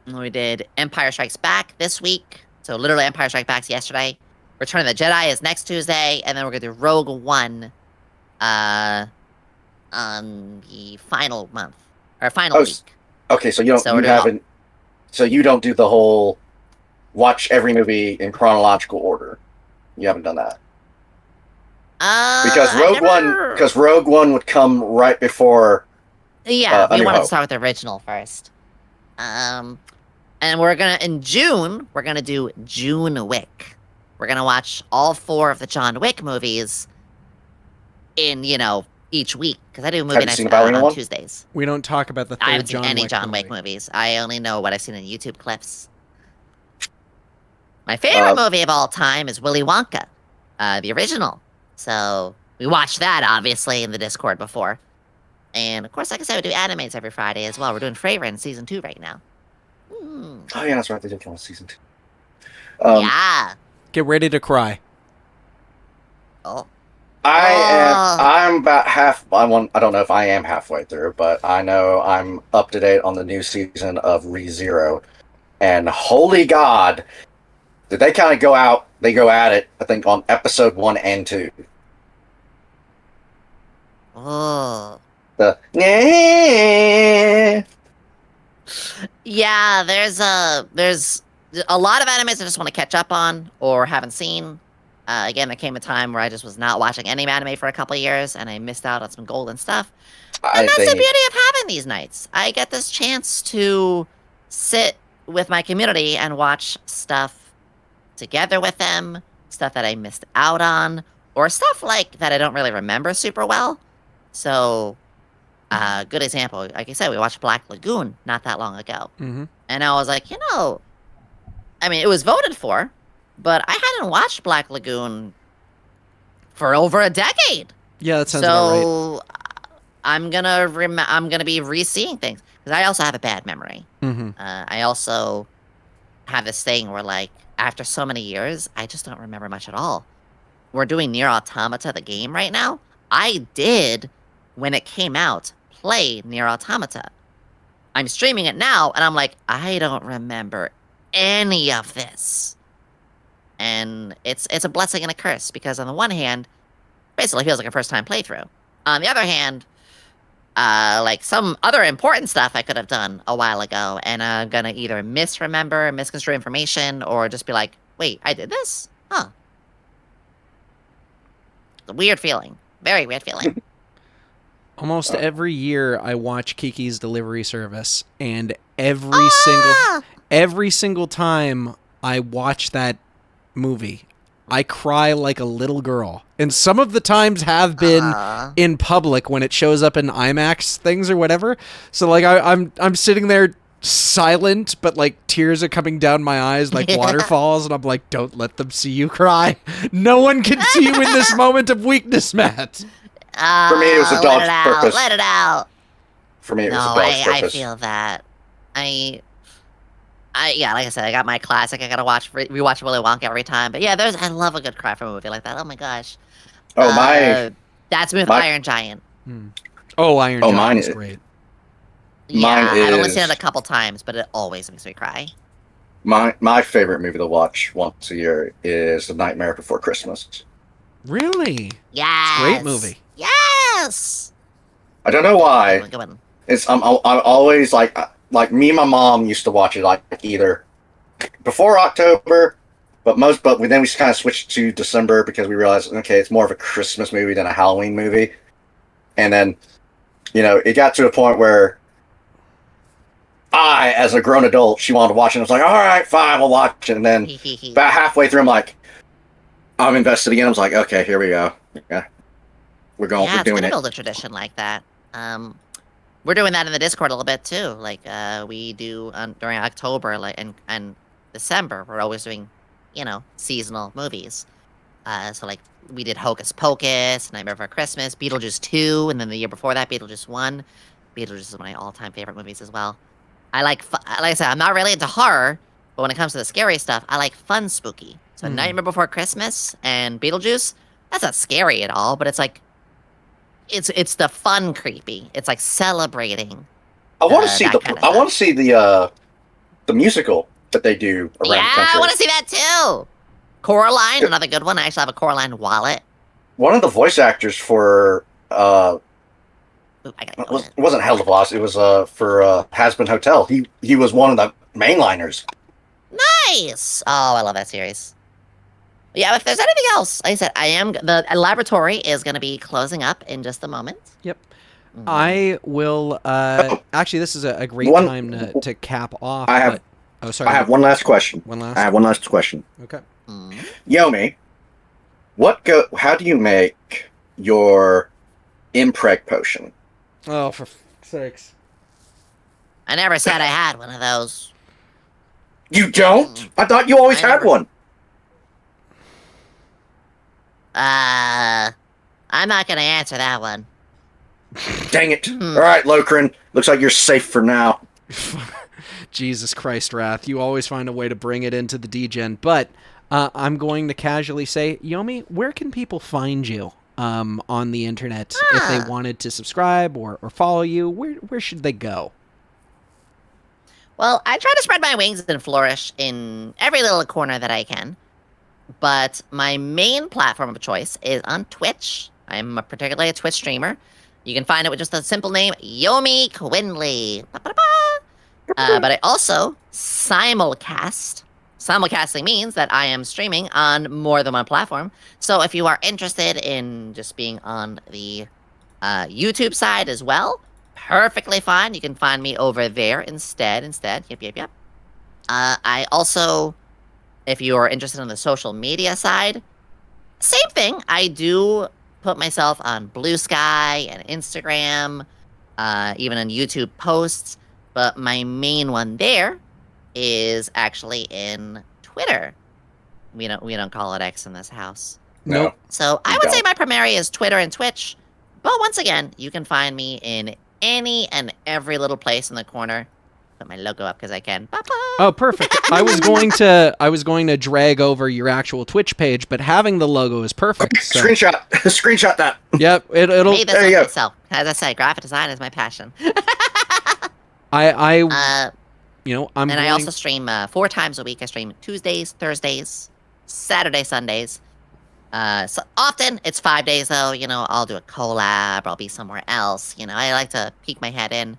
We did Empire Strikes Back this week. So literally, Empire Strikes Back's yesterday. Return of the Jedi is next Tuesday, and then we're gonna do Rogue One. On the final month or final week. Okay, so you So you don't do the whole watch every movie in chronological order. You haven't done that. Because Rogue One would come right before. Yeah, we New wanted to Hope. start with the original first. And in June, we're gonna do June Wick. We're gonna watch all 4 of the John Wick movies in, each week, because I do a movie Have you night seen the Valiant on one? Tuesdays. We don't talk about the I third haven't seen any John movie. Wick movies. I only know what I've seen in YouTube clips. My favorite movie of all time is Willy Wonka, the original. So we watched that, obviously, in the Discord before. And, of course, like I said, we do animes every Friday as well. We're doing Fravor in Season 2 right now. Oh yeah, that's right. They did come on season 2. Yeah. Get ready to cry. Oh. I'm about half. I don't know if I am halfway through, but I know I'm up to date on the new season of ReZero. And holy God, did they kind of go out? They go at it. I think on episode 1 and 2. Oh. The Yeah, there's a lot of animes I just want to catch up on or haven't seen. Again, there came a time where I just was not watching any anime for a couple of years, and I missed out on some golden stuff. And that's the beauty of having these nights. I get this chance to sit with my community and watch stuff together with them, stuff that I missed out on, or stuff like that I don't really remember super well. So, good example, like I said, we watched Black Lagoon not that long ago. Mm-hmm. And I was like, I mean, it was voted for, but I hadn't watched Black Lagoon for over a decade. Yeah, that sounds about right. So I'm gonna be re-seeing things because I also have a bad memory. Mm-hmm. I also have this thing where, like, after so many years, I just don't remember much at all. We're doing Nier Automata, the game, right now. I did, when it came out, play Nier Automata. I'm streaming it now, and I'm like, I don't remember any of this. And it's a blessing and a curse, because on the one hand, basically feels like a first-time playthrough. On the other hand, like some other important stuff I could have done a while ago, and I'm gonna either misremember, misconstrue information, or just be like, wait, I did this? Huh. It's a weird feeling. Very weird feeling. Almost every year I watch Kiki's Delivery Service, and every single time I watch that movie, I cry like a little girl. And some of the times have been in public when it shows up in IMAX things or whatever. So like I'm sitting there silent, but like tears are coming down my eyes like waterfalls, and I'm like, don't let them see you cry. No one can see you in this moment of weakness, Matt. For me, it was a dog's purpose. Let it out. For me, it was a dog's purpose. I feel that. Yeah, like I said, I got my classic. I gotta rewatch Willy Wonka every time. But yeah, I love a good cry from a movie like that. Oh my gosh. That's with Iron Giant. Oh, Iron Giant mine is is great. Yeah, I've only seen it a couple times, but it always makes me cry. My favorite movie to watch once a year is The Nightmare Before Christmas. Really? Yes. Great movie. Yes. I don't know why. Good one. I'm always like me and my mom used to watch it like either before October, but then we kind of switched to December because we realized, okay, it's more of a Christmas movie than a Halloween movie. And then, it got to a point where I, as a grown adult, she wanted to watch it. And I was like, all right, fine, we'll watch it. And then about halfway through, I'm invested again. I was like, okay, here we go. Yeah, we're doing it's gonna it. build a tradition like that. We're doing that in the Discord a little bit too. Like we do during October, and December. We're always doing, seasonal movies. So like we did Hocus Pocus, Nightmare Before Christmas, Beetlejuice 2, and then the year before that, Beetlejuice 1. Beetlejuice is one of my all-time favorite movies as well. Like I said, I'm not really into horror, but when it comes to the scary stuff, I like fun spooky. So Nightmare Before Christmas and Beetlejuice, that's not scary at all, but it's like it's the fun creepy. It's like celebrating. I want to see that kind of I stuff. want to see the musical that they do around the Yeah, country. I want to see that too. Coraline, another good one. I actually have a Coraline wallet. One of the voice actors for Ooh, I gotta go it wasn't Hell of Lost. It was for Has-Been Hotel. He was one of the mainliners. Nice. Oh, I love that series. Yeah, if there's anything else, like I said, the laboratory is going to be closing up in just a moment. Yep. Mhm. I will. Actually, this is a great One- time to cap off. I have- but- oh, sorry. I have one last question. One last. I have one last question. Okay. Mhm. Yomi, how do you make your impreg potion? Oh, for sakes. I never said I had one of those. You don't? I thought you always I had never- one. I'm not going to answer that one. Dang it. All right, Lokrin. Looks like you're safe for now. Jesus Christ, Wrath. You always find a way to bring it into the degen. But I'm going to casually say, Yomi, where can people find you on the internet if they wanted to subscribe or follow you? Where should they go? Well, I try to spread my wings and flourish in every little corner that I can. But my main platform of choice is on Twitch. I'm particularly a Twitch streamer. You can find it with just a simple name, Yomi Quinnley. But I also simulcast. Simulcasting means that I am streaming on more than one platform. So if you are interested in just being on the YouTube side as well, perfectly fine. You can find me over there instead. Yep. I also, if you are interested in the social media side, same thing. I do put myself on Blue Sky and Instagram, even on YouTube posts. But my main one there is actually in Twitter. We don't call it X in this house. No. Nope. So I You would say don't. my primary is Twitter and Twitch. But once again, you can find me in any and every little place in the corner. Put my logo up because I can. Ba-ba. Oh, perfect. I was going to drag over your actual Twitch page, but having the logo is perfect. So, Screenshot that. yep, it'll. Made this there you one go. myself. As I said, graphic design is my passion. I Uh, I'm and going, I also stream 4 times a week. I stream Tuesdays, Thursdays, Saturday, Sundays. So often it's 5 days though. I'll do a collab. I'll be somewhere else. I like to peek my head in.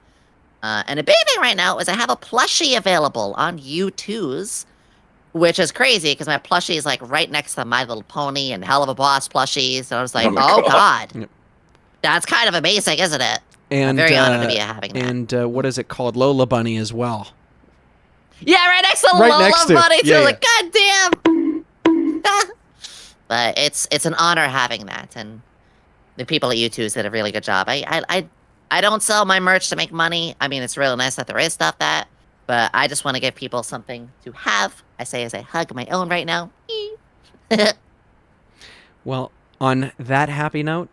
And a big thing right now is I have a plushie available on U2's, which is crazy because my plushie is like right next to My Little Pony and Hell of a Boss plushies. And I was like, Oh my oh God. God. Yep. That's kind of amazing, isn't it? and I'm very honored to be having that. And what is it called? Lola Bunny as well. Yeah, right next to Right Lola next to- Bunny too. yeah, Like, God damn. But it's an honor having that, and the people at U2's did a really good job. I don't sell my merch to make money. I mean, it's really nice that there is stuff but I just want to give people something to have. I say as I hug my own right now. Well, on that happy note,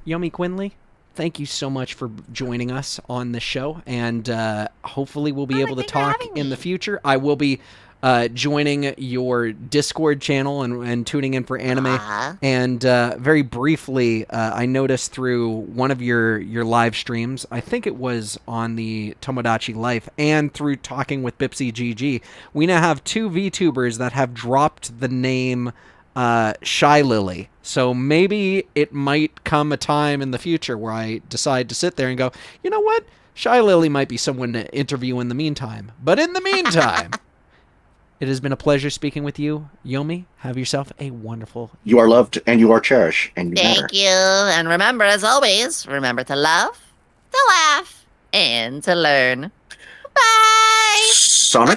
Yomi Quinnley, thank you so much for joining us on the show, and hopefully we'll be able to thanks for talk having in me. the future. I will be joining your Discord channel and tuning in for anime. Aw. And very briefly, I noticed through one of your live streams, I think it was on the Tomodachi Life, and through talking with Bipsy GG, we now have 2 VTubers that have dropped the name Shy Lily. So maybe it might come a time in the future where I decide to sit there and go, you know what? Shy Lily might be someone to interview in the meantime. But in the meantime, it has been a pleasure speaking with you, Yomi. Have yourself a wonderful. You are loved and you are cherished and you matter. Thank you. And remember, as always, remember to love, to laugh, and to learn. Bye. Sonic.